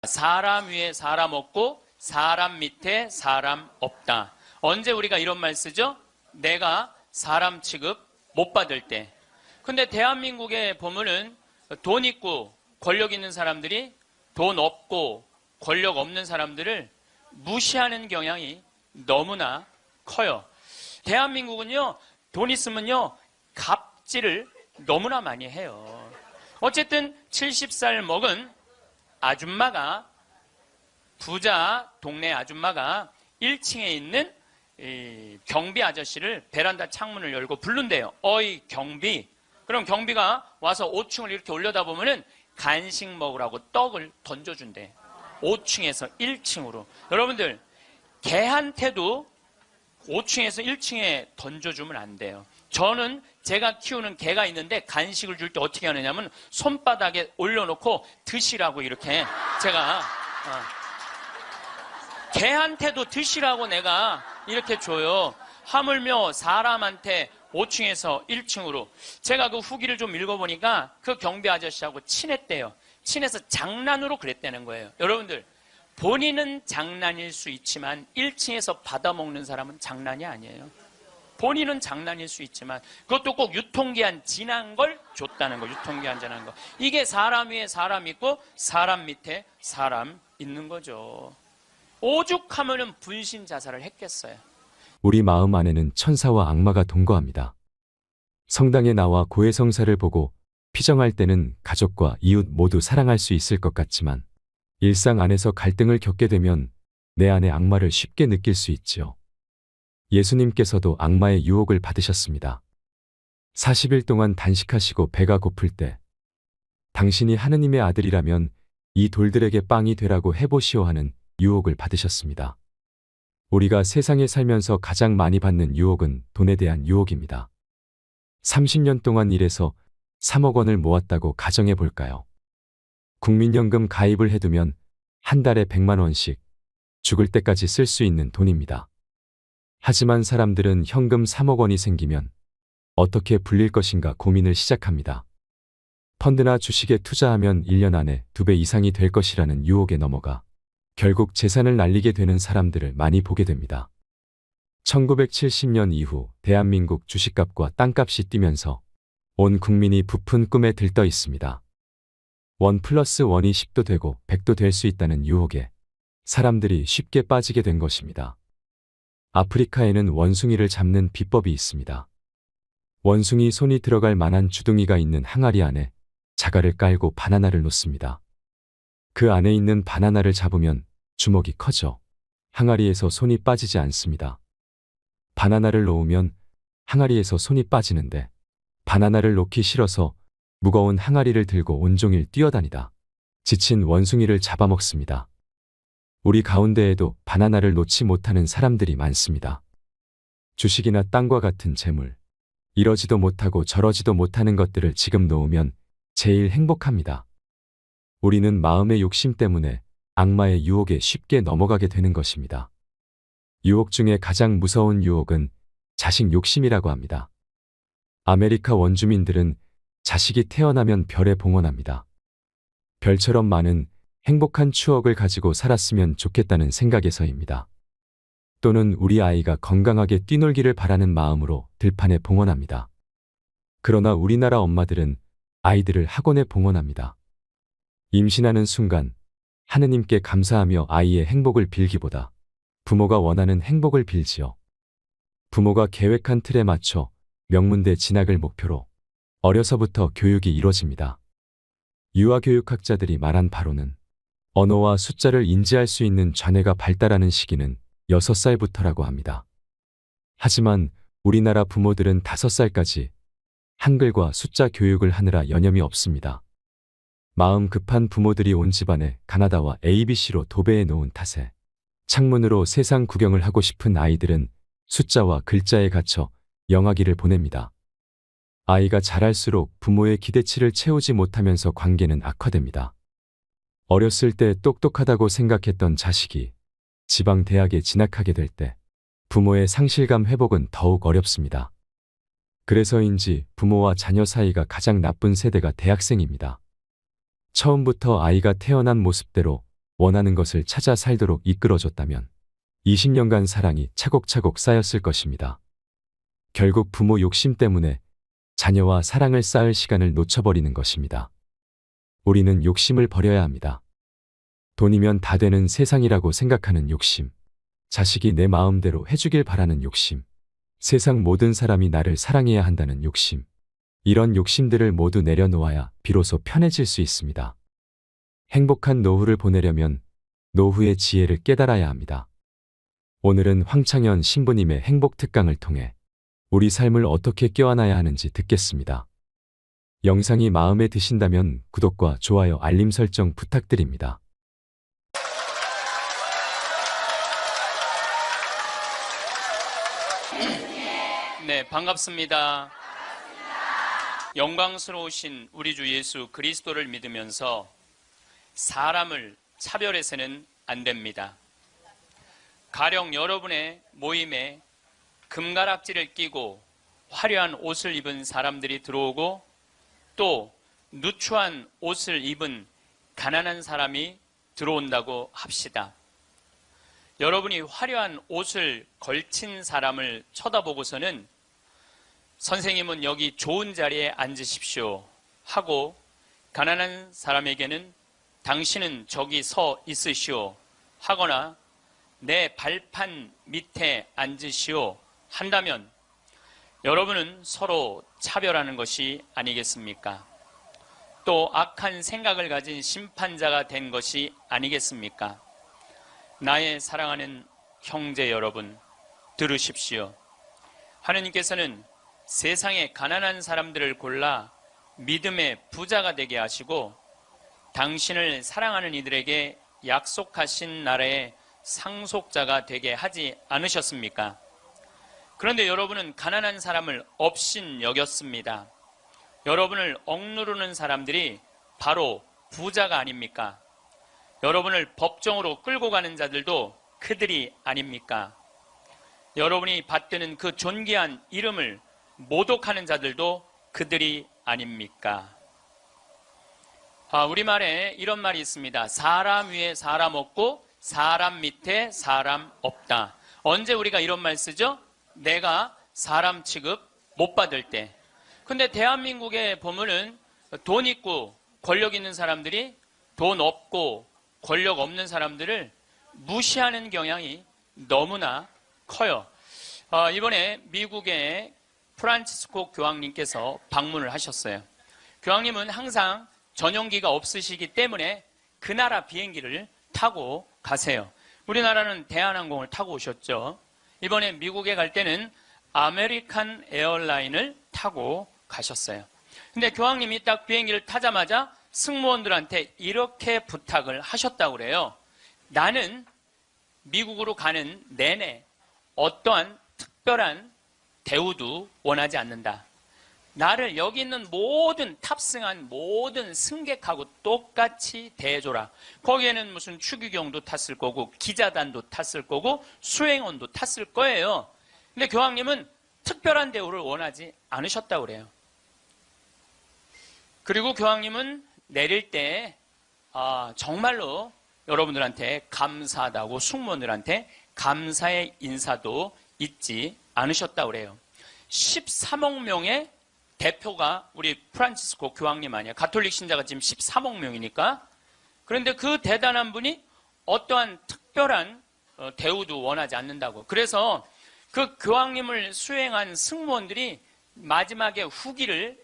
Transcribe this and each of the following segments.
사람 위에 사람 없고 사람 밑에 사람 없다. 언제 우리가 이런 말 쓰죠? 내가 사람 취급 못 받을 때. 근데 대한민국에 보면은 돈 있고 권력 있는 사람들이 돈 없고 권력 없는 사람들을 무시하는 경향이 너무나 커요. 대한민국은요, 돈 있으면요, 갑질을 너무나 많이 해요. 어쨌든 70살 먹은 아줌마가, 부자 동네 아줌마가 1층에 있는 이 경비 아저씨를 베란다 창문을 열고 부른대요. 어이 경비. 그럼 경비가 와서 5층을 이렇게 올려다보면은 간식 먹으라고 떡을 던져준대. 5층에서 1층으로. 여러분들, 개한테도 5층에서 1층에 던져주면 안 돼요. 저는 제가 키우는 개가 있는데 간식을 줄 때 어떻게 하느냐면 손바닥에 올려놓고 드시라고 이렇게 제가 개한테도 드시라고 내가 이렇게 줘요. 하물며 사람한테 5층에서 1층으로. 제가 그 후기를 좀 읽어보니까 그 경비 아저씨하고 친했대요. 친해서 장난으로 그랬다는 거예요. 여러분들, 본인은 장난일 수 있지만 1층에서 받아먹는 사람은 장난이 아니에요. 본인은 장난일 수 있지만 그것도 꼭 유통기한 지난 걸 줬다는 거. 유통기한 지난 거. 이게 사람 위에 사람 있고 사람 밑에 사람 있는 거죠. 오죽하면은 분신 자살을 했겠어요. 우리 마음 안에는 천사와 악마가 동거합니다. 성당에 나와 고해성사를 보고 피정할 때는 가족과 이웃 모두 사랑할 수 있을 것 같지만 일상 안에서 갈등을 겪게 되면 내 안의 악마를 쉽게 느낄 수 있지요. 예수님께서도 악마의 유혹을 받으셨습니다. 40일 동안 단식하시고 배가 고플 때 당신이 하느님의 아들이라면 이 돌들에게 빵이 되라고 해보시오 하는 유혹을 받으셨습니다. 우리가 세상에 살면서 가장 많이 받는 유혹은 돈에 대한 유혹입니다. 30년 동안 일해서 3억 원을 모았다고 가정해 볼까요? 국민연금 가입을 해두면 한 달에 100만 원씩 죽을 때까지 쓸 수 있는 돈입니다. 하지만 사람들은 현금 3억 원이 생기면 어떻게 불릴 것인가 고민을 시작합니다. 펀드나 주식에 투자하면 1년 안에 2배 이상이 될 것이라는 유혹에 넘어가 결국 재산을 날리게 되는 사람들을 많이 보게 됩니다. 1970년 이후 대한민국 주식값과 땅값이 뛰면서 온 국민이 부푼 꿈에 들떠 있습니다. 1+1이 10도 되고 100도 될 수 있다는 유혹에 사람들이 쉽게 빠지게 된 것입니다. 아프리카에는 원숭이를 잡는 비법이 있습니다. 원숭이 손이 들어갈 만한 주둥이가 있는 항아리 안에 자갈을 깔고 바나나를 놓습니다. 그 안에 있는 바나나를 잡으면 주먹이 커져 항아리에서 손이 빠지지 않습니다. 바나나를 놓으면 항아리에서 손이 빠지는데 바나나를 놓기 싫어서 무거운 항아리를 들고 온종일 뛰어다니다 지친 원숭이를 잡아먹습니다. 우리 가운데에도 바나나를 놓지 못하는 사람들이 많습니다. 주식이나 땅과 같은 재물, 이러지도 못하고 저러지도 못하는 것들을 지금 놓으면 제일 행복합니다. 우리는 마음의 욕심 때문에 악마의 유혹에 쉽게 넘어가게 되는 것입니다. 유혹 중에 가장 무서운 유혹은 자식 욕심이라고 합니다. 아메리카 원주민들은 자식이 태어나면 별에 봉헌합니다. 별처럼 많은 행복한 추억을 가지고 살았으면 좋겠다는 생각에서입니다. 또는 우리 아이가 건강하게 뛰놀기를 바라는 마음으로 들판에 봉헌합니다. 그러나 우리나라 엄마들은 아이들을 학원에 봉헌합니다. 임신하는 순간 하느님께 감사하며 아이의 행복을 빌기보다 부모가 원하는 행복을 빌지요. 부모가 계획한 틀에 맞춰 명문대 진학을 목표로 어려서부터 교육이 이루어집니다. 유아교육학자들이 말한 바로는 언어와 숫자를 인지할 수 있는 좌뇌가 발달하는 시기는 6살부터라고 합니다. 하지만 우리나라 부모들은 5살까지 한글과 숫자 교육을 하느라 여념이 없습니다. 마음 급한 부모들이 온 집안에 가나다와 ABC로 도배해 놓은 탓에 창문으로 세상 구경을 하고 싶은 아이들은 숫자와 글자에 갇혀 영아기를 보냅니다. 아이가 자랄수록 부모의 기대치를 채우지 못하면서 관계는 악화됩니다. 어렸을 때 똑똑하다고 생각했던 자식이 지방 대학에 진학하게 될 때 부모의 상실감 회복은 더욱 어렵습니다. 그래서인지 부모와 자녀 사이가 가장 나쁜 세대가 대학생입니다. 처음부터 아이가 태어난 모습대로 원하는 것을 찾아 살도록 이끌어줬다면 20년간 사랑이 차곡차곡 쌓였을 것입니다. 결국 부모 욕심 때문에 자녀와 사랑을 쌓을 시간을 놓쳐버리는 것입니다. 우리는 욕심을 버려야 합니다. 돈이면 다 되는 세상이라고 생각하는 욕심, 자식이 내 마음대로 해주길 바라는 욕심, 세상 모든 사람이 나를 사랑해야 한다는 욕심, 이런 욕심들을 모두 내려놓아야 비로소 편해질 수 있습니다. 행복한 노후를 보내려면 노후의 지혜를 깨달아야 합니다. 오늘은 황창현 신부님의 행복 특강을 통해 우리 삶을 어떻게 껴안아야 하는지 듣겠습니다. 영상이 마음에 드신다면 구독과 좋아요, 알림 설정 부탁드립니다. 네, 반갑습니다. 영광스러우신 우리 주 예수 그리스도를 믿으면서 사람을 차별해서는 안 됩니다. 가령 여러분의 모임에 금가락지를 끼고 화려한 옷을 입은 사람들이 들어오고 또 누추한 옷을 입은 가난한 사람이 들어온다고 합시다. 여러분이 화려한 옷을 걸친 사람을 쳐다보고서는 선생님은 여기 좋은 자리에 앉으십시오 하고 가난한 사람에게는 당신은 저기 서 있으시오 하거나 내 발판 밑에 앉으시오 한다면 여러분은 서로 차별하는 것이 아니겠습니까? 또 악한 생각을 가진 심판자가 된 것이 아니겠습니까? 나의 사랑하는 형제 여러분, 들으십시오. 하느님께서는 세상의 가난한 사람들을 골라 믿음의 부자가 되게 하시고 당신을 사랑하는 이들에게 약속하신 나라의 상속자가 되게 하지 않으셨습니까? 그런데 여러분은 가난한 사람을 업신 여겼습니다. 여러분을 억누르는 사람들이 바로 부자가 아닙니까? 여러분을 법정으로 끌고 가는 자들도 그들이 아닙니까? 여러분이 받드는 그 존귀한 이름을 모독하는 자들도 그들이 아닙니까? 우리말에 이런 말이 있습니다. 사람 위에 사람 없고 사람 밑에 사람 없다. 언제 우리가 이런 말 쓰죠? 내가 사람 취급 못 받을 때. 근데 대한민국에 보면은 돈 있고 권력 있는 사람들이 돈 없고 권력 없는 사람들을 무시하는 경향이 너무나 커요. 이번에 미국의 프란치스코 교황님께서 방문을 하셨어요. 교황님은 항상 전용기가 없으시기 때문에 그 나라 비행기를 타고 가세요. 우리나라는 대한항공을 타고 오셨죠. 이번에 미국에 갈 때는 아메리칸 에어라인을 타고 가셨어요. 근데 교황님이 딱 비행기를 타자마자 승무원들한테 이렇게 부탁을 하셨다고 그래요. 나는 미국으로 가는 내내 어떠한 특별한 대우도 원하지 않는다. 나를 여기 있는 모든 탑승한 모든 승객하고 똑같이 대해줘라. 거기에는 무슨 추기경도 탔을 거고 기자단도 탔을 거고 수행원도 탔을 거예요. 근데 교황님은 특별한 대우를 원하지 않으셨다고 그래요. 그리고 교황님은 내릴 때 정말로 여러분들한테 감사하다고 승무원들한테 감사의 인사도 잊지 않으셨다고 그래요. 13억 명의 대표가 우리 프란치스코 교황님 아니야. 가톨릭 신자가 지금 13억 명이니까. 그런데 그 대단한 분이 어떠한 특별한 대우도 원하지 않는다고. 그래서 그 교황님을 수행한 승무원들이 마지막에 후기를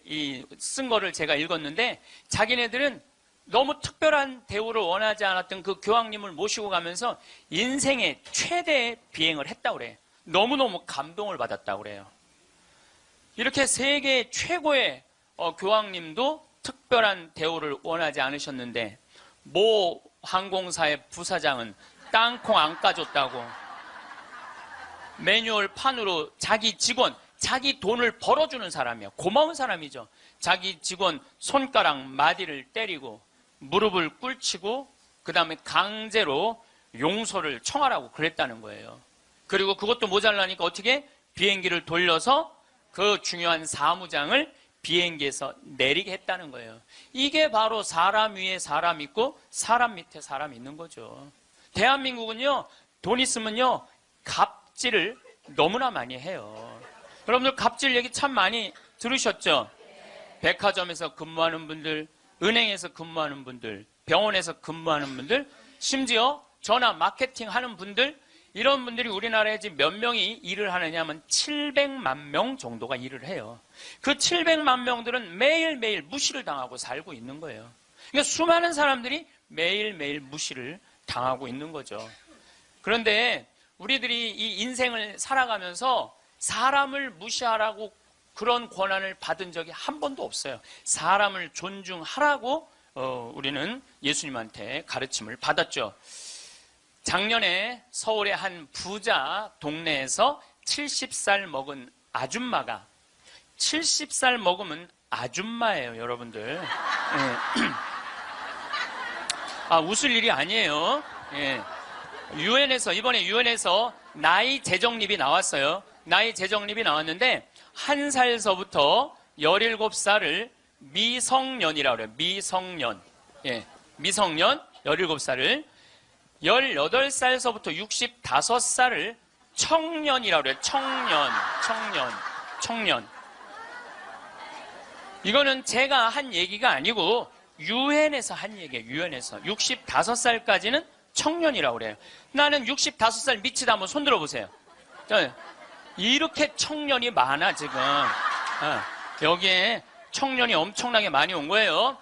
쓴 거를 제가 읽었는데 자기네들은 너무 특별한 대우를 원하지 않았던 그 교황님을 모시고 가면서 인생의 최대의 비행을 했다고 그래요. 너무너무 감동을 받았다고 그래요. 이렇게 세계 최고의 교황님도 특별한 대우를 원하지 않으셨는데 모 항공사의 부사장은 땅콩 안 까줬다고 매뉴얼 판으로 자기 직원, 자기 돈을 벌어주는 사람이야. 고마운 사람이죠. 자기 직원 손가락 마디를 때리고 무릎을 꿇치고 그 다음에 강제로 용서를 청하라고 그랬다는 거예요. 그리고 그것도 모자라니까 어떻게 비행기를 돌려서 그 중요한 사무장을 비행기에서 내리게 했다는 거예요. 이게 바로 사람 위에 사람 있고 사람 밑에 사람 있는 거죠. 대한민국은요, 돈 있으면요, 갑질을 너무나 많이 해요. 여러분들 갑질 얘기 참 많이 들으셨죠? 백화점에서 근무하는 분들, 은행에서 근무하는 분들, 병원에서 근무하는 분들, 심지어 전화 마케팅 하는 분들, 이런 분들이 우리나라에 지금 몇 명이 일을 하느냐 하면 700만 명 정도가 일을 해요. 그 700만 명들은 매일매일 무시를 당하고 살고 있는 거예요. 그러니까 수많은 사람들이 매일매일 무시를 당하고 있는 거죠. 그런데 우리들이 이 인생을 살아가면서 사람을 무시하라고 그런 권한을 받은 적이 한 번도 없어요. 사람을 존중하라고 우리는 예수님한테 가르침을 받았죠. 작년에 서울의 한 부자 동네에서 70살 먹은 아줌마가, 70살 먹으면 아줌마예요, 여러분들. 예. 아, 웃을 일이 아니에요. 예. 이번에 유엔에서 나이 재정립이 나왔어요. 나이 재정립이 나왔는데, 1살서부터 17살을 미성년이라고 그래요. 미성년. 예. 미성년 17살을 18살서부터 65살을 청년이라고 그래요. 청년. 이거는 제가 한 얘기가 아니고 유엔에서 한 얘기예요. 유엔에서 65살까지는 청년이라고 그래요. 나는 65살 미치다 한번 손 들어보세요. 이렇게 청년이 많아 지금. 여기에 청년이 엄청나게 많이 온 거예요.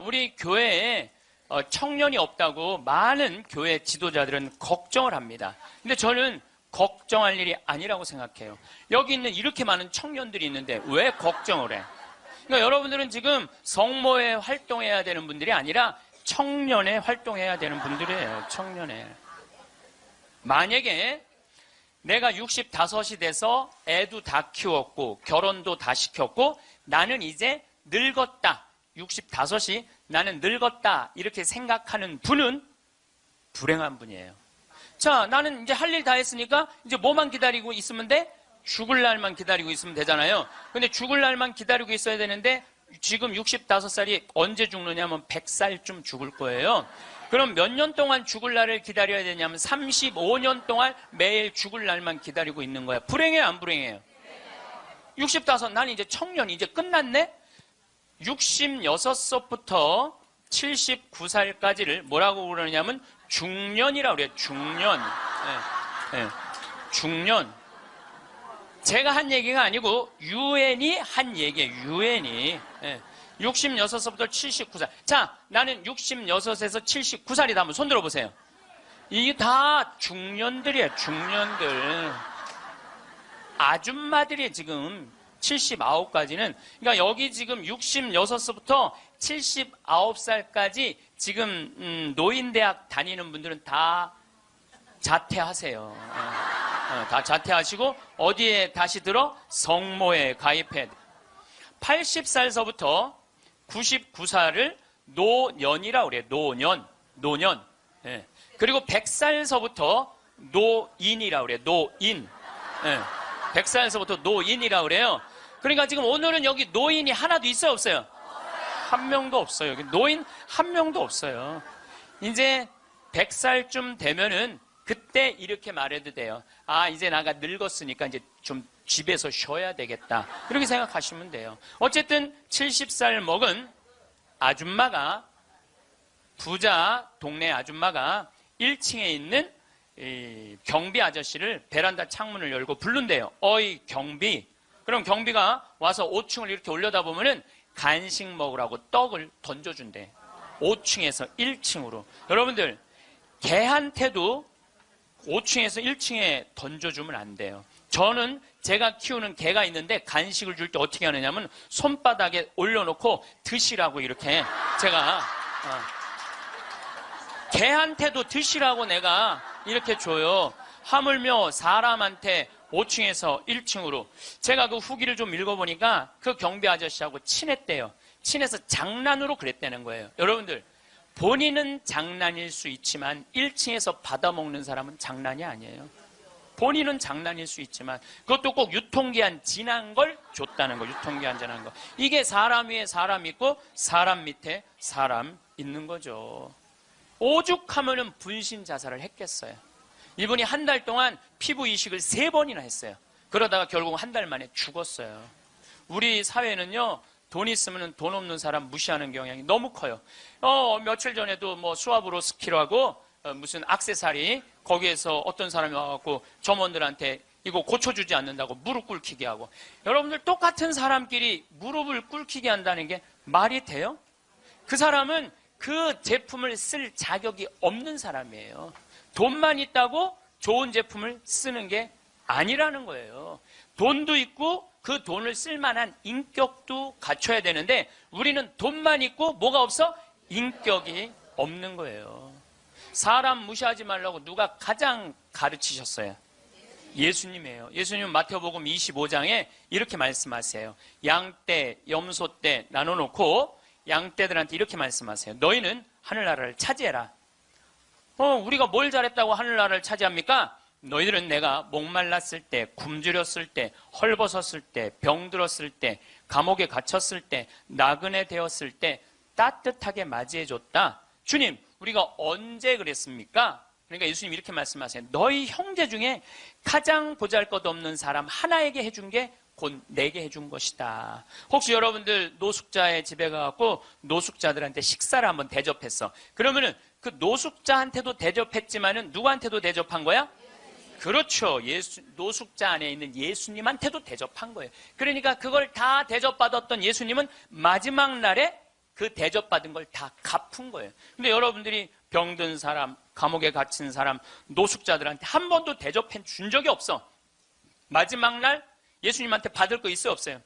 우리 교회에 청년이 없다고 많은 교회 지도자들은 걱정을 합니다. 근데 저는 걱정할 일이 아니라고 생각해요. 여기 있는 이렇게 많은 청년들이 있는데 왜 걱정을 해? 그러니까 여러분들은 지금 성모에 활동해야 되는 분들이 아니라 청년에 활동해야 되는 분들이에요. 청년에. 만약에 내가 65이 돼서 애도 다 키웠고 결혼도 다 시켰고 나는 이제 늙었다. 65이 나는 늙었다. 이렇게 생각하는 분은 불행한 분이에요. 자, 나는 이제 할 일 다 했으니까 이제 뭐만 기다리고 있으면 돼? 죽을 날만 기다리고 있으면 되잖아요. 근데 죽을 날만 기다리고 있어야 되는데 지금 65살이 언제 죽느냐면 100살쯤 죽을 거예요. 그럼 몇 년 동안 죽을 날을 기다려야 되냐면 35년 동안 매일 죽을 날만 기다리고 있는 거야. 불행해요, 안 불행해요? 65, 난 이제 청년, 이제 끝났네? 66세부터 79살까지를 뭐라고 그러냐면 중년이라고 그래요. 중년. 중년. 제가 한 얘기가 아니고 유엔이 한 얘기예요. 유엔이. 66세부터 79살. 자, 나는 66에서 79살이다. 한번 손 들어보세요. 이게 다 중년들이에요. 중년들. 아줌마들이 지금 79까지는, 그러니까 여기 지금 66세부터 79살까지 지금 노인대학 다니는 분들은 다 자퇴하세요. 다 자퇴하시고 어디에 다시 들어? 성모에 가입해. 80살서부터 99살을 노년이라고 그래요. 노년. 예. 그리고 100살서부터 노인이라고 그래요. 노인. 100살서부터 노인이라고 그래요. 그러니까 지금 오늘은 여기 노인이 하나도 있어요, 없어요? 한 명도 없어요. 여기 노인 한 명도 없어요. 이제 100살쯤 되면은 그때 이렇게 말해도 돼요. 이제 나가 늙었으니까 이제 좀 집에서 쉬어야 되겠다. 이렇게 생각하시면 돼요. 어쨌든 70살 먹은 아줌마가, 부자 동네 아줌마가 1층에 있는 이 경비 아저씨를 베란다 창문을 열고 부른대요. 어이 경비. 그럼 경비가 와서 5층을 이렇게 올려다보면은 간식 먹으라고 떡을 던져준대. 5층에서 1층으로. 여러분들, 개한테도 5층에서 1층에 던져주면 안 돼요. 저는 제가 키우는 개가 있는데 간식을 줄 때 어떻게 하느냐면 손바닥에 올려놓고 드시라고 이렇게 제가 개한테도 드시라고 내가 이렇게 줘요. 하물며 사람한테 5층에서 1층으로. 제가 그 후기를 좀 읽어보니까 그 경비 아저씨하고 친했대요. 친해서 장난으로 그랬다는 거예요. 여러분들, 본인은 장난일 수 있지만 1층에서 받아먹는 사람은 장난이 아니에요. 본인은 장난일 수 있지만 그것도 꼭 유통기한 지난 걸 줬다는 거. 유통기한 지난 거. 이게 사람 위에 사람 있고 사람 밑에 사람 있는 거죠. 오죽하면은 분신 자살을 했겠어요. 이분이 한 달 동안 피부 이식을 3번이나 했어요. 그러다가 결국 한 달 만에 죽었어요. 우리 사회는요, 돈 있으면 돈 없는 사람 무시하는 경향이 너무 커요. 며칠 전에도 뭐 수아브로스키라고 무슨 액세서리, 거기에서 어떤 사람이 와갖고 점원들한테 이거 고쳐주지 않는다고 무릎 꿇히게 하고. 여러분들 똑같은 사람끼리 무릎을 꿇히게 한다는 게 말이 돼요? 그 사람은 그 제품을 쓸 자격이 없는 사람이에요. 돈만 있다고 좋은 제품을 쓰는 게 아니라는 거예요. 돈도 있고 그 돈을 쓸 만한 인격도 갖춰야 되는데 우리는 돈만 있고 뭐가 없어? 인격이 없는 거예요. 사람 무시하지 말라고 누가 가장 가르치셨어요? 예수님이에요. 예수님은 마태복음 25장에 이렇게 말씀하세요. 양떼, 염소떼 나눠놓고 양떼들한테 이렇게 말씀하세요. 너희는 하늘나라를 차지해라. 우리가 뭘 잘했다고 하늘나라를 차지합니까? 너희들은 내가 목말랐을 때, 굶주렸을 때, 헐벗었을 때, 병들었을 때, 감옥에 갇혔을 때, 나그네 되었을 때 따뜻하게 맞이해줬다. 주님, 우리가 언제 그랬습니까? 그러니까 예수님 이렇게 말씀하세요. 너희 형제 중에 가장 보잘것없는 사람 하나에게 해준 게 곧 내게 해준 것이다. 혹시 여러분들 노숙자의 집에 가갖고 노숙자들한테 식사를 한번 대접했어. 그러면은 그 노숙자한테도 대접했지만은 누구한테도 대접한 거야? 그렇죠. 노숙자 안에 있는 예수님한테도 대접한 거예요. 그러니까 그걸 다 대접받았던 예수님은 마지막 날에 그 대접받은 걸 다 갚은 거예요. 근데 여러분들이 병든 사람, 감옥에 갇힌 사람, 노숙자들한테 한 번도 대접해 준 적이 없어. 마지막 날 예수님한테 받을 거 있어요, 없어요?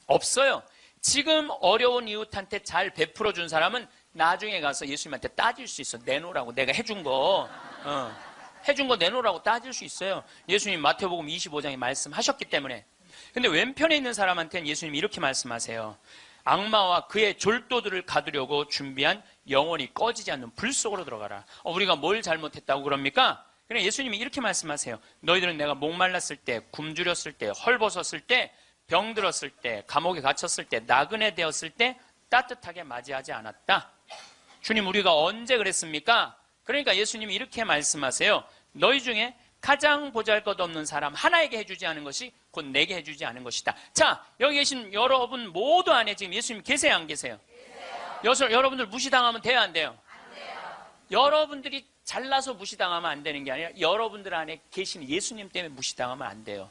없어요. 지금 어려운 이웃한테 잘 베풀어 준 사람은 나중에 가서 예수님한테 따질 수 있어. 내놓으라고. 내가 해준 거. 해준 거 내놓으라고 따질 수 있어요. 예수님 마태복음 25장에 말씀하셨기 때문에. 근데 왼편에 있는 사람한테는 예수님이 이렇게 말씀하세요. 악마와 그의 졸도들을 가두려고 준비한 영원히 꺼지지 않는 불 속으로 들어가라. 우리가 뭘 잘못했다고 그럽니까? 그래 예수님이 이렇게 말씀하세요. 너희들은 내가 목말랐을 때, 굶주렸을 때, 헐벗었을 때, 병들었을 때, 감옥에 갇혔을 때, 나그네 되었을 때 따뜻하게 맞이하지 않았다. 주님, 우리가 언제 그랬습니까? 그러니까 예수님이 이렇게 말씀하세요. 너희 중에 가장 보잘것없는 사람 하나에게 해주지 않은 것이 곧 내게 해주지 않은 것이다. 자, 여기 계신 여러분 모두 안에 지금 예수님 계세요, 안 계세요? 계세요. 여러분들 무시당하면 돼요, 안 돼요? 안 돼요. 여러분들이 잘나서 무시당하면 안 되는 게 아니라 여러분들 안에 계신 예수님 때문에 무시당하면 안 돼요.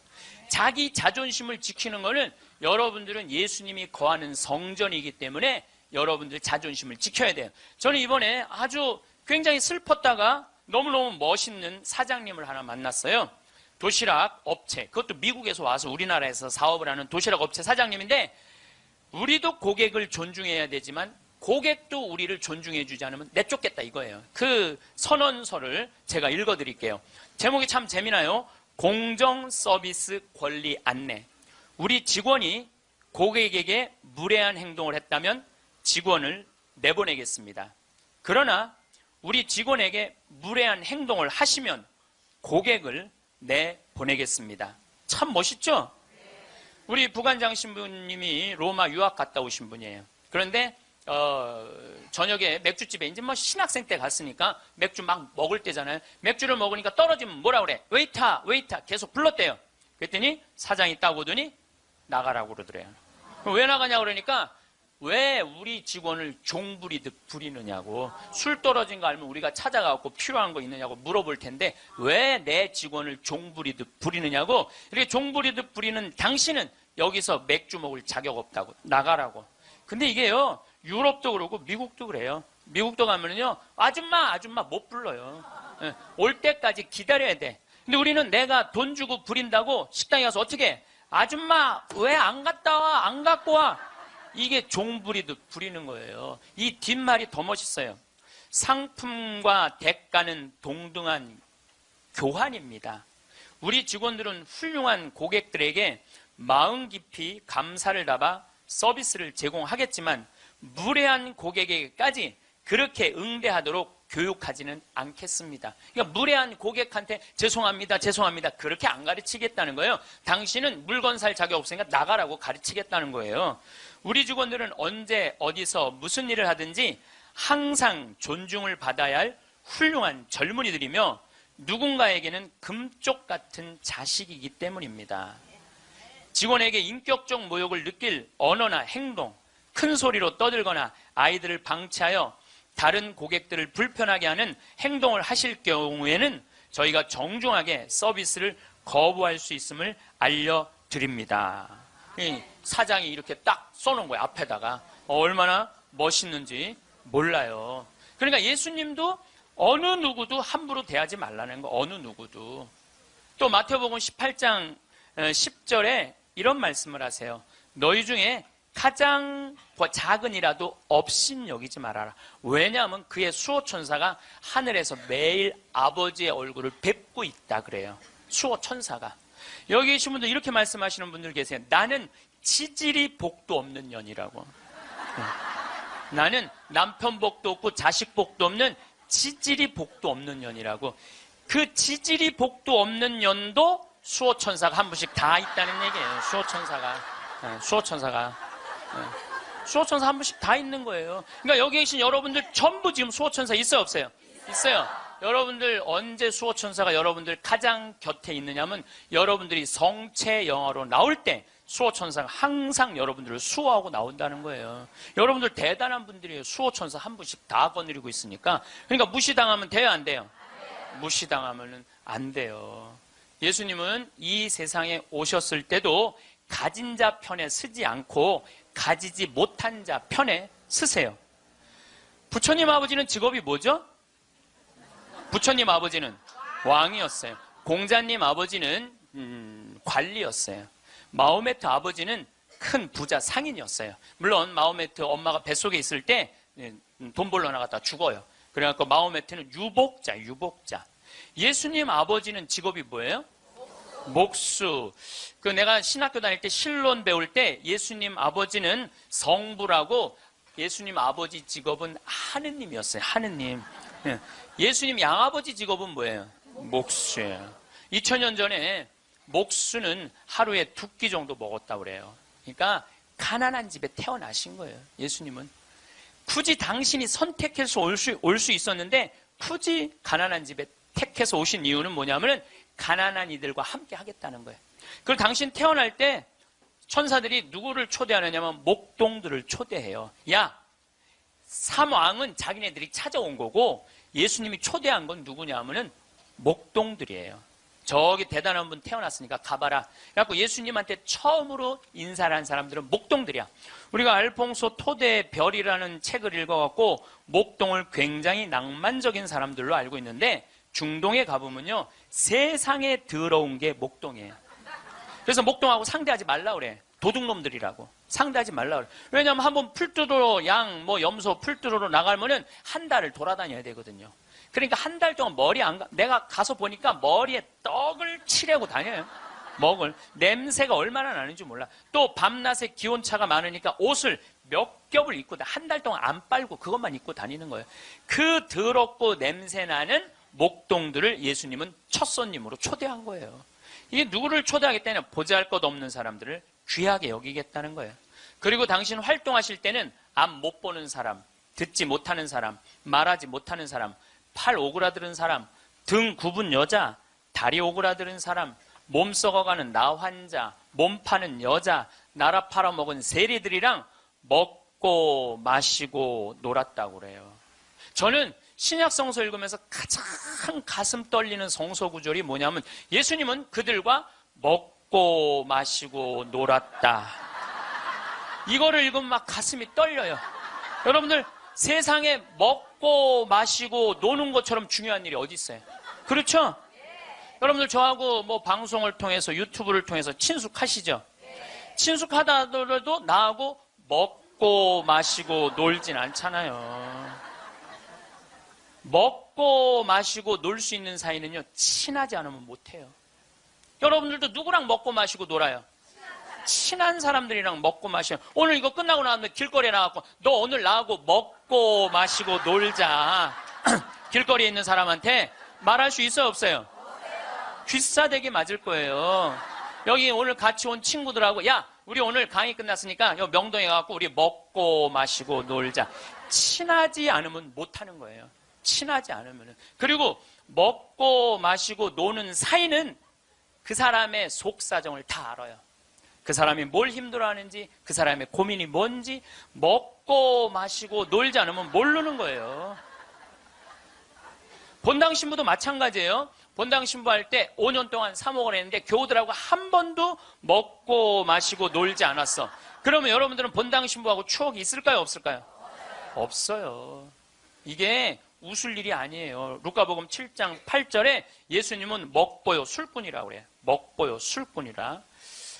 자기 자존심을 지키는 거는 여러분들은 예수님이 거하는 성전이기 때문에 여러분들 자존심을 지켜야 돼요. 저는 이번에 아주 굉장히 슬펐다가 너무너무 멋있는 사장님을 하나 만났어요. 도시락 업체, 그것도 미국에서 와서 우리나라에서 사업을 하는 도시락 업체 사장님인데 우리도 고객을 존중해야 되지만 고객도 우리를 존중해 주지 않으면 내쫓겠다 이거예요. 그 선언서를 제가 읽어드릴게요. 제목이 참 재미나요. 공정 서비스 권리 안내. 우리 직원이 고객에게 무례한 행동을 했다면 직원을 내보내겠습니다. 그러나 우리 직원에게 무례한 행동을 하시면 고객을 내보내겠습니다. 참 멋있죠? 우리 부관장 신부님이 로마 유학 갔다 오신 분이에요. 그런데 저녁에 맥주집에 이제 뭐 신학생 때 갔으니까 맥주 막 먹을 때잖아요. 맥주를 먹으니까 떨어지면 뭐라 그래? 웨이터 계속 불렀대요. 그랬더니 사장이 딱 오더니 나가라고 그러더래요. 왜 나가냐 그러니까 왜 우리 직원을 종 부리듯 부리느냐고. 술 떨어진 거 알면 우리가 찾아가고 필요한 거 있느냐고 물어볼 텐데 왜 내 직원을 종 부리듯 부리느냐고. 이렇게 종 부리듯 부리는 당신은 여기서 맥주 먹을 자격 없다고 나가라고. 근데 이게요 유럽도 그러고 미국도 그래요. 미국도 가면은요 아줌마 못 불러요. 올 때까지 기다려야 돼. 근데 우리는 내가 돈 주고 부린다고 식당에 가서 어떻게 해? 아줌마 왜 안 갔다 와? 안 갖고 와? 이게 종 부리듯 부리는 거예요. 이 뒷말이 더 멋있어요. 상품과 대가는 동등한 교환입니다. 우리 직원들은 훌륭한 고객들에게 마음 깊이 감사를 담아 서비스를 제공하겠지만 무례한 고객에게까지 그렇게 응대하도록 교육하지는 않겠습니다. 그러니까 무례한 고객한테 죄송합니다, 죄송합니다. 그렇게 안 가르치겠다는 거예요. 당신은 물건 살 자격 없으니까 나가라고 가르치겠다는 거예요. 우리 직원들은 언제 어디서 무슨 일을 하든지 항상 존중을 받아야 할 훌륭한 젊은이들이며 누군가에게는 금쪽 같은 자식이기 때문입니다. 직원에게 인격적 모욕을 느낄 언어나 행동, 큰 소리로 떠들거나 아이들을 방치하여 다른 고객들을 불편하게 하는 행동을 하실 경우에는 저희가 정중하게 서비스를 거부할 수 있음을 알려드립니다. 사장이 이렇게 딱 써놓은 거예요. 앞에다가. 얼마나 멋있는지 몰라요. 그러니까 예수님도 어느 누구도 함부로 대하지 말라는 거. 어느 누구도. 또 마태복음 18장 10절에 이런 말씀을 하세요. 너희 중에 가장 작은 이라도 업신 여기지 말아라. 왜냐하면 그의 수호천사가 하늘에서 매일 아버지의 얼굴을 뵙고 있다 그래요. 수호천사가. 여기 계신 분들 이렇게 말씀하시는 분들 계세요. 나는 지질이 복도 없는 년이라고. 나는 남편 복도 없고 자식 복도 없는 지질이 복도 없는 년이라고. 그 지질이 복도 없는 년도 수호천사가 한 분씩 다 있다는 얘기예요. 수호천사가 한 분씩 다 있는 거예요. 그러니까 여기 계신 여러분들 전부 지금 수호천사 있어요, 없어요? 있어요. 여러분들 언제 수호천사가 여러분들 가장 곁에 있느냐면 여러분들이 성체 영화로 나올 때 수호천사가 항상 여러분들을 수호하고 나온다는 거예요. 여러분들 대단한 분들이에요. 수호천사 한 분씩 다 거느리고 있으니까. 그러니까 무시당하면 돼요, 안 돼요? 무시당하면 안 돼요. 예수님은 이 세상에 오셨을 때도 가진 자 편에 서지 않고 가지지 못한 자 편에 서세요. 부처님 아버지는 직업이 뭐죠? 부처님 아버지는 왕이었어요. 공자님 아버지는 관리였어요. 마호메트 아버지는 큰 부자 상인이었어요. 물론 마호메트 엄마가 뱃속에 있을 때 돈 벌러 나갔다 죽어요. 그래갖고 마호메트는 유복자. 예수님 아버지는 직업이 뭐예요? 목수. 내가 신학교 다닐 때 신론 배울 때 예수님 아버지는 성부라고 예수님 아버지 직업은 하느님이었어요. 하느님. 예수님 양아버지 직업은 뭐예요? 목수예요. 2000년 전에 목수는 하루에 2끼 정도 먹었다고 그래요. 그러니까 가난한 집에 태어나신 거예요. 예수님은. 굳이 당신이 선택해서 올 수 있었는데 굳이 가난한 집에 택해서 오신 이유는 뭐냐면 가난한 이들과 함께 하겠다는 거예요. 그리고 당신 태어날 때 천사들이 누구를 초대하느냐면 목동들을 초대해요. 야, 삼왕은 자기네들이 찾아온 거고 예수님이 초대한 건 누구냐 하면은 목동들이에요. 저기 대단한 분 태어났으니까 가봐라. 그래갖고 예수님한테 처음으로 인사를 한 사람들은 목동들이야. 우리가 알퐁소 토대의 별이라는 책을 읽어갖고 목동을 굉장히 낭만적인 사람들로 알고 있는데 중동에 가보면요 세상에 더러운 게 목동이에요. 그래서 목동하고 상대하지 말라 그래. 도둑놈들이라고. 상대하지 말라 그래. 왜냐하면 한번 풀 뜯으러 염소 풀 뜯으러 나가면은 한 달을 돌아다녀야 되거든요. 그러니까 한 달 동안 내가 가서 보니까 머리에 떡을 칠하고 다녀요. 먹을. 냄새가 얼마나 나는지 몰라. 또 밤낮에 기온차가 많으니까 옷을 몇 겹을 입고 한 달 동안 안 빨고 그것만 입고 다니는 거예요. 그 더럽고 냄새나는 목동들을 예수님은 첫 손님으로 초대한 거예요. 이게 누구를 초대하겠다냐? 보잘것 없는 사람들을 귀하게 여기겠다는 거예요. 그리고 당신 활동하실 때는 앞 못 보는 사람, 듣지 못하는 사람, 말하지 못하는 사람, 팔 오그라드는 사람, 등 굽은 여자, 다리 오그라드는 사람, 몸 썩어가는 나 환자, 몸 파는 여자, 나라 팔아먹은 세리들이랑 먹고 마시고 놀았다고 그래요. 저는 신약 성서 읽으면서 가장 가슴 떨리는 성서 구절이 뭐냐면 예수님은 그들과 먹고 마시고 놀았다. 이거를 읽으면 막 가슴이 떨려요. 여러분들 세상에 먹고 마시고 노는 것처럼 중요한 일이 어디 있어요? 그렇죠? 여러분들 저하고 방송을 통해서 유튜브를 통해서 친숙하시죠? 친숙하다더라도 나하고 먹고 마시고 놀진 않잖아요. 먹고 마시고 놀 수 있는 사이는요 친하지 않으면 못해요. 여러분들도 누구랑 먹고 마시고 놀아요? 친한 사람들이랑 먹고 마셔요. 오늘 이거 끝나고 나면 길거리에 나가고 너 오늘 나하고 먹고 마시고 놀자. 길거리에 있는 사람한테 말할 수 있어요, 없어요? 귀싸대기 맞을 거예요. 여기 오늘 같이 온 친구들하고, 야, 우리 오늘 강의 끝났으니까 여기 명동에 가서 우리 먹고 마시고 놀자. 친하지 않으면 못하는 거예요. 친하지 않으면. 그리고 먹고 마시고 노는 사이는 그 사람의 속사정을 다 알아요. 그 사람이 뭘 힘들어하는지, 그 사람의 고민이 뭔지 먹고 마시고 놀지 않으면 모르는 거예요. 본당 신부도 마찬가지예요. 본당 신부할 때 5년 동안 사목을 했는데 교우들하고 한 번도 먹고 마시고 놀지 않았어. 그러면 여러분들은 본당 신부하고 추억이 있을까요, 없을까요? 없어요. 이게 웃을 일이 아니에요. 루카복음 7장 8절에 예수님은 먹보요 술꾼이라고 그래요. 먹보요 술꾼이라.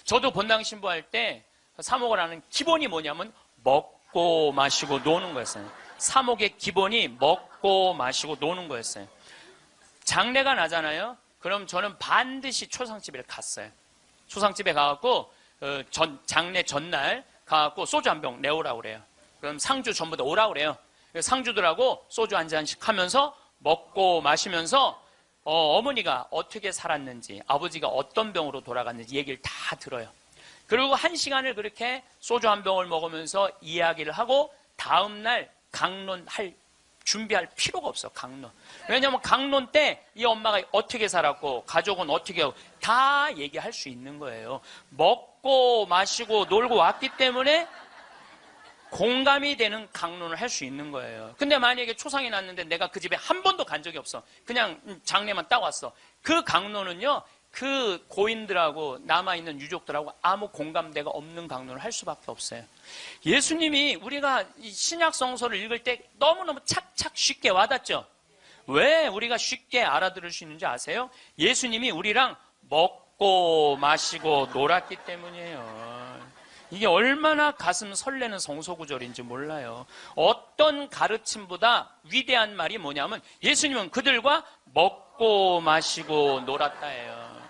저도 본당 신부할 때 사목을 하는 기본이 뭐냐면 먹고 마시고 노는 거였어요. 사목의 기본이 먹고 마시고 노는 거였어요. 장례가 나잖아요. 그럼 저는 반드시 초상집에 갔어요. 초상집에 가갖고 장례 전날 가갖고 소주 한 병 내오라고 그래요. 그럼 상주 전부 다 오라고 그래요. 상주들하고 소주 한 잔씩 하면서 먹고 마시면서 어머니가 어떻게 살았는지, 아버지가 어떤 병으로 돌아갔는지 얘기를 다 들어요. 그리고 1시간을 그렇게 소주 한 병을 먹으면서 이야기를 하고 다음날 강론할 준비할 필요가 없어. 강론. 왜냐하면 강론 때 이 엄마가 어떻게 살았고 가족은 어떻게 하고 다 얘기할 수 있는 거예요. 먹고 마시고 놀고 왔기 때문에 공감이 되는 강론을 할 수 있는 거예요. 근데 만약에 초상이 났는데 내가 그 집에 한 번도 간 적이 없어. 그냥 장례만 딱 왔어. 그 강론은요, 그 고인들하고 남아있는 유족들하고 아무 공감대가 없는 강론을 할 수밖에 없어요. 예수님이 우리가 이 신약 성서를 읽을 때 너무너무 착착 쉽게 와닿죠? 왜 우리가 쉽게 알아들을 수 있는지 아세요? 예수님이 우리랑 먹고 마시고 놀았기 때문이에요. 이게 얼마나 가슴 설레는 성소구절인지 몰라요. 어떤 가르침보다 위대한 말이 뭐냐면 예수님은 그들과 먹고 마시고 놀았다예요.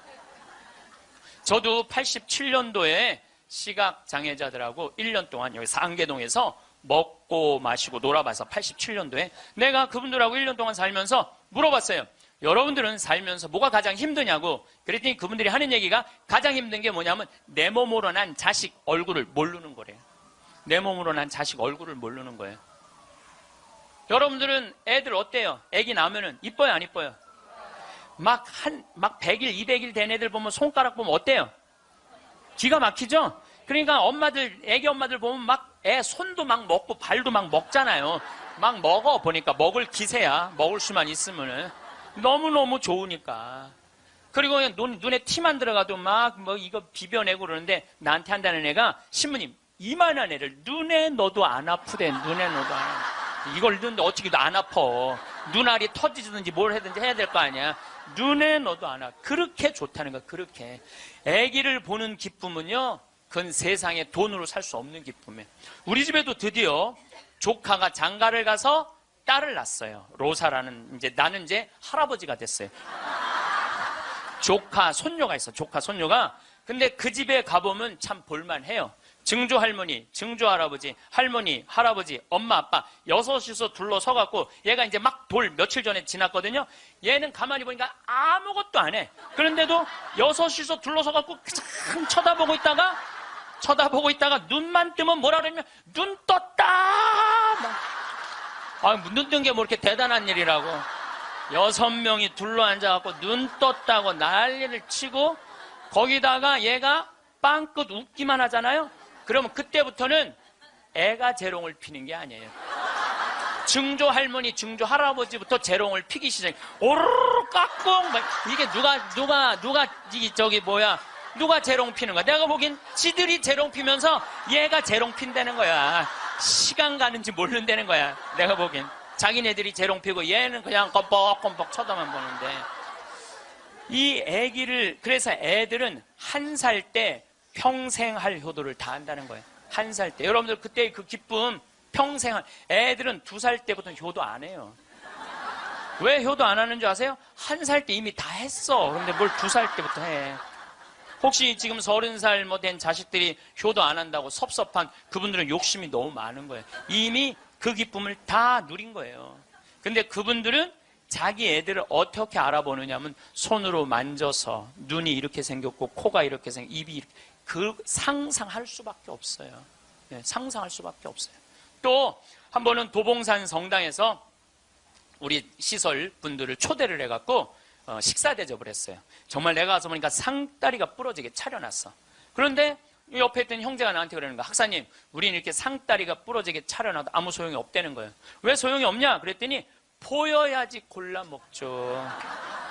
저도 87년도에 시각장애자들하고 1년 동안 여기 상계동에서 먹고 마시고 놀아봐서 87년도에 내가 그분들하고 1년 동안 살면서 물어봤어요. 여러분들은 살면서 뭐가 가장 힘드냐고. 그랬더니 그분들이 하는 얘기가 가장 힘든 게 뭐냐면 내 몸으로 난 자식 얼굴을 모르는 거래요. 내 몸으로 난 자식 얼굴을 모르는 거예요. 여러분들은 애들 어때요? 애기 낳으면은 이뻐요, 안 이뻐요? 막 100일, 200일 된 애들 보면 손가락 보면 어때요? 기가 막히죠? 그러니까 엄마들, 애기 엄마들 보면 막 애 손도 막 먹고 발도 막 먹잖아요. 막 먹어 보니까 먹을 기세야. 먹을 수만 있으면은. 너무너무 좋으니까. 그리고 그냥 눈에 티만 들어가도 막 뭐 이거 비벼내고 그러는데 나한테 한다는 애가 신부님 이만한 애를 눈에 넣어도 안 아프대. 눈에 넣어도 안 아파. 이걸 넣는데 어떻게 안 아파. 눈알이 터지든지 뭘 하든지 해야 될 거 아니야. 눈에 넣어도 안 아파. 그렇게 좋다는 거야. 그렇게. 아기를 보는 기쁨은요. 그건 세상에 돈으로 살 수 없는 기쁨이에요. 우리 집에도 드디어 조카가 장가를 가서 딸을 낳았어요. 로사라는 나는 이제 할아버지가 됐어요. 조카 손녀가 있어. 조카 손녀가. 근데 그 집에 가보면 참 볼만해요. 증조 할머니, 증조 할아버지, 할머니, 할아버지, 엄마, 아빠 6이서 둘러서갖고 얘가 이제 막 돌 며칠 전에 지났거든요. 얘는 가만히 보니까 아무것도 안 해. 그런데도 6이서 둘러서갖고 참 쳐다보고 있다가 눈만 뜨면 뭐라 그러냐면 눈 떴다. 눈 뜬 게 뭐 이렇게 대단한 일이라고. 6명이 둘러앉아갖고 눈 떴다고 난리를 치고 거기다가 얘가 빵긋 웃기만 하잖아요. 그러면 그때부터는 애가 재롱을 피는 게 아니에요. 증조 할머니, 증조 할아버지부터 재롱을 피기 시작해. 오르르 깍꿍. 이게 누가 재롱 피는 거야? 내가 보기엔 지들이 재롱 피면서 얘가 재롱 핀다는 거야. 시간 가는지 모른다는 거야. 내가 보기엔. 자기네들이 재롱 피고 얘는 그냥 껌뻑껌뻑 쳐다만 보는데. 이 애기를, 그래서 애들은 1살 때 평생 할 효도를 다 한다는 거예요. 1살 때. 여러분들 그때 그 기쁨 평생 애들은 2살 때부터 효도 안 해요. 왜 효도 안 하는 줄 아세요? 1살 때 이미 다 했어. 근데 뭘 2살 때부터 해. 혹시 지금 30살 된 자식들이 효도 안 한다고 섭섭한 그분들은 욕심이 너무 많은 거예요. 이미 그 기쁨을 다 누린 거예요. 근데 그분들은 자기 애들을 어떻게 알아보느냐면 손으로 만져서 눈이 이렇게 생겼고 코가 이렇게 생겼고 입이 이렇게 그 상상할 수밖에 없어요. 네, 상상할 수밖에 없어요. 또 한 번은 도봉산 성당에서 우리 시설 분들을 초대를 해갖고 식사 대접을 했어요. 정말 내가 가서 보니까 상다리가 부러지게 차려놨어. 그런데 옆에 있던 형제가 나한테 그러는 거야. 학사님, 우리는 이렇게 상다리가 부러지게 차려놔도 아무 소용이 없다는 거예요. 왜 소용이 없냐? 그랬더니 보여야지 골라 먹죠.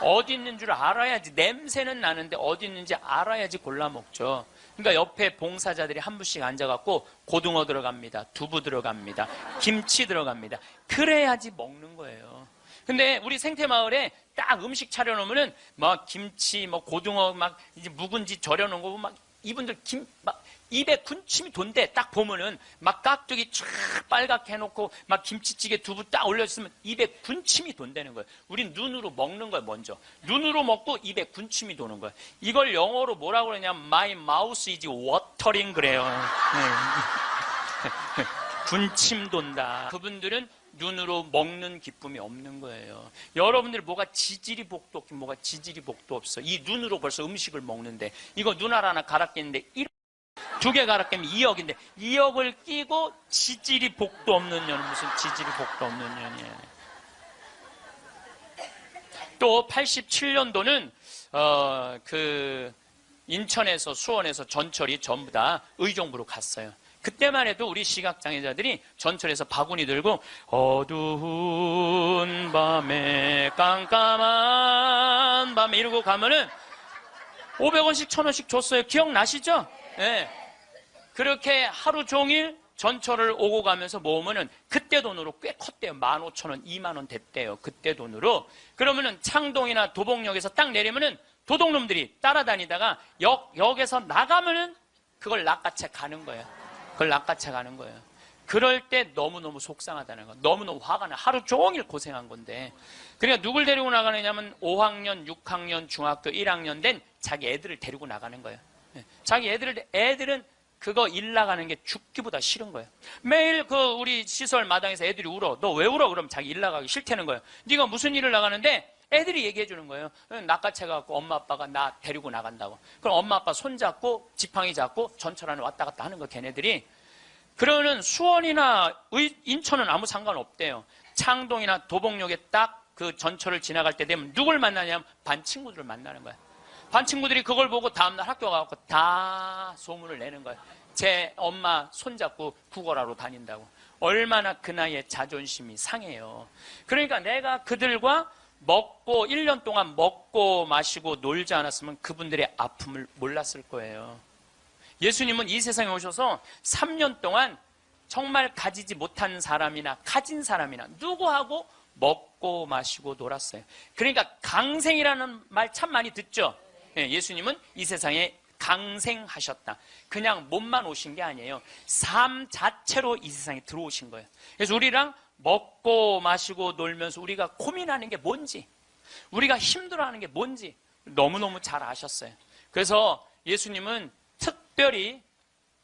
어디 있는 줄 알아야지. 냄새는 나는데 어디 있는지 알아야지 골라 먹죠. 그러니까 옆에 봉사자들이 한 분씩 앉아갖고 고등어 들어갑니다. 두부 들어갑니다. 김치 들어갑니다. 그래야지 먹는 거예요. 근데 우리 생태마을에 딱 음식 차려놓으면은 막 김치, 뭐 고등어 막 이제 묵은지 절여놓은 거 막 이분들 막 입에 군침이 돈대. 딱 보면은 막 깍두기 쫙 빨갛게 해놓고 막 김치찌개 두부 딱 올려주면 입에 군침이 돈다는 거예요. 우린 눈으로 먹는 거예요. 먼저 눈으로 먹고 입에 군침이 도는 거예요. 이걸 영어로 뭐라고 그러냐면 My mouth is watering 그래요. 네. 군침 돈다. 그분들은 눈으로 먹는 기쁨이 없는 거예요. 여러분들 뭐가 지지리 복도 없긴 뭐가 지지리 복도 없어. 이 눈으로 벌써 음식을 먹는데 이거 눈 하나 갈아 끼는데 2개 갈아 끼면 2억인데 2억을 끼고 지지리 복도 없는 년은 무슨 지지리 복도 없는 년이에요. 또 87년도는 그 인천에서 수원에서 전철이 전부 다 의정부로 갔어요. 그때만 해도 우리 시각장애자들이 전철에서 바구니 들고 어두운 밤에 깜깜한 밤에 이러고 가면은 500원씩 1000원씩 줬어요. 기억나시죠? 네. 그렇게 하루 종일 전철을 오고 가면서 모으면은 그때 돈으로 꽤 컸대요. 15,000원, 2만원 됐대요. 그때 돈으로. 그러면은 창동이나 도봉역에서 딱 내리면은 도둑놈들이 따라다니다가 역에서 나가면은 그걸 낚아채 가는 거예요. 그걸 낚아채 가는 거예요. 그럴 때 너무너무 속상하다는 거. 너무너무 화가 나. 하루 종일 고생한 건데. 그러니까 누굴 데리고 나가느냐면 5학년, 6학년, 중학교 1학년 된 자기 애들을 데리고 나가는 거예요. 자기 애들은 그거 일 나가는 게 죽기보다 싫은 거예요. 매일 그 우리 시설 마당에서 애들이 울어. 너 왜 울어? 그럼 자기 일 나가기 싫다는 거예요. 네가 무슨 일을 나가는데 애들이 얘기해 주는 거예요. 낚아채 갖고 엄마 아빠가 나 데리고 나간다고. 그럼 엄마 아빠 손잡고 지팡이 잡고 전철 안에 왔다 갔다 하는 거 걔네들이. 그러는 수원이나 인천은 아무 상관없대요. 창동이나 도봉역에 딱 그 전철을 지나갈 때 되면 누굴 만나냐면 반 친구들을 만나는 거야. 반 친구들이 그걸 보고 다음날 학교 가고 다 소문을 내는 거야. 제 엄마 손잡고 구걸하러 다닌다고. 얼마나 그 나이에 자존심이 상해요. 그러니까 내가 그들과 먹고 1년 동안 먹고 마시고 놀지 않았으면 그분들의 아픔을 몰랐을 거예요. 예수님은 이 세상에 오셔서 3년 동안 정말 가지지 못한 사람이나 가진 사람이나 누구하고 먹고 마시고 놀았어요. 그러니까 강생이라는 말 참 많이 듣죠. 예수님은 이 세상에 강생하셨다. 그냥 몸만 오신 게 아니에요. 삶 자체로 이 세상에 들어오신 거예요. 그래서 우리랑 먹고 마시고 놀면서 우리가 고민하는 게 뭔지, 우리가 힘들어하는 게 뭔지 너무너무 잘 아셨어요. 그래서 예수님은 특별히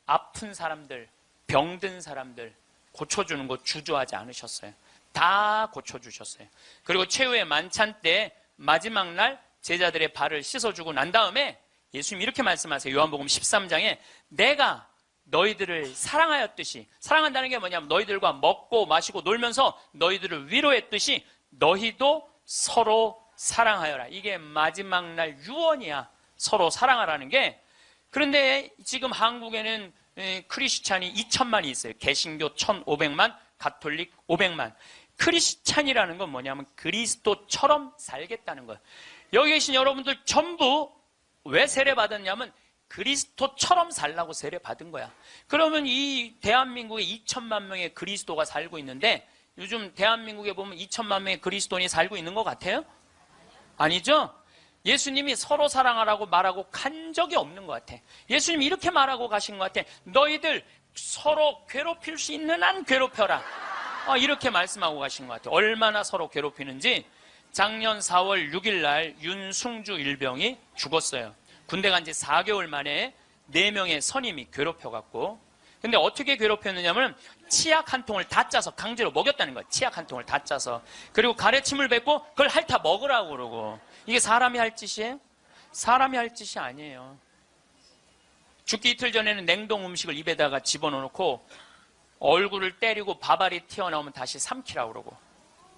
아픈 사람들, 병든 사람들 고쳐주는 거 주저하지 않으셨어요. 다 고쳐주셨어요. 그리고 최후의 만찬 때 마지막 날 제자들의 발을 씻어주고 난 다음에 예수님이 이렇게 말씀하세요. 요한복음 13장에 내가 너희들을 사랑하였듯이, 사랑한다는 게 뭐냐면 너희들과 먹고 마시고 놀면서 너희들을 위로했듯이 너희도 서로 사랑하여라. 이게 마지막 날 유언이야. 서로 사랑하라는 게. 그런데 지금 한국에는 크리스찬이 2천만이 있어요. 개신교 1,500만, 가톨릭 500만. 크리스찬이라는 건 뭐냐면 그리스도처럼 살겠다는 거예요. 여기 계신 여러분들 전부 왜 세례받았냐면 그리스도처럼 살라고 세례받은 거야. 그러면 이 대한민국에 2천만 명의 그리스도가 살고 있는데 요즘 대한민국에 보면 2천만 명의 그리스도인이 살고 있는 것 같아요? 아니죠? 예수님이 서로 사랑하라고 말하고 간 적이 없는 것 같아. 예수님이 이렇게 말하고 가신 것 같아. 너희들 서로 괴롭힐 수 있는 한 괴롭혀라. 이렇게 말씀하고 가신 것 같아. 얼마나 서로 괴롭히는지. 작년 4월 6일 날 윤승주 일병이 죽었어요. 군대 간 지 4개월 만에 4명의 선임이 괴롭혀갖고 근데 어떻게 괴롭혔느냐면 치약 한 통을 다 짜서 강제로 먹였다는 거예요. 치약 한 통을 다 짜서. 그리고 가래침을 뱉고 그걸 핥아 먹으라고 그러고. 이게 사람이 할 짓이에요? 사람이 할 짓이 아니에요. 죽기 이틀 전에는 냉동 음식을 입에다가 집어넣고 얼굴을 때리고 밥알이 튀어나오면 다시 삼키라고 그러고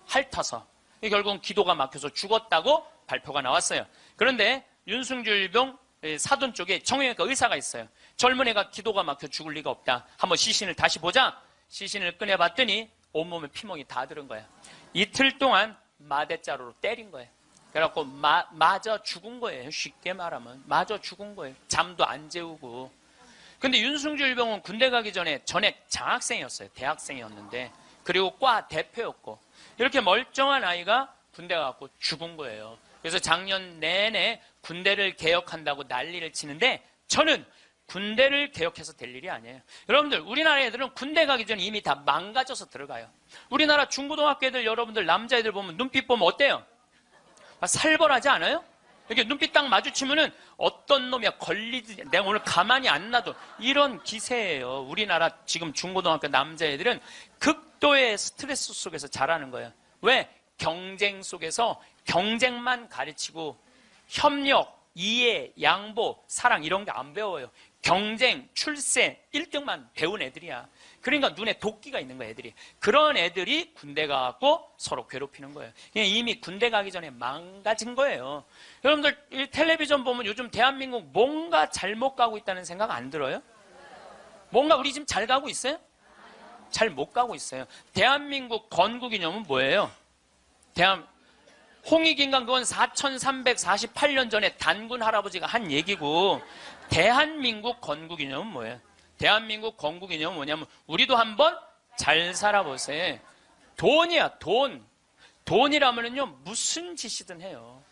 핥아서. 결국은 기도가 막혀서 죽었다고 발표가 나왔어요. 그런데 윤승줄병 사돈 쪽에 정형외과 의사가 있어요. 젊은 애가 기도가 막혀 죽을 리가 없다. 한번 시신을 다시 보자. 시신을 꺼내봤더니 온몸에 피멍이 다 들은 거야. 이틀 동안 마대자루로 때린 거예요. 그래갖고 맞아 죽은 거예요. 쉽게 말하면 맞아 죽은 거예요. 잠도 안 재우고. 근데 윤승줄병은 군대 가기 전에 전액 장학생이었어요. 대학생이었는데. 그리고 과 대표였고. 이렇게 멀쩡한 아이가 군대 가고 죽은 거예요. 그래서 작년 내내 군대를 개혁한다고 난리를 치는데 저는 군대를 개혁해서 될 일이 아니에요. 여러분들 우리나라 애들은 군대 가기 전에 이미 다 망가져서 들어가요. 우리나라 중고등학교 애들 여러분들 남자애들 보면 눈빛 보면 어때요? 살벌하지 않아요? 이렇게 눈빛 딱 마주치면은 어떤 놈이야 걸리지 내가 오늘 가만히 안 놔둬 이런 기세예요. 우리나라 지금 중고등학교 남자애들은 극도의 스트레스 속에서 자라는 거예요. 왜? 경쟁 속에서 경쟁만 가르치고 협력, 이해, 양보, 사랑 이런 게 안 배워요. 경쟁, 출세, 1등만 배운 애들이야. 그러니까 눈에 도끼가 있는 거야, 애들이. 그런 애들이 군대 가고 서로 괴롭히는 거예요. 이미 군대 가기 전에 망가진 거예요. 여러분들 텔레비전 보면 요즘 대한민국 뭔가 잘못 가고 있다는 생각 안 들어요? 뭔가 우리 지금 잘 가고 있어요? 잘 못 가고 있어요. 대한민국 건국이념은 뭐예요? 홍익인간 그건 4348년 전에 단군 할아버지가 한 얘기고 대한민국 건국이념은 뭐예요? 대한민국 건국이념은 뭐냐면 우리도 한번 잘 살아보세요. 돈이야 돈. 돈이라면요 무슨 짓이든 해요.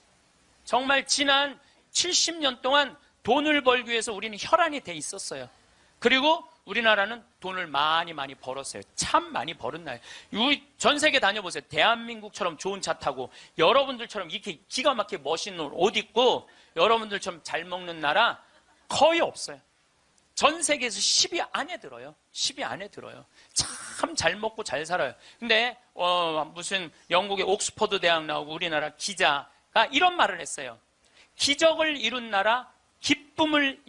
정말 지난 70년 동안 돈을 벌기 위해서 우리는 혈안이 돼 있었어요. 그리고 우리나라는 돈을 많이 벌었어요. 참 많이 벌은 나라예요. 전 세계 다녀보세요. 대한민국처럼 좋은 차 타고 여러분들처럼 이렇게 기가 막히게 멋있는 옷 입고 여러분들처럼 잘 먹는 나라 거의 없어요. 전 세계에서 10위 안에 들어요. 10위 안에 들어요. 참 잘 먹고 잘 살아요. 근데 무슨 영국의 옥스퍼드 대학 나오고 우리나라 기자가 이런 말을 했어요. 기적을 이룬 나라, 기쁨을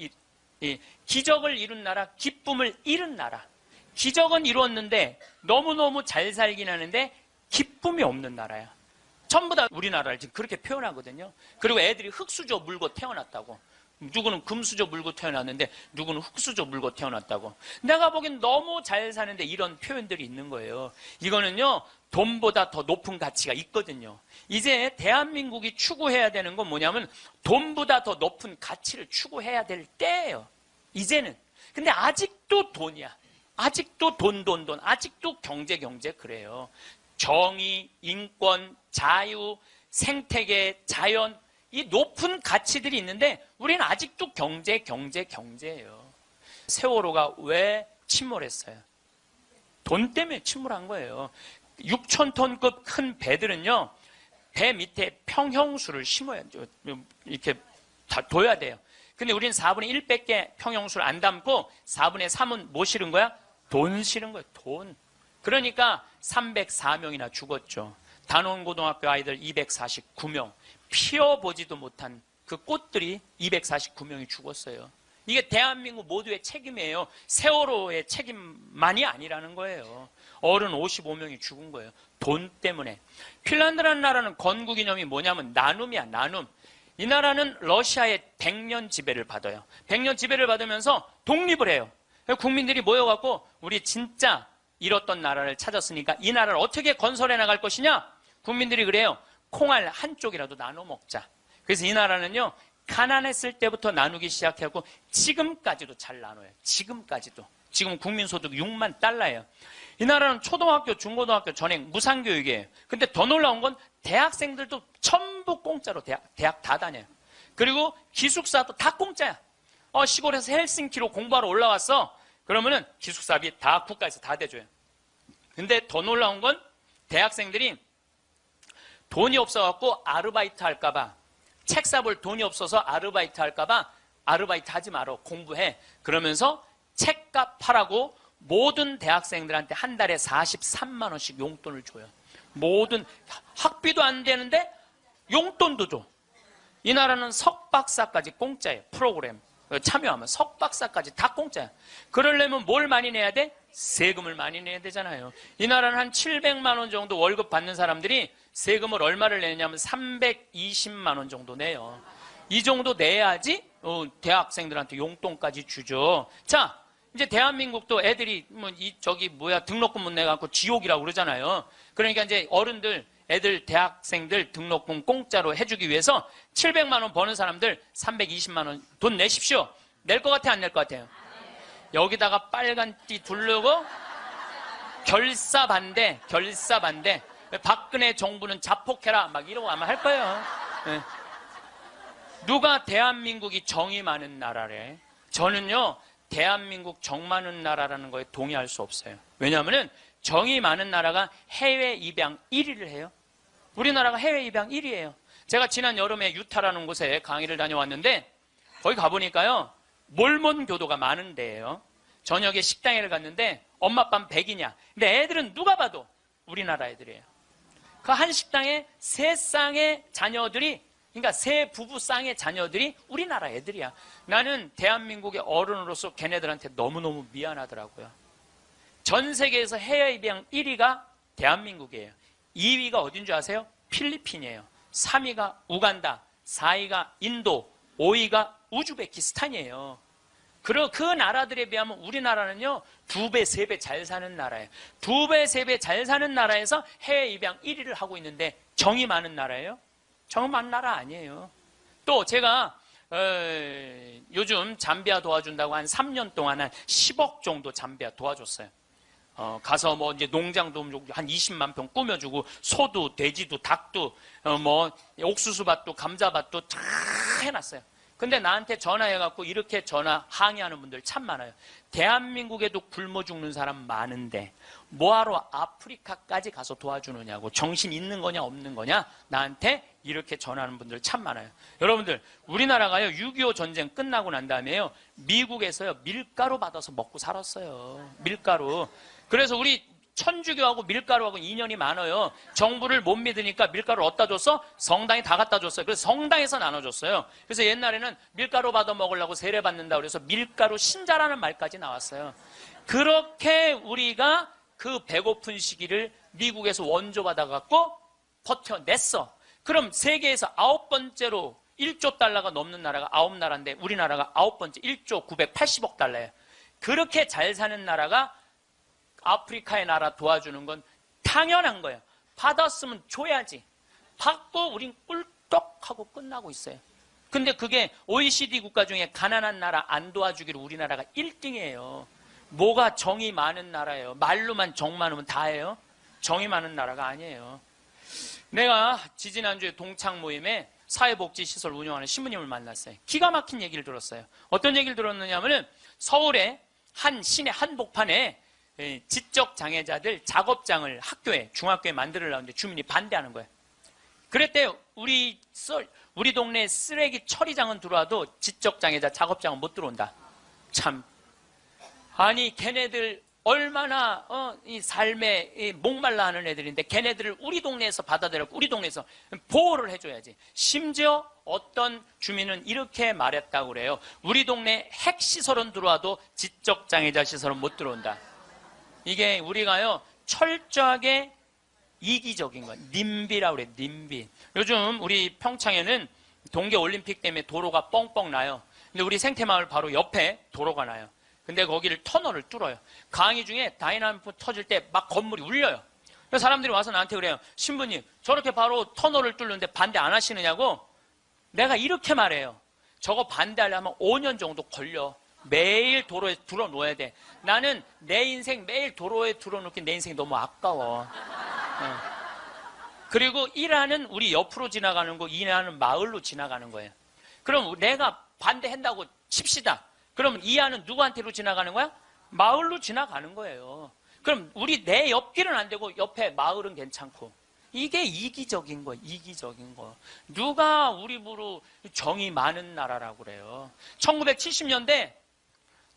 잃은 나라. 기적은 이루었는데 너무너무 잘 살긴 하는데 기쁨이 없는 나라야. 전부 다 우리나라를 지금 그렇게 표현하거든요. 그리고 애들이 흙수저 물고 태어났다고. 누구는 금수저 물고 태어났는데 누구는 흙수저 물고 태어났다고. 내가 보기엔 너무 잘 사는데 이런 표현들이 있는 거예요. 이거는요 돈보다 더 높은 가치가 있거든요. 이제 대한민국이 추구해야 되는 건 뭐냐면 돈보다 더 높은 가치를 추구해야 될 때예요. 이제는. 근데 아직도 돈이야. 아직도 돈. 아직도 경제 그래요. 정의, 인권, 자유, 생태계, 자연 이 높은 가치들이 있는데 우리는 아직도 경제예요. 세월호가 왜 침몰했어요? 돈 때문에 침몰한 거예요. 6,000톤급 큰 배들은요. 배 밑에 평형수를 심어야 이렇게 다 둬야 돼요. 근데 우리는 4분의 1밖에 평형수를 안 담고 4분의 3은 뭐 실은 거야? 돈 실은 거예요. 돈. 그러니까 304명이나 죽었죠. 단원고등학교 아이들 249명. 피어보지도 못한 그 꽃들이 249명이 죽었어요. 이게 대한민국 모두의 책임이에요. 세월호의 책임만이 아니라는 거예요. 어른 55명이 죽은 거예요. 돈 때문에. 핀란드라는 나라는 건국이념이 뭐냐면 나눔이야, 나눔. 이 나라는 러시아의 100년 지배를 받아요. 100년 지배를 받으면서 독립을 해요. 국민들이 모여갖고 우리 진짜 잃었던 나라를 찾았으니까 이 나라를 어떻게 건설해 나갈 것이냐? 국민들이 그래요. 콩알 한쪽이라도 나눠 먹자. 그래서 이 나라는요. 가난했을 때부터 나누기 시작하고 지금까지도 잘 나눠요. 지금까지도. 지금 국민소득 6만 달러예요. 이 나라는 초등학교, 중고등학교 전액 무상교육이에요. 근데 더 놀라운 건 대학생들도 전부 공짜로 대학 다 다녀요. 그리고 기숙사도 다 공짜야. 시골에서 헬싱키로 공부하러 올라왔어. 그러면은 기숙사비 다 국가에서 다 대줘요. 근데 더 놀라운 건 대학생들이 돈이 없어갖고 아르바이트 할까봐 책 사볼 돈이 없어서 아르바이트 할까봐 아르바이트 하지 말어 공부해. 그러면서 책값 하라고 모든 대학생들한테 한 달에 43만 원씩 용돈을 줘요. 모든 학비도 안 되는데 용돈도 줘. 이 나라는 석박사까지 공짜예요. 프로그램 참여하면 석박사까지 다 공짜야. 그러려면 뭘 많이 내야 돼? 세금을 많이 내야 되잖아요. 이 나라는 한 700만 원 정도 월급 받는 사람들이 세금을 얼마를 내냐면 320만 원 정도 내요. 이 정도 내야지 대학생들한테 용돈까지 주죠. 자, 이제 대한민국도 애들이 등록금 못 내갖고 지옥이라고 그러잖아요. 그러니까 이제 어른들, 애들, 대학생들 등록금 공짜로 해주기 위해서 700만 원 버는 사람들 320만 원 돈 내십시오. 낼 것 같아, 안 낼 것 같아요? 여기다가 빨간 띠 두르고 결사 반대. 박근혜 정부는 자폭해라 막 이러고 아마 할 거예요. 네. 누가 대한민국이 정이 많은 나라래? 저는요, 대한민국 정 많은 나라라는 거에 동의할 수 없어요. 왜냐하면 정이 많은 나라가 해외 입양 1위를 해요. 우리나라가 해외 입양 1위예요. 제가 지난 여름에 유타라는 곳에 강의를 다녀왔는데 거기 가보니까요, 몰몬 교도가 많은 데예요. 저녁에 식당에 갔는데 엄마 아빠는 백이냐. 근데 애들은 누가 봐도 우리나라 애들이에요. 그 한 식당에 세 쌍의 자녀들이, 그러니까 세 부부 쌍의 자녀들이 우리나라 애들이야. 나는 대한민국의 어른으로서 걔네들한테 너무너무 미안하더라고요. 전 세계에서 해외 입양 1위가 대한민국이에요. 2위가 어딘 줄 아세요? 필리핀이에요. 3위가 우간다, 4위가 인도, 5위가 우즈베키스탄이에요. 그 나라들에 비하면 우리나라는요, 2배, 3배 잘 사는 나라예요. 2배, 3배 잘 사는 나라에서 해외 입양 1위를 하고 있는데 정이 많은 나라예요? 정 많은 나라 아니에요. 또 제가 요즘 잠비아 도와준다고 한 3년 동안 한 10억 정도 잠비아 도와줬어요. 가서 뭐 이제 농장도 한 20만 평 꾸며주고 소도 돼지도 닭도 옥수수밭도 감자밭도 다 해놨어요. 근데 나한테 전화해갖고 이렇게 항의하는 분들 참 많아요. 대한민국에도 굶어 죽는 사람 많은데 뭐하러 아프리카까지 가서 도와주느냐고, 정신 있는 거냐 없는 거냐 나한테 이렇게 전화하는 분들 참 많아요. 여러분들, 우리나라가요 6.25 전쟁 끝나고 난 다음에요 미국에서요 밀가루 받아서 먹고 살았어요. 밀가루. 그래서 우리 천주교하고 밀가루하고 인연이 많아요. 정부를 못 믿으니까 밀가루를 어디다 줬어? 성당에 다 갖다 줬어요. 그래서 성당에서 나눠줬어요. 그래서 옛날에는 밀가루 받아 먹으려고 세례 받는다 그래서 밀가루 신자라는 말까지 나왔어요. 그렇게 우리가 그 배고픈 시기를 미국에서 원조 받아갖고 버텨냈어. 그럼 세계에서 9번째로 1조 달러가 넘는 나라가 9나라인데 우리나라가 9번째 1조 980억 달러예요. 그렇게 잘 사는 나라가 아프리카의 나라 도와주는 건 당연한 거예요. 받았으면 줘야지. 받고 우린 꿀떡하고 끝나고 있어요. 근데 그게 OECD 국가 중에 가난한 나라 안 도와주기로 우리나라가 1등이에요. 뭐가 정이 많은 나라예요. 말로만 정 많으면 다예요. 정이 많은 나라가 아니에요. 내가 지지난주에 동창 모임에 사회복지시설 운영하는 신부님을 만났어요. 기가 막힌 얘기를 들었어요. 어떤 얘기를 들었느냐 하면 서울의 한 시내 한복판에 지적장애자들 작업장을 학교에, 중학교에 만들려는데 주민이 반대하는 거예요. 그랬대요. 우리 동네 쓰레기 처리장은 들어와도 지적장애자 작업장은 못 들어온다. 참. 아니, 걔네들 얼마나 이 삶에 목말라 하는 애들인데 걔네들을 우리 동네에서 받아들였고 우리 동네에서 보호를 해줘야지. 심지어 어떤 주민은 이렇게 말했다고 그래요. 우리 동네 핵시설은 들어와도 지적장애자 시설은 못 들어온다. 이게 우리가요 철저하게 이기적인 거예요. 님비라고 그래요. 님비. 요즘 우리 평창에는 동계올림픽 때문에 도로가 뻥뻥 나요. 근데 우리 생태마을 바로 옆에 도로가 나요. 근데 거기를 터널을 뚫어요. 강의 중에 다이나믹 터질 때 막 건물이 울려요. 그래서 사람들이 와서 나한테 그래요. 신부님, 저렇게 바로 터널을 뚫는데 반대 안 하시느냐고? 내가 이렇게 말해요. 저거 반대하려면 5년 정도 걸려. 매일 도로에 들어놓아야 돼. 나는 내 인생 매일 도로에 들어놓기 내 인생이 너무 아까워. 그리고 일하는 우리 옆으로 지나가는 거, 일하는 마을로 지나가는 거예요. 그럼 내가 반대한다고 칩시다. 그럼 이하는 누구한테로 지나가는 거야? 마을로 지나가는 거예요. 그럼 내 옆길은 안 되고 옆에 마을은 괜찮고. 이게 이기적인 거예요. 이기적인 거. 누가 우리 부로 정이 많은 나라라고 그래요. 1970년대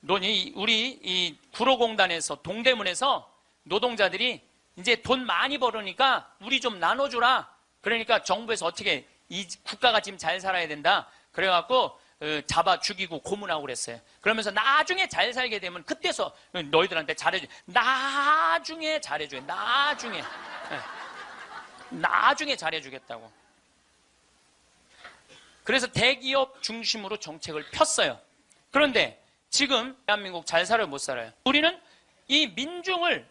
우리 이 구로공단에서 동대문에서 노동자들이 이제 돈 많이 벌으니까 우리 좀 나눠주라. 그러니까 정부에서 어떻게 이 국가가 지금 잘 살아야 된다. 그래갖고 잡아 죽이고 고문하고 그랬어요. 그러면서 나중에 잘 살게 되면 그때서 너희들한테 잘해줘. 나중에 잘해줘요. 나중에 잘해주겠다고. 그래서 대기업 중심으로 정책을 폈어요. 그런데 지금 대한민국 잘 살아요, 못 살아요? 우리는 이 민중을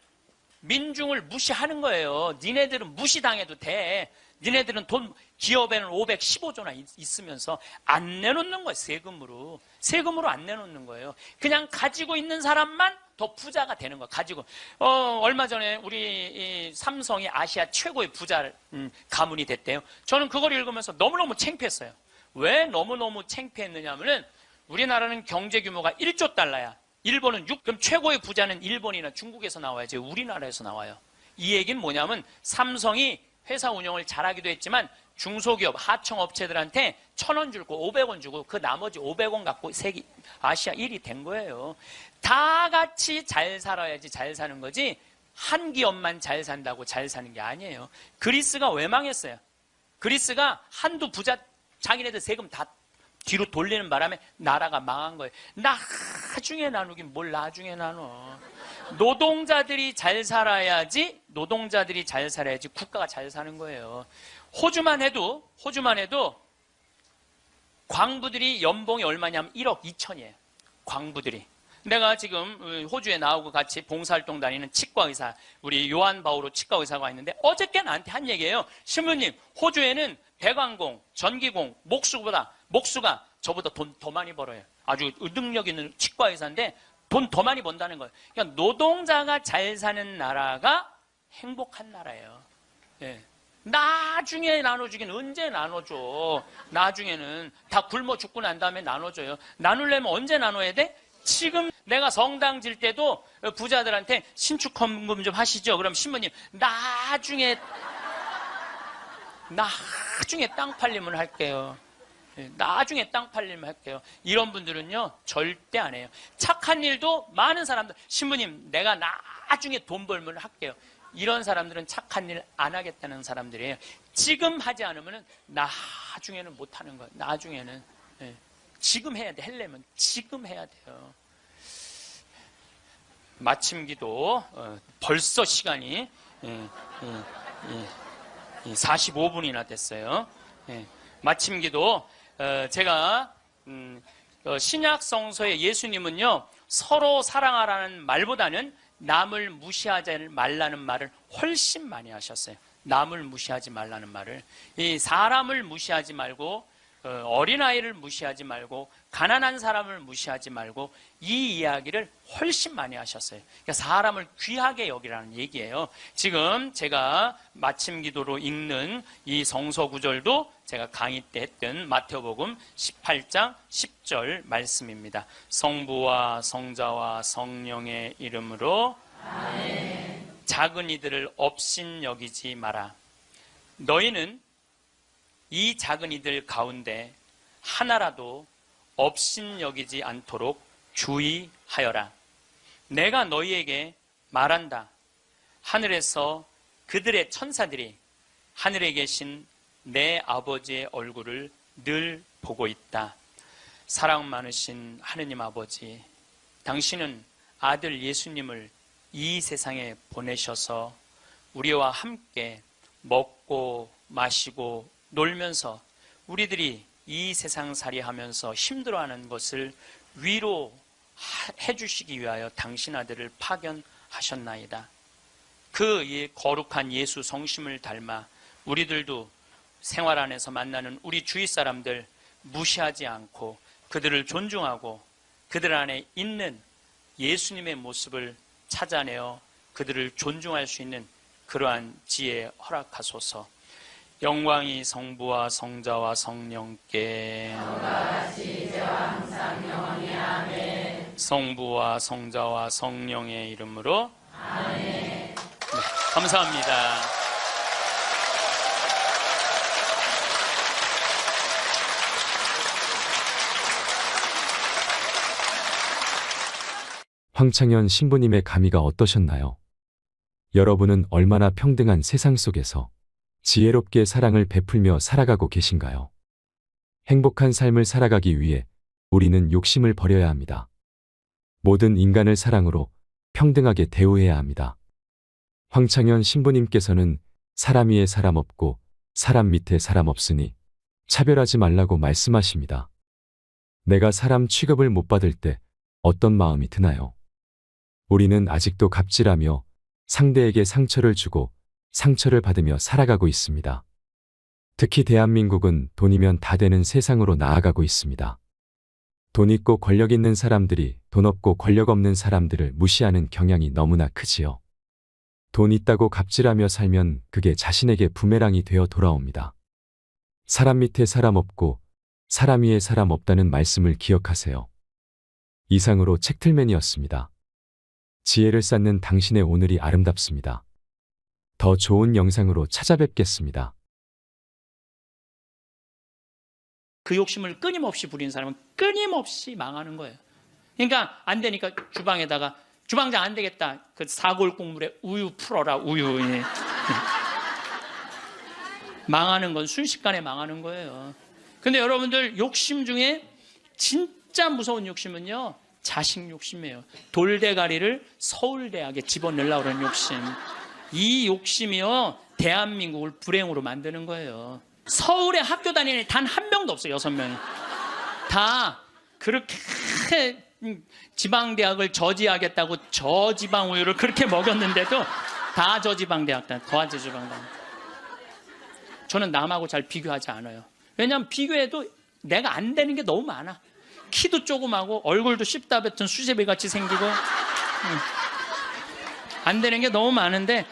무시하는 거예요. 니네들은 무시당해도 돼. 니네들은 돈 기업에는 515조나 있으면서 안 내놓는 거예요. 세금으로 안 내놓는 거예요. 그냥 가지고 있는 사람만 더 부자가 되는 거예요. 가지고 얼마 전에 우리 이 삼성이 아시아 최고의 부자 가문이 됐대요. 저는 그걸 읽으면서 너무너무 창피했어요. 왜 너무너무 창피했느냐 하면은 우리나라는 경제 규모가 1조 달러야. 일본은 6, 그럼 최고의 부자는 일본이나 중국에서 나와야지 우리나라에서 나와요. 이 얘기는 뭐냐면 삼성이 회사 운영을 잘하기도 했지만 중소기업, 하청업체들한테 1,000원 주고 500원 주고 그 나머지 500원 갖고 아시아 1위 된 거예요. 다 같이 잘 살아야지 잘 사는 거지 한 기업만 잘 산다고 잘 사는 게 아니에요. 그리스가 왜 망했어요? 그리스가 한두 부자 자기네들 세금 다 뒤로 돌리는 바람에 나라가 망한 거예요. 나중에 나누긴 뭘 나중에 나눠. 노동자들이 잘 살아야지 국가가 잘 사는 거예요. 호주만 해도 광부들이 연봉이 얼마냐면 1억 2천이에요. 광부들이. 내가 지금 호주에 나오고 같이 봉사활동 다니는 치과의사, 우리 요한 바오로 치과의사가 있는데 어저께 나한테 한 얘기예요. 신부님, 호주에는 배관공, 전기공, 목수가 저보다 돈 더 많이 벌어요. 아주 능력 있는 치과의사인데 돈 더 많이 번다는 거예요. 그러니까 노동자가 잘 사는 나라가 행복한 나라예요. 예. 나중에 나눠주긴 언제 나눠줘. 나중에는 다 굶어 죽고 난 다음에 나눠줘요. 나누려면 언제 나눠야 돼? 지금 내가 성당 질 때도 부자들한테 신축 헌금 좀 하시죠. 그럼 신부님 나중에 땅 팔리면 할게요. 나중에 땅 팔리면 할게요. 이런 분들은요 절대 안 해요. 착한 일도 많은 사람들, 신부님 내가 나중에 돈 벌면 할게요. 이런 사람들은 착한 일 안 하겠다는 사람들이에요. 지금 하지 않으면 나중에는 못 하는 거예요. 나중에는. 지금 해야 돼. 하려면 지금 해야 돼요. 마침 기도 벌써 시간이 45분이나 됐어요. 마침 기도 제가 신약 성서의 예수님은요 서로 사랑하라는 말보다는 남을 무시하지 말라는 말을 훨씬 많이 하셨어요. 남을 무시하지 말라는 말을. 이 사람을 무시하지 말고 어린아이를 무시하지 말고 가난한 사람을 무시하지 말고 이 이야기를 훨씬 많이 하셨어요. 그러니까 사람을 귀하게 여기라는 얘기예요. 지금 제가 마침 기도로 읽는 이 성서 구절도 제가 강의 때 했던 마태복음 18장 10절 말씀입니다. 성부와 성자와 성령의 이름으로 아멘. 작은 이들을 업신여기지 마라. 너희는 이 작은 이들 가운데 하나라도 업신여기지 않도록 주의하여라. 내가 너희에게 말한다. 하늘에서 그들의 천사들이 하늘에 계신 내 아버지의 얼굴을 늘 보고 있다. 사랑 많으신 하느님 아버지, 당신은 아들 예수님을 이 세상에 보내셔서 우리와 함께 먹고 마시고 놀면서 우리들이 이 세상살이 하면서 힘들어하는 것을 위로해 주시기 위하여 당신 아들을 파견하셨나이다. 그 거룩한 예수 성심을 닮아 우리들도 생활 안에서 만나는 우리 주위 사람들 무시하지 않고 그들을 존중하고 그들 안에 있는 예수님의 모습을 찾아내어 그들을 존중할 수 있는 그러한 지혜 허락하소서. 영광이 성부와 성자와 성령께 성부와 성자와 성령의 이름으로 아멘. 네, 감사합니다. 황창현 신부님의 감의가 어떠셨나요? 여러분은 얼마나 평등한 세상 속에서 지혜롭게 사랑을 베풀며 살아가고 계신가요? 행복한 삶을 살아가기 위해 우리는 욕심을 버려야 합니다. 모든 인간을 사랑으로 평등하게 대우해야 합니다. 황창현 신부님께서는 사람 위에 사람 없고 사람 밑에 사람 없으니 차별하지 말라고 말씀하십니다. 내가 사람 취급을 못 받을 때 어떤 마음이 드나요? 우리는 아직도 갑질하며 상대에게 상처를 주고 상처를 받으며 살아가고 있습니다. 특히 대한민국은 돈이면 다 되는 세상으로 나아가고 있습니다. 돈 있고 권력 있는 사람들이 돈 없고 권력 없는 사람들을 무시하는 경향이 너무나 크지요. 돈 있다고 갑질하며 살면 그게 자신에게 부메랑이 되어 돌아옵니다. 사람 밑에 사람 없고 사람 위에 사람 없다는 말씀을 기억하세요. 이상으로 책틀맨이었습니다. 지혜를 쌓는 당신의 오늘이 아름답습니다. 더 좋은 영상으로 찾아뵙겠습니다. 그 욕심을 끊임없이 부리는 사람은 끊임없이 망하는 거예요. 그러니까 안 되니까 주방에다가 주방장 안 되겠다. 그 사골 국물에 우유 풀어라. 우유. 예. 망하는 건 순식간에 망하는 거예요. 근데 여러분들 욕심 중에 진짜 무서운 욕심은요. 자식 욕심이에요. 돌대가리를 서울대학에 집어넣으려고 하는 욕심. 이 욕심이요. 대한민국을 불행으로 만드는 거예요. 서울에 학교 다니는 단 한 명도 없어요. 6명이. 다 그렇게 지방대학을 저지하겠다고 저지방 우유를 그렇게 먹였는데도 다 저지방대학, 다 저지방대학. 저는 남하고 잘 비교하지 않아요. 왜냐하면 비교해도 내가 안 되는 게 너무 많아. 키도 조그마고 얼굴도 씹다 뱉은 수제비 같이 생기고 안 되는 게 너무 많은데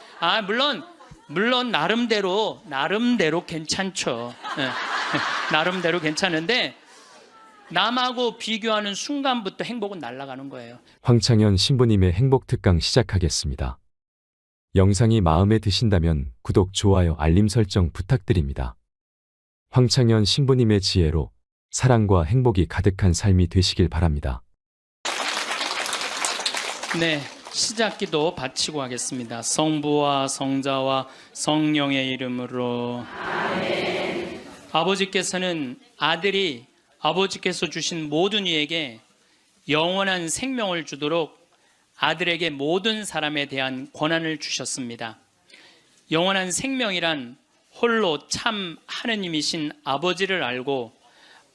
물론 나름대로 괜찮죠. 네. 나름대로 괜찮은데 남하고 비교하는 순간부터 행복은 날아가는 거예요. 황창현 신부님의 행복 특강 시작하겠습니다. 영상이 마음에 드신다면 구독, 좋아요, 알림 설정 부탁드립니다. 황창현 신부님의 지혜로 사랑과 행복이 가득한 삶이 되시길 바랍니다. 네, 시작기도 바치고 하겠습니다. 성부와 성자와 성령의 이름으로. 아멘. 아버지께서는 아버지께서 주신 모든 이에게 영원한 생명을 주도록 아들에게 모든 사람에 대한 권한을 주셨습니다. 영원한 생명이란 홀로 참 하느님이신 아버지를 알고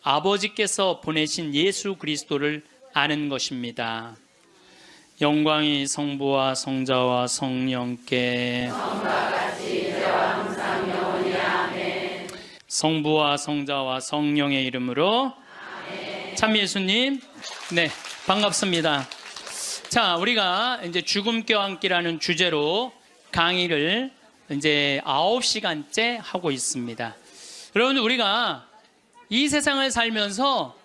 아버지께서 보내신 예수 그리스도를 아는 것입니다. 영광이 성부와 성자와 성령께 성부와 성자와 성령의 이름으로. 참 예수님, 네, 반갑습니다. 자, 우리가 이제 죽음 껴안기라는 주제로 강의를 이제 9시간째 하고 있습니다. 여러분, 우리가 이 세상을 살면서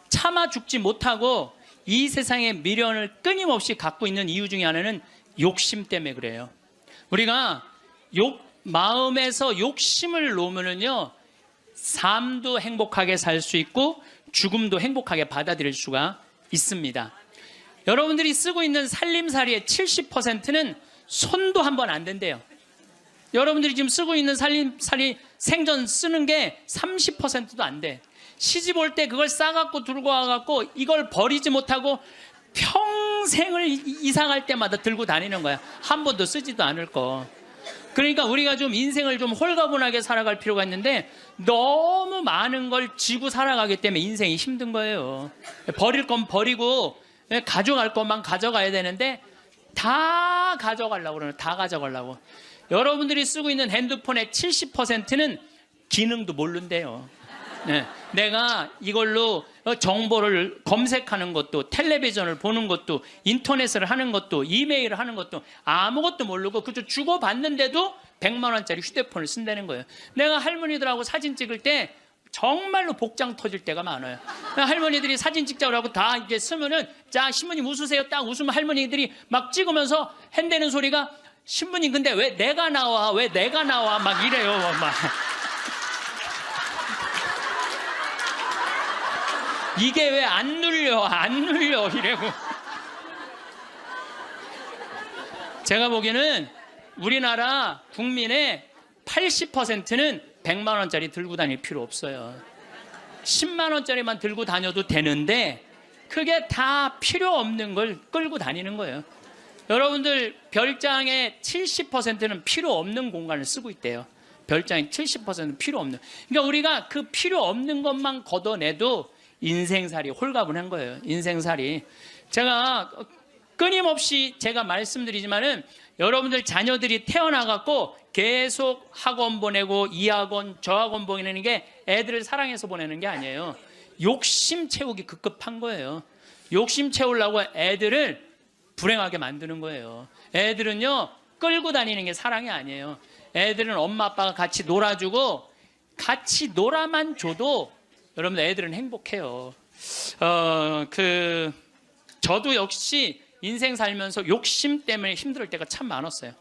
차마 죽지 못하고 이 세상의 미련을 끊임없이 갖고 있는 이유 중에 하나는 욕심 때문에 그래요. 우리가 마음에서 욕심을 놓으면요, 삶도 행복하게 살 수 있고 죽음도 행복하게 받아들일 수가 있습니다. 여러분들이 쓰고 있는 살림살이의 70%는 손도 한 번 안 댄대요. 여러분들이 지금 쓰고 있는 살림살이 생전 쓰는 게 30%도 안 돼. 시집 올 때 그걸 싸갖고 들고 와갖고 이걸 버리지 못하고 평생을 이사 갈 때마다 들고 다니는 거야. 한 번도 쓰지도 않을 거. 그러니까 우리가 좀 인생을 좀 홀가분하게 살아갈 필요가 있는데 너무 많은 걸 지고 살아가기 때문에 인생이 힘든 거예요. 버릴 건 버리고 가져갈 것만 가져가야 되는데 다 가져가려고 그러는, 다 가져가려고. 여러분들이 쓰고 있는 핸드폰의 70%는 기능도 모른대요. 네. 내가 이걸로 정보를 검색하는 것도, 텔레비전을 보는 것도, 인터넷을 하는 것도, 이메일을 하는 것도 아무것도 모르고 그저 주고받는데도 100만 원짜리 휴대폰을 쓴다는 거예요. 내가 할머니들하고 사진 찍을 때 정말로 복장 터질 때가 많아요. 할머니들이 사진 찍자고 하고 다 이제 쓰면은, 자, 신부님 웃으세요. 딱 웃으면 할머니들이 막 찍으면서 핸대는 소리가, 신부님 근데 왜 내가 나와? 왜 내가 나와? 막 이래요. 막. 이게 왜 안 눌려? 안 눌려? 이래고. 제가 보기에는 우리나라 국민의 80%는 100만 원짜리 들고 다닐 필요 없어요. 10만 원짜리만 들고 다녀도 되는데 그게 다 필요 없는 걸 끌고 다니는 거예요. 여러분들 별장의 70%는 필요 없는 공간을 쓰고 있대요. 별장의 70%는 필요 없는. 그러니까 우리가 그 필요 없는 것만 걷어내도 인생살이 홀가분한 거예요. 인생살이. 제가 끊임없이 제가 말씀드리지만은 여러분들 자녀들이 태어나갖고 계속 학원 보내고 이 학원 저 학원 보내는 게 애들을 사랑해서 보내는 게 아니에요. 욕심 채우기 급급한 거예요. 욕심 채우려고 애들을 불행하게 만드는 거예요. 애들은요 끌고 다니는 게 사랑이 아니에요. 애들은 엄마 아빠가 같이 놀아주고 같이 놀아만 줘도 여러분 애들은 행복해요. 저도 역시 인생 살면서 욕심 때문에 힘들 때가 참 많았어요.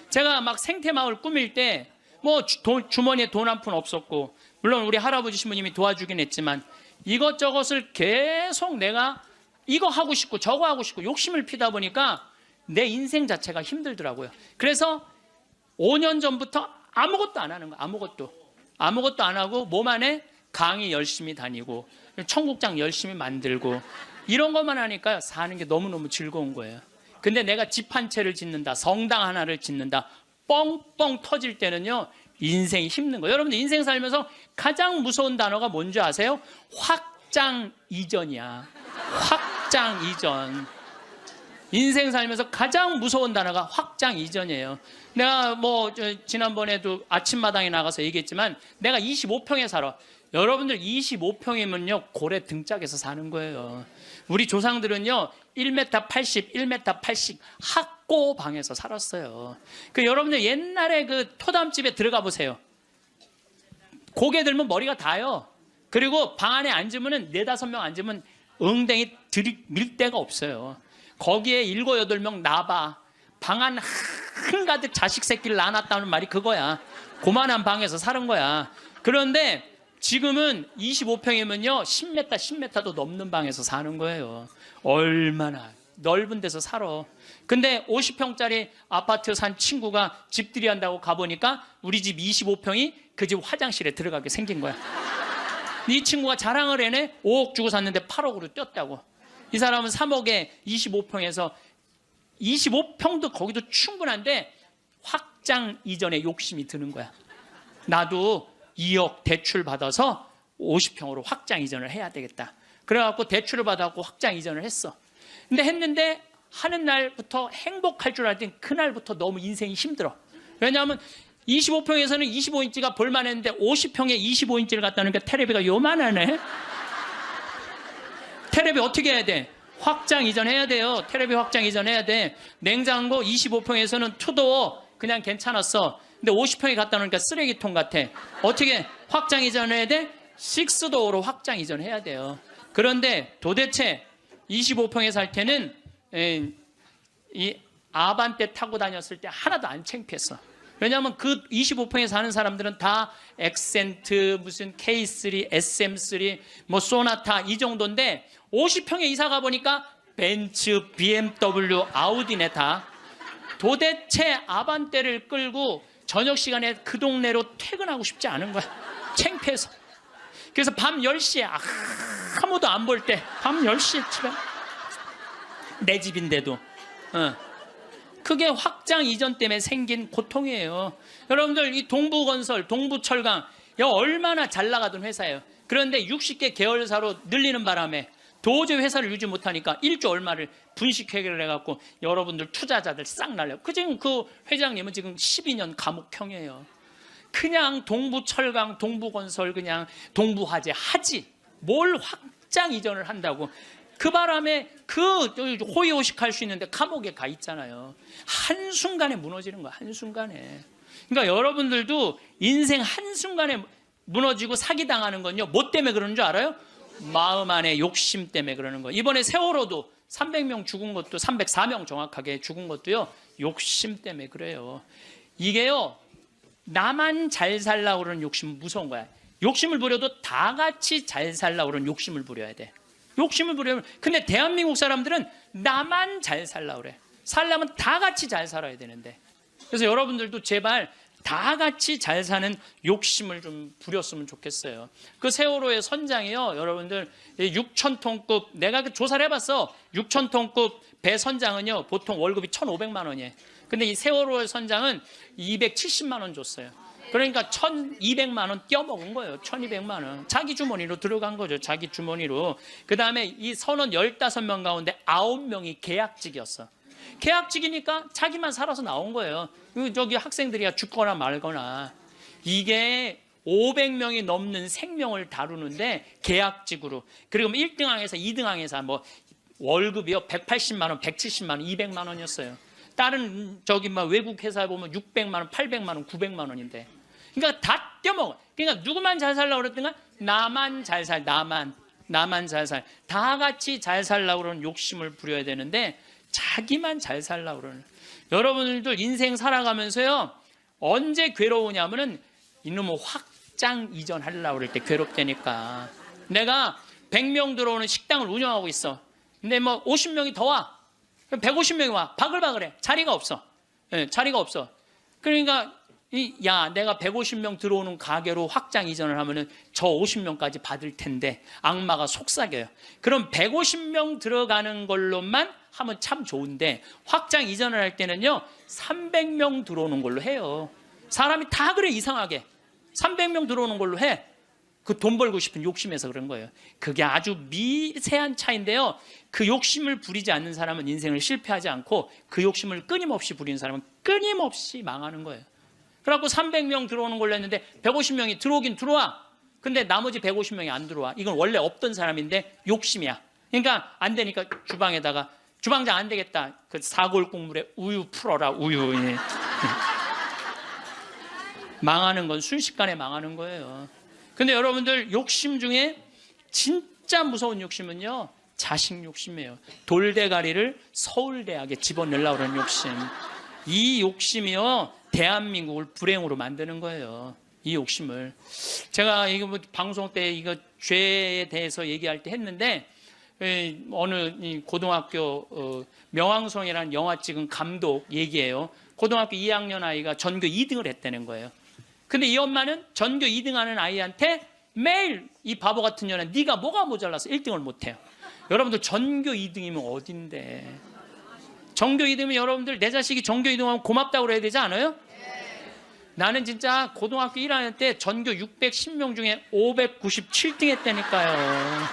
제가 막 생태마을 꾸밀 때 뭐 주머니에 돈 한 푼 없었고, 물론 우리 할아버지 신부님이 도와주긴 했지만 이것저것을 계속 내가 이거 하고 싶고 저거 하고 싶고 욕심을 피다 보니까 내 인생 자체가 힘들더라고요. 그래서 5년 전부터 아무것도 안 하는 거예요. 아무것도 안 하고 몸 안에 강의 열심히 다니고 청국장 열심히 만들고 이런 것만 하니까 사는 게 너무너무 즐거운 거예요. 근데 내가 집 한 채를 짓는다, 성당 하나를 짓는다, 뻥뻥 터질 때는요 인생이 힘든 거예요. 여러분들 인생 살면서 가장 무서운 단어가 뭔지 아세요? 확장 이전이야. 확장 이전. 인생 살면서 가장 무서운 단어가 확장 이전이에요. 내가 지난번에도 아침마당에 나가서 얘기했지만 내가 25평에 살아. 여러분들 25평이면요 고래 등짝에서 사는 거예요. 우리 조상들은요 1m 80, 1m 80 학고방에서 살았어요. 여러분들 옛날에 그 토담집에 들어가 보세요. 고개 들면 머리가 닿아요. 그리고 방 안에 앉으면 4-5명 앉으면 엉덩이 들이밀 데가 없어요. 거기에 7-8명 나봐. 방 안 한가득 자식 새끼를 낳아놨다는 말이 그거야. 고만한 방에서 사는 거야. 그런데 지금은 25평이면요 10m, 10m도 넘는 방에서 사는 거예요. 얼마나 넓은 데서 살아. 근데 50평짜리 아파트 산 친구가 집들이 한다고 가보니까 우리 집 25평이 그 집 화장실에 들어가게 생긴 거야. 이 친구가 자랑을 해내. 5억 주고 샀는데 8억으로 뛰었다고. 이 사람은 3억에 25평에서 25평도 거기도 충분한데 확장 이전에 욕심이 드는 거야. 나도 2억 대출 받아서 50평으로 확장 이전을 해야 되겠다. 그래갖고 대출을 받아갖고 확장 이전을 했어. 근데 했는데 하는 날부터 행복할 줄 알았더니 그날부터 너무 인생이 힘들어. 왜냐하면 25평에서는 25인치가 볼만했는데 50평에 25인치를 갖다 놓으니까 테레비가 요만하네. 테레비 어떻게 해야 돼? 확장 이전해야 돼요. 테레비 확장 이전해야 돼. 냉장고 25평에서는 투도어 그냥 괜찮았어. 근데 50평에 갖다 놓으니까 쓰레기통 같아. 어떻게 확장 이전해야 돼? 6도어로 확장 이전해야 돼요. 그런데 도대체 25평에 살 때는 이 아반떼 타고 다녔을 때 하나도 안 창피했어. 왜냐하면 그 25평에 사는 사람들은 다 엑센트, 무슨 K3, SM3, 뭐 소나타 이 정도인데 50평에 이사 가보니까 벤츠, BMW, 아우디네 다. 도대체 아반떼를 끌고 저녁 시간에 그 동네로 퇴근하고 싶지 않은 거야. 창피해서. 그래서 밤 10시에 아무도 안 볼 때 밤 10시에 집에 내 집인데도 그게 확장 이전 때문에 생긴 고통이에요. 여러분들 이 동부건설, 동부철강 얼마나 잘 나가던 회사예요. 그런데 60개 계열사로 늘리는 바람에 도저히 회사를 유지 못하니까 1조 얼마를 분식회계를 해갖고 여러분들 투자자들 싹 날려. 지금 그 회장님은 지금 12년 감옥형이에요. 그냥 동부철강, 동부건설 그냥 동부화재 하지 뭘 확장 이전을 한다고. 그 바람에 그 호의호식할 수 있는데 감옥에 가 있잖아요. 한순간에 무너지는 거야. 한순간에. 그러니까 여러분들도 인생 한순간에 무너지고 사기당하는 건요 뭐 때문에 그러는 줄 알아요? 마음 안에 욕심 때문에 그러는 거예요. 이번에 세월호도 300명 죽은 것도 304명 정확하게 죽은 것도요 욕심 때문에 그래요. 이게요 나만 잘 살려고 그러는 욕심은 무서운 거야. 욕심을 부려도 다 같이 잘 살려고 그러는 욕심을 부려야 돼. 욕심을 부려면. 근데 대한민국 사람들은 나만 잘 살려고 그래. 살려면 다 같이 잘 살아야 되는데. 그래서 여러분들도 제발 다 같이 잘 사는 욕심을 좀 부렸으면 좋겠어요. 그 세월호의 선장이요, 여러분들 6,000톤급, 내가 그 조사를 해봤어. 6,000톤급 배 선장은요 보통 월급이 1,500만 원이에요. 근데 이 세월호의 선장은 270만 원 줬어요. 그러니까 1,200만 원 떼어먹은 거예요. 1,200만 원 자기 주머니로 들어간 거죠. 자기 주머니로. 그 다음에 이 선원 15명 가운데 9명이 계약직이었어. 계약직이니까 자기만 살아서 나온 거예요. 저기 학생들이야 죽거나 말거나. 이게 500명이 넘는 생명을 다루는데 계약직으로. 그리고 1등항에서 2등항에서 뭐 월급이요 180만 원, 170만 원, 200만 원이었어요. 다른 저기 막 외국 회사에 보면 600만 원, 800만 원, 900만 원인데. 그러니까 다 떼먹어. 그러니까 누구만 잘 살려고 그랬더니 나만 잘 살, 나만 잘 살. 다 같이 잘 살려고 그러는 욕심을 부려야 되는데 자기만 잘 살려고 그러는. 여러분들도 인생 살아가면서요 언제 괴로우냐면은 이놈의 확장 이전하려고 그럴 때 괴롭다니까. 내가 100명 들어오는 식당을 운영하고 있어. 근데 뭐 50명이 더 와. 150명이 와. 바글바글해. 자리가 없어. 네, 자리가 없어. 그러니까 야, 내가 150명 들어오는 가게로 확장 이전을 하면은 저 50명까지 받을 텐데 악마가 속삭여요. 그럼 150명 들어가는 걸로만 하면 참 좋은데 확장 이전을 할 때는요 300명 들어오는 걸로 해요. 사람이 다 그래. 이상하게 300명 들어오는 걸로 해. 그 돈 벌고 싶은 욕심에서 그런 거예요. 그게 아주 미세한 차이인데요, 그 욕심을 부리지 않는 사람은 인생을 실패하지 않고 그 욕심을 끊임없이 부리는 사람은 끊임없이 망하는 거예요. 그래갖고 300명 들어오는 걸로 했는데 150명이 들어오긴 들어와. 근데 나머지 150명이 안 들어와. 이건 원래 없던 사람인데 욕심이야. 그러니까 안 되니까 주방에다가 주방장 안 되겠다. 그 사골 국물에 우유 풀어라. 우유. 예. 망하는 건 순식간에 망하는 거예요. 근데 여러분들 욕심 중에 진짜 무서운 욕심은요 자식 욕심이에요. 돌대가리를 서울대학에 집어넣으려고 하는 욕심. 이 욕심이요 대한민국을 불행으로 만드는 거예요. 이 욕심을. 제가 이거 뭐 방송 때 이거 죄에 대해서 얘기할 때 했는데 어느 고등학교 명왕성이라는 영화 찍은 감독 얘기예요. 고등학교 2학년 아이가 전교 2등을 했다는 거예요. 근데 이 엄마는 전교 2등 하는 아이한테 매일 이 바보 같은 년아 네가 뭐가 모자라서 1등을 못해요. 여러분들 전교 2등이면 어딘데. 전교 2등이면 여러분들 내 자식이 전교 2등하면 고맙다고 그래야 되지 않아요? 나는 진짜 고등학교 1학년 때 전교 610명 중에 597등 했다니까요.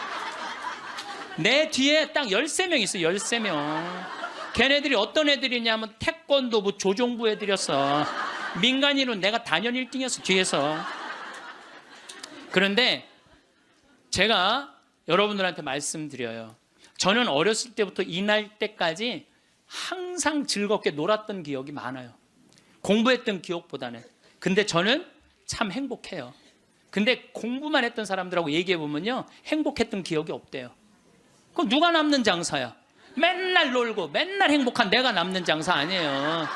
내 뒤에 딱 13명 있어요. 13명. 걔네들이 어떤 애들이냐면 태권도부 조종부 애들이었어. 민간인으로 내가 단연 1등이었어. 뒤에서. 그런데 제가 여러분들한테 말씀드려요. 저는 어렸을 때부터 이날 때까지 항상 즐겁게 놀았던 기억이 많아요. 공부했던 기억보다는. 근데 저는 참 행복해요. 근데 공부만 했던 사람들하고 얘기해 보면요 행복했던 기억이 없대요. 그럼 누가 남는 장사야? 맨날 놀고 맨날 행복한 내가 남는 장사 아니에요.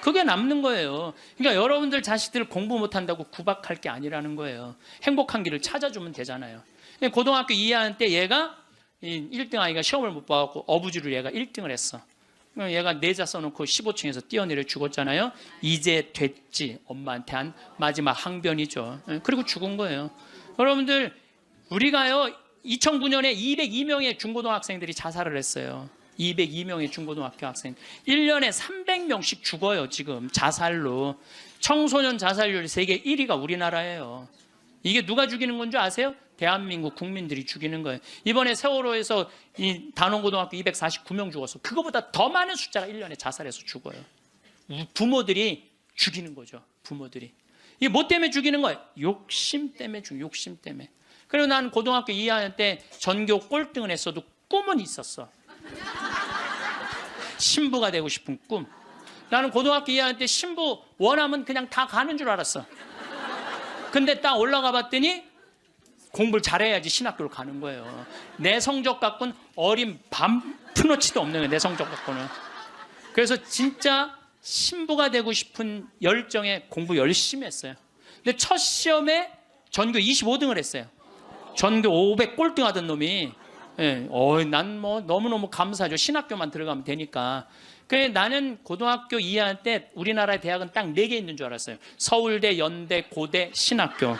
그게 남는 거예요. 그러니까 여러분들 자식들 공부 못한다고 구박할 게 아니라는 거예요. 행복한 길을 찾아주면 되잖아요. 고등학교 2학년 때 얘가 1등 아이가 시험을 못 봐갖고 어부지로 얘가 1등을 했어. 얘가 내자 써놓고 15층에서 뛰어내려 죽었잖아요. 이제 됐지. 엄마한테 한 마지막 항변이죠. 그리고 죽은 거예요. 여러분들 우리가요 2009년에 202명의 중고등학생들이 자살을 했어요. 202명의 중고등학교 학생. 1년에 300명씩 죽어요. 지금 자살로. 청소년 자살률 세계 1위가 우리나라예요. 이게 누가 죽이는 건 줄 아세요? 대한민국 국민들이 죽이는 거예요. 이번에 세월호에서 이 단원고등학교 249명 죽었어. 그거보다 더 많은 숫자가 1년에 자살해서 죽어요. 부모들이 죽이는 거죠. 부모들이. 이게 뭐 때문에 죽이는 거예요? 욕심 때문에 욕심 때문에. 그리고 난 고등학교 2학년 때 전교 꼴등을 했어도 꿈은 있었어. 신부가 되고 싶은 꿈. 나는 고등학교 2학년 때 신부 원하면 그냥 다 가는 줄 알았어. 근데 딱 올라가 봤더니 공부를 잘해야지 신학교를 가는 거예요. 내 성적 갖고는 어린 푼어치도 없는 거예요. 내 성적 갖고는. 그래서 진짜 신부가 되고 싶은 열정에 공부 열심히 했어요. 근데 첫 시험에 전교 25등을 했어요. 전교 500 꼴등 하던 놈이. 난 뭐 너무너무 감사하죠. 신학교만 들어가면 되니까. 그래 나는 고등학교 2학년 때 우리나라 대학은 딱 4개 있는 줄 알았어요. 서울대, 연대, 고대, 신학교.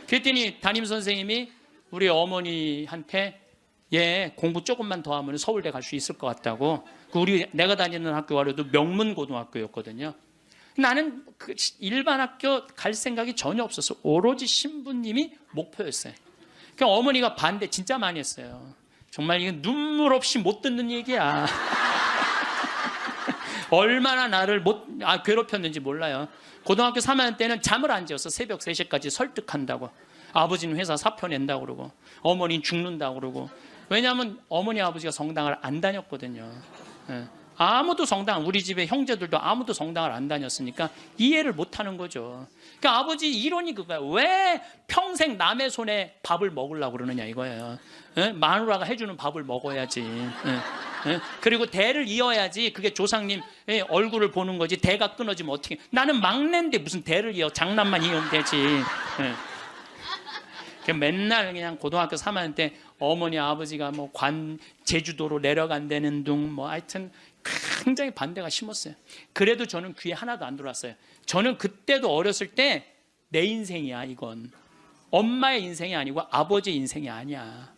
그랬더니 담임선생님이 우리 어머니한테 얘 공부 조금만 더 하면 서울대 갈 수 있을 것 같다고. 내가 다니는 학교와도 명문고등학교였거든요. 나는 그 일반 학교 갈 생각이 전혀 없었어. 오로지 신부님이 목표였어요. 그러니까 어머니가 반대 진짜 많이 했어요. 정말 이건 눈물 없이 못 듣는 얘기야. 얼마나 나를 괴롭혔는지 몰라요. 고등학교 3학년 때는 잠을 안 재웠어. 새벽 3시까지 설득한다고. 아버지는 회사 사표 낸다고 그러고 어머니는 죽는다고 그러고. 왜냐하면 어머니 아버지가 성당을 안 다녔거든요. 예. 아무도 우리 집에 형제들도 아무도 성당을 안 다녔으니까 이해를 못 하는 거죠. 그러니까 아버지 이론이 그거야. 왜 평생 남의 손에 밥을 먹으려고 그러느냐 이거예요. 예? 마누라가 해주는 밥을 먹어야지. 예? 예? 그리고 대를 이어야지. 그게 조상님 얼굴을 보는 거지. 대가 끊어지면 어떻게. 나는 막내인데 무슨 대를 이어. 장남만 이으면 되지. 예. 맨날 그냥 고등학교 3학년 때 어머니 아버지가 제주도로 내려간다는 둥 하여튼 굉장히 반대가 심했어요. 그래도 저는 귀에 하나도 안 들어왔어요. 저는 그때도 어렸을 때 내 인생이야 이건. 엄마의 인생이 아니고 아버지의 인생이 아니야.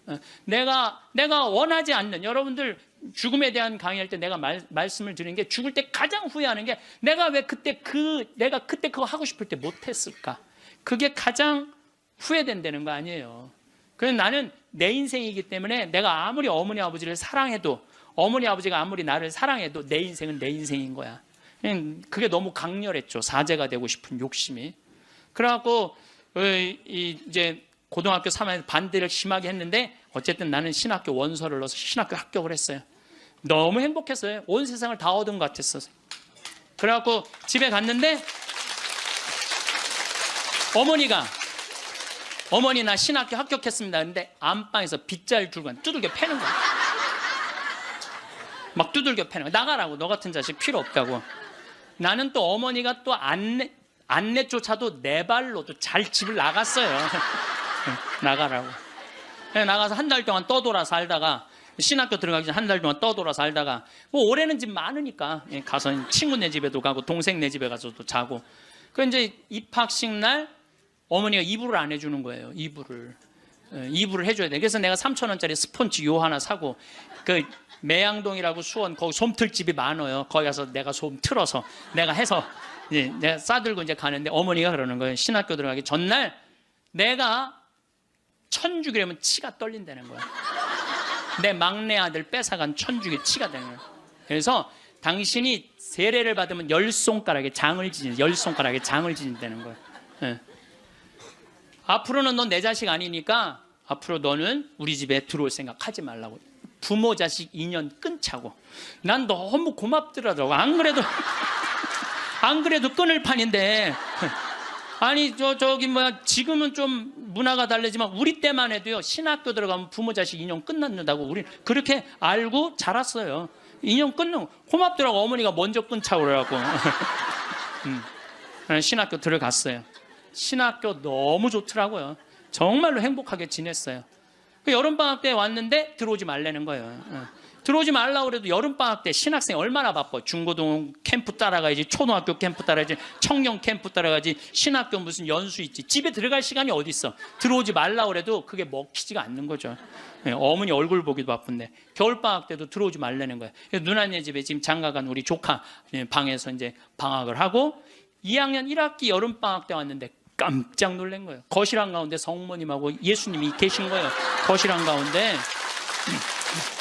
내가 원하지 않는, 여러분들 죽음에 대한 강의할 때 내가 말씀을 드리는 게 죽을 때 가장 후회하는 게 내가 그때 그거 하고 싶을 때 못했을까. 그게 가장 후회된다는 거 아니에요. 그래서 나는 내 인생이기 때문에 내가 아무리 어머니 아버지를 사랑해도, 어머니 아버지가 아무리 나를 사랑해도 내 인생은 내 인생인 거야. 그게 너무 강렬했죠. 사제가 되고 싶은 욕심이. 그래갖고 이제 고등학교 3학년 반대를 심하게 했는데 어쨌든 나는 신학교 원서를 넣어서 신학교 합격을 했어요. 너무 행복했어요. 온 세상을 다 얻은 것 같았어요. 그래갖고 집에 갔는데 어머니 나 신학교 합격했습니다. 근데 안방에서 빗자루 들고 두들겨 패는 거야. 막 두들겨 패는 거야. 나가라고. 너 같은 자식 필요 없다고. 나는 또 어머니가 또 안내조차도 내 발로도 잘 집을 나갔어요. 나가라고. 나가서 한 달 동안 떠돌아 살다가, 신학교 들어가기 전에 한 달 동안 떠돌아 살다가, 올해는 집 많으니까 가서 친구네 집에도 가고 동생 네 집에 가서도 자고. 그 이제 입학식 날 어머니가 이불을 안 해주는 거예요. 이불을 해줘야 돼. 그래서 내가 3,000원짜리 스폰지 요 하나 사고, 그 매양동이라고 수원 거기 솜틀집이 많아요. 거기 가서 내가 솜 틀어서 내가 해서 내가 싸들고 이제 가는데 어머니가 그러는 거예요. 신학교 들어가기 전날 내가 천주기라면 치가 떨린다는 거예요. 내 막내 아들 뺏어간 천주기 치가 되는 거예요. 그래서 당신이 세례를 받으면 10손가락에 장을 지진다는 거예요. 네. 앞으로는 넌 내 자식 아니니까 앞으로 너는 우리 집에 들어올 생각 하지 말라고. 부모 자식 인연 끊자고. 난 너무 고맙더라고. 안 그래도 끊을 판인데. 아니 지금은 좀 문화가 다르지만 우리 때만 해도요, 신학교 들어가면 부모 자식 인연 끝났는다고 우리 그렇게 알고 자랐어요. 인연 끊는 고맙더라고. 어머니가 먼저 끊자고 그래갖고. 신학교 들어갔어요. 신학교 너무 좋더라고요. 정말로 행복하게 지냈어요. 여름방학 때 왔는데 들어오지 말라는 거예요. 들어오지 말라고 그래도 여름방학 때 신학생이 얼마나 바빠. 중고등 캠프 따라가야지, 초등학교 캠프 따라가야지, 청년 캠프 따라가야지, 신학교 무슨 연수 있지. 집에 들어갈 시간이 어디 있어. 들어오지 말라고 그래도 그게 먹히지가 않는 거죠. 어머니 얼굴 보기도 바쁜데. 겨울방학 때도 들어오지 말라는 거예요. 누나네 집에 지금 장가간 우리 조카 방에서 이제 방학을 하고 2학년 1학기 여름방학 때 왔는데 깜짝 놀란 거예요. 거실 한가운데 성모님하고 예수님이 계신 거예요. 거실 한가운데.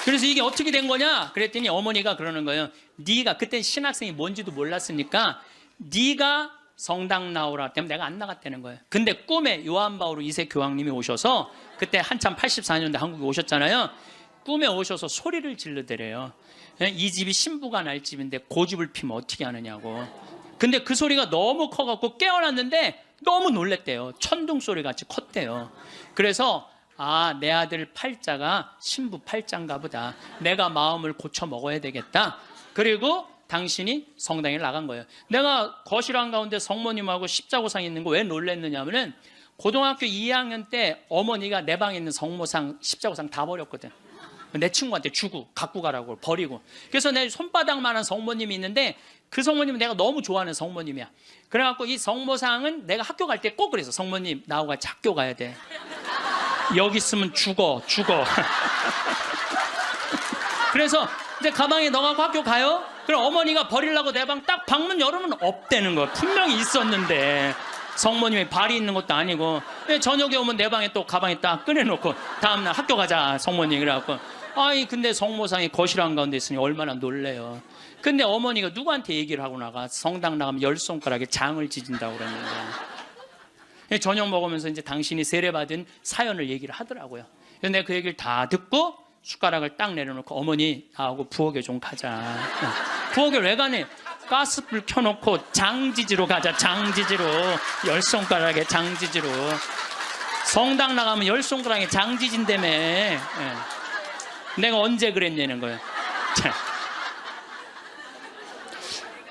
그래서 이게 어떻게 된 거냐? 그랬더니 어머니가 그러는 거예요. 네가 그때 신학생이 뭔지도 몰랐으니까 네가 성당 나오라 때문에 내가 안 나갔다는 거예요. 근데 꿈에 요한 바오로 2세 교황님이 오셔서, 그때 한참 84년대 한국에 오셨잖아요. 꿈에 오셔서 소리를 질르더래요. 이 집이 신부가 날 집인데 고집을 피면 어떻게 하느냐고. 근데 그 소리가 너무 커갖고 깨어났는데 너무 놀랬대요. 천둥 소리 같이 컸대요. 그래서 내 아들 팔자가 신부 팔자인가 보다. 내가 마음을 고쳐 먹어야 되겠다. 그리고 당신이 성당에 나간 거예요. 내가 거실 한가운데 성모님하고 십자고상 있는 거 왜 놀랬느냐면은 고등학교 2학년 때 어머니가 내 방에 있는 성모상, 십자고상 다 버렸거든. 내 친구한테 주고 갖고 가라고 버리고. 그래서 내 손바닥만한 성모님이 있는데 그 성모님은 내가 너무 좋아하는 성모님이야. 그래갖고 이 성모상은 내가 학교 갈 때 꼭 그래서 성모님 나하고 같이 학교 가야 돼. 여기 있으면 죽어. 그래서 이제 가방에 넣어갖고 학교 가요. 그럼 어머니가 버리려고 내 방 딱 방문 열으면 없다는 거. 분명히 있었는데 성모님이 발이 있는 것도 아니고. 저녁에 오면 내 방에 또 가방에 딱 꺼내놓고 다음날 학교 가자 성모님. 그래갖고 아이 근데 성모상이 거실 한가운데 있으니 얼마나 놀래요. 근데 어머니가 누구한테 얘기를 하고 나가? 성당 나가면 10손가락에 장을 찢은다고 그러는데. 저녁 먹으면서 이제 당신이 세례받은 사연을 얘기를 하더라고요. 그래서 내가 그 얘기를 다 듣고 숟가락을 딱 내려놓고 어머니 나하고 부엌에 좀 가자. 부엌에 왜 가니? 가스불 켜놓고 장지지로 가자. 장지지로 10손가락에 장지지로. 성당 나가면 10손가락에 장지진다며. 내가 언제 그랬냐는 거예요.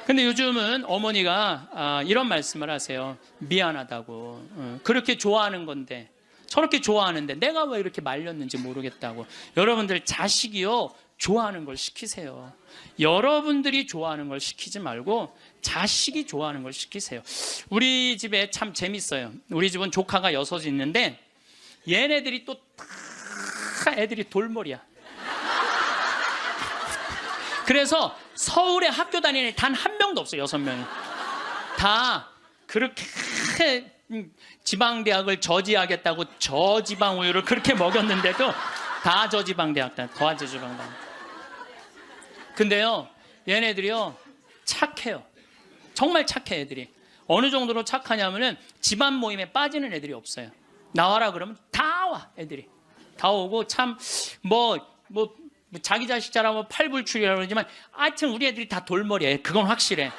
근데 요즘은 어머니가 이런 말씀을 하세요. 미안하다고. 그렇게 좋아하는 건데 저렇게 좋아하는데 내가 왜 이렇게 말렸는지 모르겠다고. 여러분들 자식이요 좋아하는 걸 시키세요. 여러분들이 좋아하는 걸 시키지 말고 자식이 좋아하는 걸 시키세요. 우리 집에 참 재밌어요. 우리 집은 조카가 6이 있는데 얘네들이 또 다 애들이 돌머리야. 그래서 서울에 학교 다니는 애 단 한 명도 없어요. 6명이 다 그렇게 지방대학을 저지하겠다고 저지방 우유를 그렇게 먹였는데도 다 저지방대학 다 저지방대학. 근데요 얘네들이요 착해요. 정말 착해. 애들이 어느 정도로 착하냐면은 집안 모임에 빠지는 애들이 없어요. 나와라 그러면 다 와. 애들이 다 오고 참 뭐 자기 자식 잘하면 팔불출이라고 그러지만 하여튼 우리 애들이 다 돌머리예요. 그건 확실해.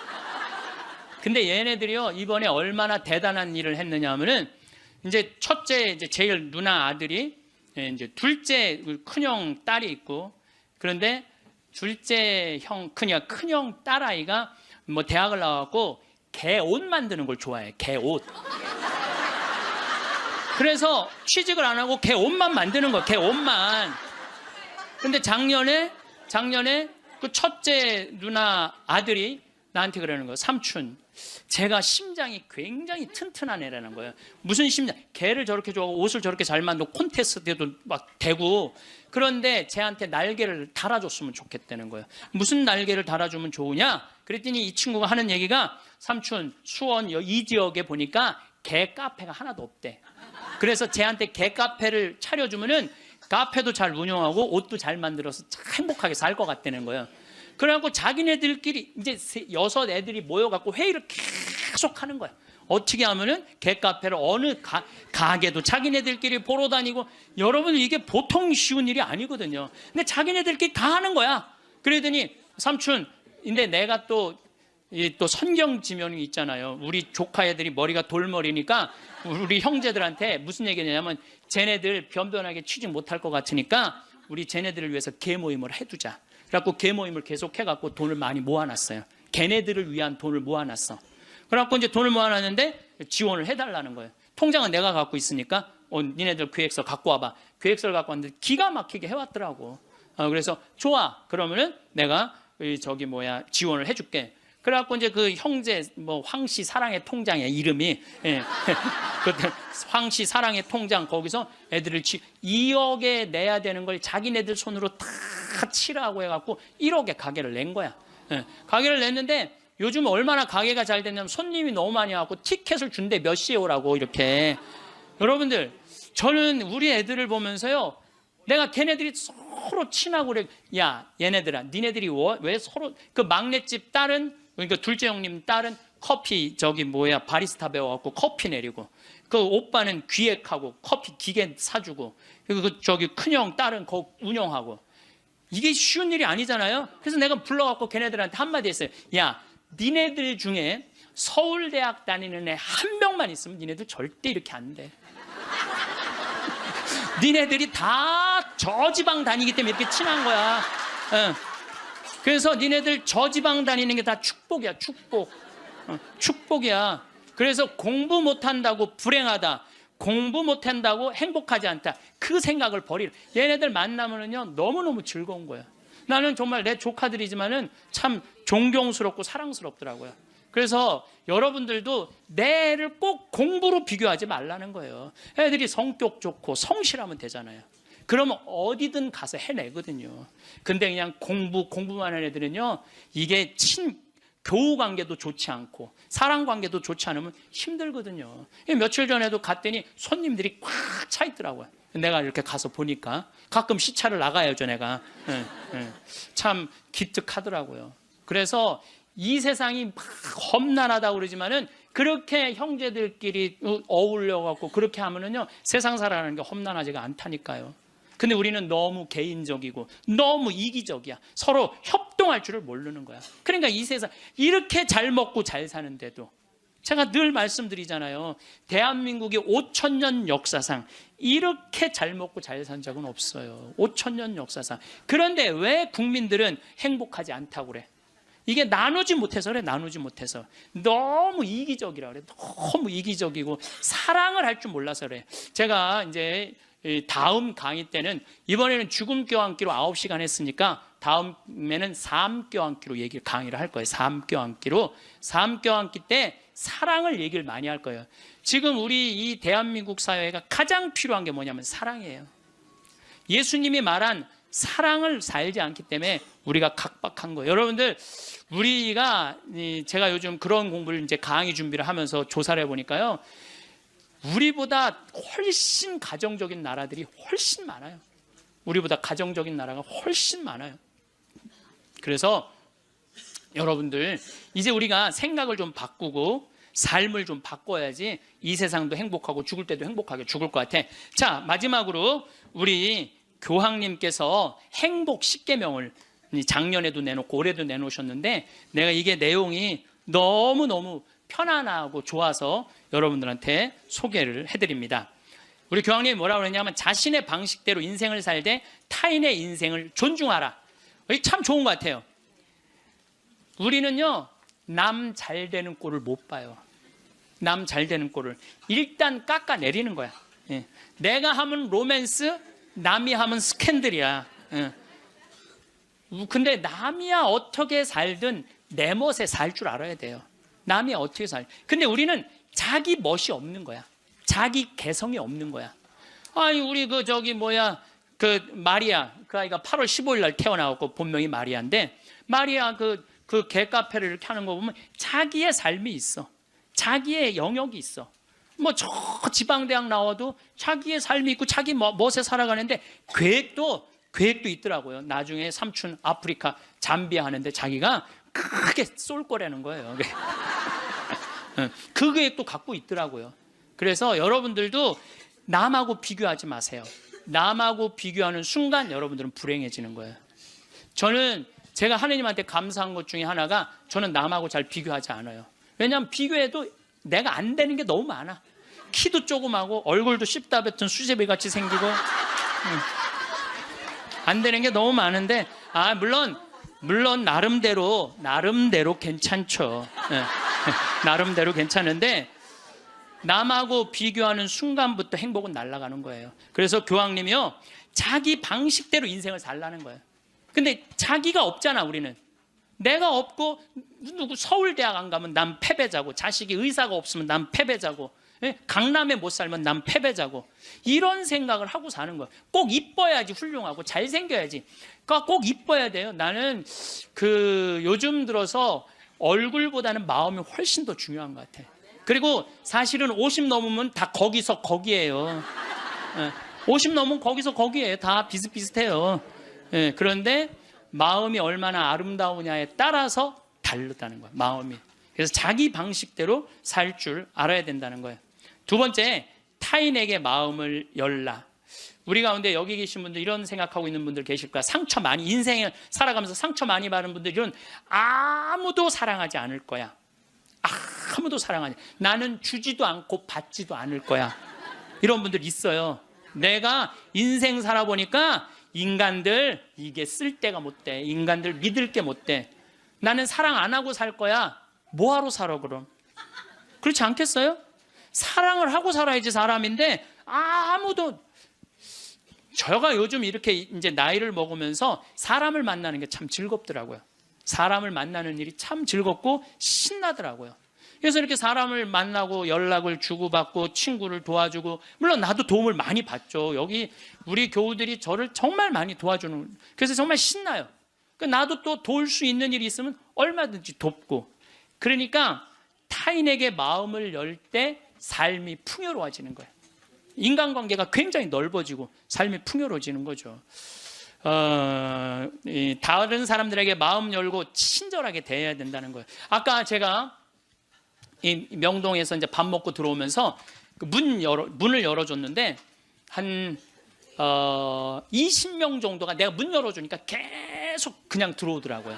근데 얘네들이요 이번에 얼마나 대단한 일을 했느냐 하면은 이제 첫째 이제 제일 누나 아들이 이제 둘째 큰형 딸이 있고 그런데 둘째 형 큰형 딸아이가 뭐 대학을 나와갖고 개 옷 만드는 걸 좋아해. 개 옷. 그래서 취직을 안 하고 개 옷만 만드는 거야. 개 옷만. 근데 작년에 그 첫째 누나 아들이 나한테 그러는 거예요. 삼촌, 제가 심장이 굉장히 튼튼한 애라는 거예요. 무슨 심장? 개를 저렇게 좋아하고 옷을 저렇게 잘 만들고 콘테스트에도 막 대고 그런데 쟤한테 날개를 달아줬으면 좋겠다는 거예요. 무슨 날개를 달아주면 좋으냐? 그랬더니 이 친구가 하는 얘기가 삼촌, 수원 이 지역에 보니까 개 카페가 하나도 없대. 그래서 쟤한테 개 카페를 차려주면은 카페도 잘 운영하고 옷도 잘 만들어서 참 행복하게 살 것 같다는 거예요. 그래갖고 자기네들끼리 이제 6 애들이 모여갖고 회의를 계속 하는 거야. 어떻게 하면은 개카페를 어느 가게도 자기네들끼리 보러 다니고 여러분 이게 보통 쉬운 일이 아니거든요. 근데 자기네들끼리 다 하는 거야. 그러더니 삼촌, 근데 내가 또 선경 지면이 있잖아요. 우리 조카 애들이 머리가 돌머리니까 우리 형제들한테 무슨 얘기냐면 쟤네들 변변하게 취직 못할 것 같으니까 우리 쟤네들을 위해서 개 모임을 해두자. 그래갖고 개 모임을 계속 해갖고 돈을 많이 모아놨어요. 걔네들을 위한 돈을 모아놨어. 그래갖고 이제 돈을 모아놨는데 지원을 해달라는 거예요. 통장은 내가 갖고 있으니까 니네들 계획서 갖고 와봐. 계획서를 갖고 왔는데 기가 막히게 해왔더라고. 그래서 좋아. 그러면은 내가 지원을 해줄게. 그래갖고 이제 그 형제 황씨 사랑의 통장이야 이름이. 예. 그때 황씨 사랑의 통장 거기서 애들을 2억에 내야 되는 걸 자기네들 손으로 다 치라고 해갖고 1억에 가게를 낸 거야. 예. 가게를 냈는데 요즘 얼마나 가게가 잘 됐냐면 손님이 너무 많이 와갖고 티켓을 준대. 몇 시에 오라고 이렇게. 여러분들 저는 우리 애들을 보면서요 내가 걔네들이 서로 친하고 그래. 야 얘네들아 니네들이 왜 서로 그 막내집 딸은 그러니까 둘째 형님 딸은 커피 바리스타 배워갖고 커피 내리고 그 오빠는 기획하고 커피 기계 사주고 그리고 큰형 딸은 거 운영하고 이게 쉬운 일이 아니잖아요. 그래서 내가 불러갖고 걔네들한테 한마디 했어요. 야 니네들 중에 서울대학 다니는 애 한 명만 있으면 니네들 절대 이렇게 안 돼. 니네들이 다 저지방 다니기 때문에 이렇게 친한 거야. 그래서 니네들 저지방 다니는 게 다 축복이야. 축복이야. 그래서 공부 못한다고 불행하다. 공부 못한다고 행복하지 않다. 그 생각을 버리라. 얘네들 만나면은요 너무너무 즐거운 거예요. 나는 정말 내 조카들이지만은 참 존경스럽고 사랑스럽더라고요. 그래서 여러분들도 내 애를 꼭 공부로 비교하지 말라는 거예요. 애들이 성격 좋고 성실하면 되잖아요. 그러면 어디든 가서 해내거든요. 근데 그냥 공부만 하는 애들은요, 이게 교우 관계도 좋지 않고 사랑 관계도 좋지 않으면 힘들거든요. 며칠 전에도 갔더니 손님들이 꽉 차 있더라고요. 내가 이렇게 가서 보니까 가끔 시차를 나가야죠, 내가. 참 기특하더라고요. 그래서 이 세상이 막 험난하다고 그러지만은 그렇게 형제들끼리 어울려갖고 그렇게 하면은요 세상 살아가는 게 험난하지가 않다니까요. 근데 우리는 너무 개인적이고 너무 이기적이야. 서로 협동할 줄을 모르는 거야. 그러니까 이 세상 이렇게 잘 먹고 잘 사는데도 제가 늘 말씀드리잖아요. 대한민국의 5,000년 역사상 이렇게 잘 먹고 잘 산 적은 없어요. 5,000년 역사상. 그런데 왜 국민들은 행복하지 않다고 그래? 이게 나누지 못해서 그래. 나누지 못해서. 너무 이기적이라 그래. 너무 이기적이고 사랑을 할 줄 몰라서 그래. 제가 이제 다음 강의 때는 이번에는 죽음 껴안기로 9시간 했으니까 다음에는 삶 껴안기로 강의를 할 거예요. 삶 껴안기로. 삶 껴안기 때 사랑을 얘기를 많이 할 거예요. 지금 우리 이 대한민국 사회가 가장 필요한 게 뭐냐면 사랑이에요. 예수님이 말한 사랑을 살지 않기 때문에 우리가 각박한 거예요. 여러분들, 제가 요즘 그런 공부를 이제 강의 준비를 하면서 조사를 해보니까요, 우리보다 훨씬 가정적인 나라들이 훨씬 많아요. 우리보다 가정적인 나라가 훨씬 많아요. 그래서 여러분들, 이제 우리가 생각을 좀 바꾸고 삶을 좀 바꿔야지 이 세상도 행복하고 죽을 때도 행복하게 죽을 것 같아. 자, 마지막으로 우리 교황님께서 행복 10계명을 작년에도 내놓고 올해도 내놓으셨는데 내가 이게 내용이 너무너무 편안하고 좋아서 여러분들한테 소개를 해드립니다. 우리 교황님이 뭐라고 그러냐면 자신의 방식대로 인생을 살되 타인의 인생을 존중하라. 이게 참 좋은 것 같아요. 우리는요, 남 잘 되는 꼴을 못 봐요. 남 잘 되는 꼴을 일단 깎아내리는 거야. 내가 하면 로맨스, 남이 하면 스캔들이야. 근데 남이야 어떻게 살든 내 멋에 살 줄 알아야 돼요. 남이 어떻게 근데 우리는 자기 멋이 없는 거야. 자기 개성이 없는 거야. 아니, 우리 마리아, 그 아이가 8월 15일 날 태어나고 본명이 마리아인데, 마리아 그 개카페를 이렇게 하는 거 보면 자기의 삶이 있어. 자기의 영역이 있어. 저 지방대학 나와도 자기의 삶이 있고 자기 멋에 살아가는데 계획도 있더라고요. 나중에 삼촌 아프리카 잠비아 하는데 자기가 크게 쏠 거라는 거예요. 그 계획도 갖고 있더라고요. 그래서 여러분들도 남하고 비교하지 마세요. 남하고 비교하는 순간 여러분들은 불행해지는 거예요. 제가 하느님한테 감사한 것 중에 하나가 저는 남하고 잘 비교하지 않아요. 왜냐하면 비교해도 내가 안 되는 게 너무 많아. 키도 조그마고 얼굴도 씹다 뱉은 수제비 같이 생기고 안 되는 게 너무 많은데, 물론 나름대로 괜찮죠. 나름대로 괜찮은데 남하고 비교하는 순간부터 행복은 날아가는 거예요. 그래서 교황님이요, 자기 방식대로 인생을 살라는 거예요. 근데 자기가 없잖아. 우리는 내가 없고, 누구 서울대학 안 가면 난 패배자고, 자식이 의사가 없으면 난 패배자고, 강남에 못 살면 난 패배자고, 이런 생각을 하고 사는 거예요. 꼭 이뻐야지 훌륭하고 잘생겨야지. 그러니까 꼭 이뻐야 돼요. 나는 요즘 들어서 얼굴보다는 마음이 훨씬 더 중요한 것 같아. 그리고 사실은 50 넘으면 다 거기서 거기예요. 50 넘으면 거기서 거기예요. 다 비슷비슷해요. 그런데 마음이 얼마나 아름다우냐에 따라서 다르다는 거예요. 마음이. 그래서 자기 방식대로 살 줄 알아야 된다는 거예요. 두 번째, 타인에게 마음을 열라. 우리 가운데 여기 계신 분들 이런 생각하고 있는 분들 계실 거야. 인생을 살아가면서 상처 많이 받은 분들은 아무도 사랑하지 않을 거야. 아무도 사랑하지. 나는 주지도 않고 받지도 않을 거야. 이런 분들 있어요. 내가 인생 살아보니까 인간들 이게 쓸데가 못 돼. 인간들 믿을 게 못 돼. 나는 사랑 안 하고 살 거야. 뭐하러 살아 그럼? 그렇지 않겠어요? 사랑을 하고 살아야지 사람인데 아무도. 제가 요즘 이렇게 이제 나이를 먹으면서 사람을 만나는 게 참 즐겁더라고요. 사람을 만나는 일이 참 즐겁고 신나더라고요. 그래서 이렇게 사람을 만나고 연락을 주고받고 친구를 도와주고, 물론 나도 도움을 많이 받죠. 여기 우리 교우들이 저를 정말 많이 도와주는, 그래서 정말 신나요. 나도 또 도울 수 있는 일이 있으면 얼마든지 돕고, 그러니까 타인에게 마음을 열 때 삶이 풍요로워지는 거예요. 인간관계가 굉장히 넓어지고 삶이 풍요로워지는 거죠. 다른 사람들에게 마음 열고 친절하게 대해야 된다는 거예요. 아까 제가 이 명동에서 이제 밥 먹고 들어오면서 문을 열어줬는데 한 20명 정도가 내가 문 열어주니까 계속 그냥 들어오더라고요.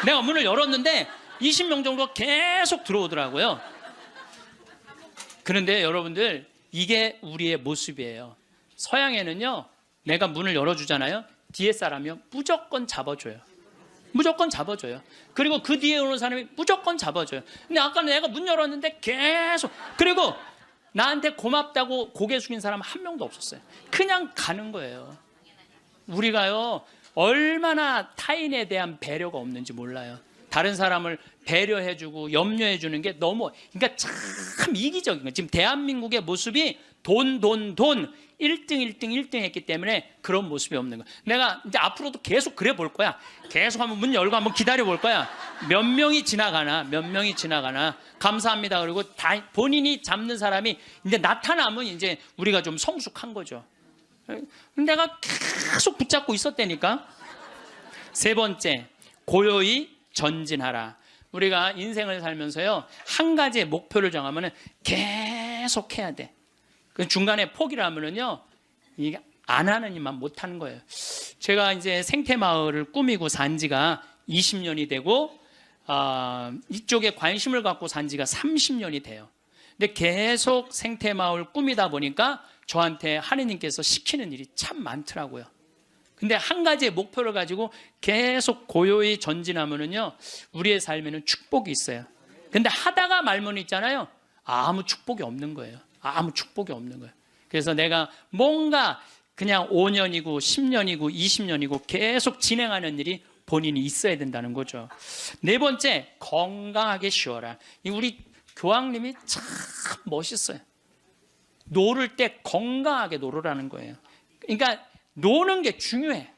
내가 문을 열었는데 20명 정도가 계속 들어오더라고요. 그런데 여러분들, 이게 우리의 모습이에요. 서양에는요, 내가 문을 열어주잖아요. 뒤에 사람이 무조건 잡아줘요. 무조건 잡아줘요. 그리고 그 뒤에 오는 사람이 무조건 잡아줘요. 근데 아까 내가 문 열었는데 계속, 그리고 나한테 고맙다고 고개 숙인 사람 한 명도 없었어요. 그냥 가는 거예요. 우리가요, 얼마나 타인에 대한 배려가 없는지 몰라요. 다른 사람을 배려해주고 염려해주는 게 너무, 그러니까 참 이기적인 거예요. 지금 대한민국의 모습이 돈 1등 했기 때문에 그런 모습이 없는 거야. 내가 이제 앞으로도 계속 그래 볼 거야. 계속 한번 문 열고 한번 기다려 볼 거야. 몇 명이 지나가나 감사합니다. 그리고 다 본인이 잡는 사람이 이제 나타나면 이제 우리가 좀 성숙한 거죠. 내가 계속 붙잡고 있었다니까. 세 번째, 고요히 전진하라. 우리가 인생을 살면서요, 한 가지의 목표를 정하면은 계속 해야 돼. 그 중간에 포기를 하면은요, 이게 안 하는 일만 못 하는 거예요. 제가 이제 생태마을을 꾸미고 산 지가 20년이 되고, 이쪽에 관심을 갖고 산 지가 30년이 돼요. 근데 계속 생태마을 꾸미다 보니까 저한테 하느님께서 시키는 일이 참 많더라고요. 근데 한 가지의 목표를 가지고 계속 고요히 전진하면은요, 우리의 삶에는 축복이 있어요. 근데 하다가 말면 있잖아요, 아무 축복이 없는 거예요. 아무 축복이 없는 거예요. 그래서 내가 뭔가 그냥 5년이고 10년이고 20년이고 계속 진행하는 일이 본인이 있어야 된다는 거죠. 네 번째, 건강하게 쉬어라. 우리 교황님이 참 멋있어요. 노를 때 건강하게 노르라는 거예요. 그러니까 노는 게 중요해.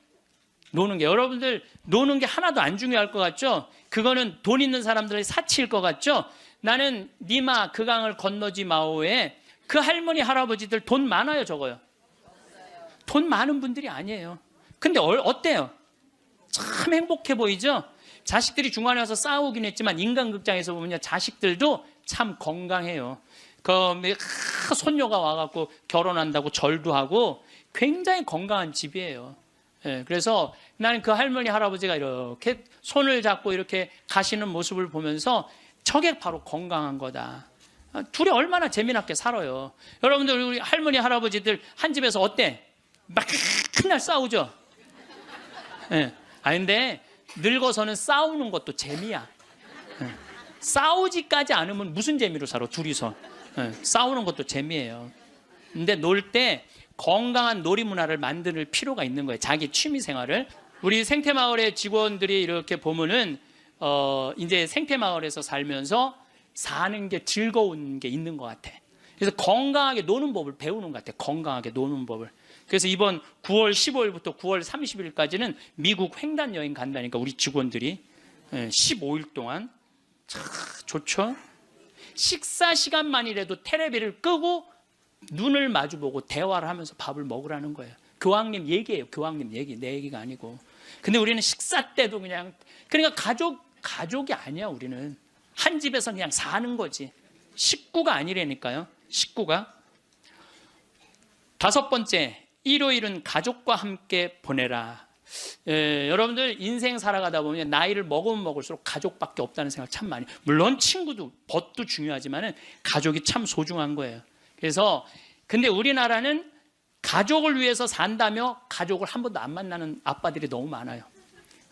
노는 게, 여러분들 노는 게 하나도 안 중요할 것 같죠? 그거는 돈 있는 사람들의 사치일 것 같죠? 나는 니마 그 강을 건너지 마오에 그 할머니 할아버지들 돈 많아요, 적어요? 돈 많은 분들이 아니에요. 근데 어때요? 참 행복해 보이죠? 자식들이 중간에 와서 싸우긴 했지만 인간극장에서 보면 자식들도 참 건강해요. 손녀가 와갖고 결혼한다고 절도 하고 굉장히 건강한 집이에요. 그래서 나는 그 할머니 할아버지가 이렇게 손을 잡고 이렇게 가시는 모습을 보면서 저게 바로 건강한 거다. 둘이 얼마나 재미나게 살아요. 여러분들, 우리 할머니 할아버지들 한 집에서 어때? 맨날 싸우죠. 근데 늙어서는 싸우는 것도 재미야. 싸우지까지 않으면 무슨 재미로 살아, 둘이서. 싸우는 것도 재미예요. 근데 놀 때 건강한 놀이 문화를 만들 필요가 있는 거예요. 자기 취미 생활을. 우리 생태마을의 직원들이 이렇게 보면은 이제 생태마을에서 살면서 사는 게 즐거운 게 있는 것 같아. 그래서 건강하게 노는 법을 배우는 것 같아. 건강하게 노는 법을. 그래서 이번 9월 15일부터 9월 30일까지는 미국 횡단 여행 간다니까, 우리 직원들이 15일 동안. 참 좋죠. 식사 시간만이라도 텔레비를 끄고 눈을 마주보고 대화를 하면서 밥을 먹으라는 거예요. 교황님 얘기예요. 교황님 얘기, 내 얘기가 아니고. 근데 우리는 식사 때도 그러니까 가족이 아니야. 우리는 한 집에서 그냥 사는 거지. 식구가 아니라니까요. 식구가. 다섯 번째, 일요일은 가족과 함께 보내라. 여러분들 인생 살아가다 보면 나이를 먹으면 먹을수록 가족밖에 없다는 생각 참 많이. 물론 친구도, 벗도 중요하지만은 가족이 참 소중한 거예요. 그래서 근데 우리나라는 가족을 위해서 산다며 가족을 한 번도 안 만나는 아빠들이 너무 많아요.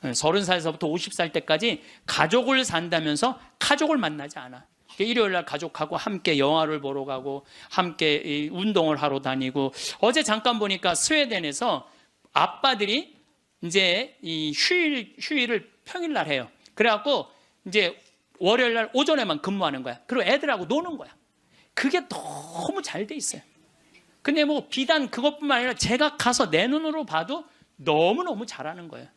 30살에서부터 50살 때까지 가족을 산다면서 가족을 만나지 않아. 일요일 날 가족하고 함께 영화를 보러 가고 함께 이 운동을 하러 다니고, 어제 잠깐 보니까 스웨덴에서 아빠들이 이제 이 휴일을 평일날 해요. 그래갖고 이제 월요일 날 오전에만 근무하는 거야. 그리고 애들하고 노는 거야. 그게 너무 잘 돼 있어요. 근데 뭐 비단 그것뿐만 아니라 제가 가서 내 눈으로 봐도 너무너무 잘하는 거예요.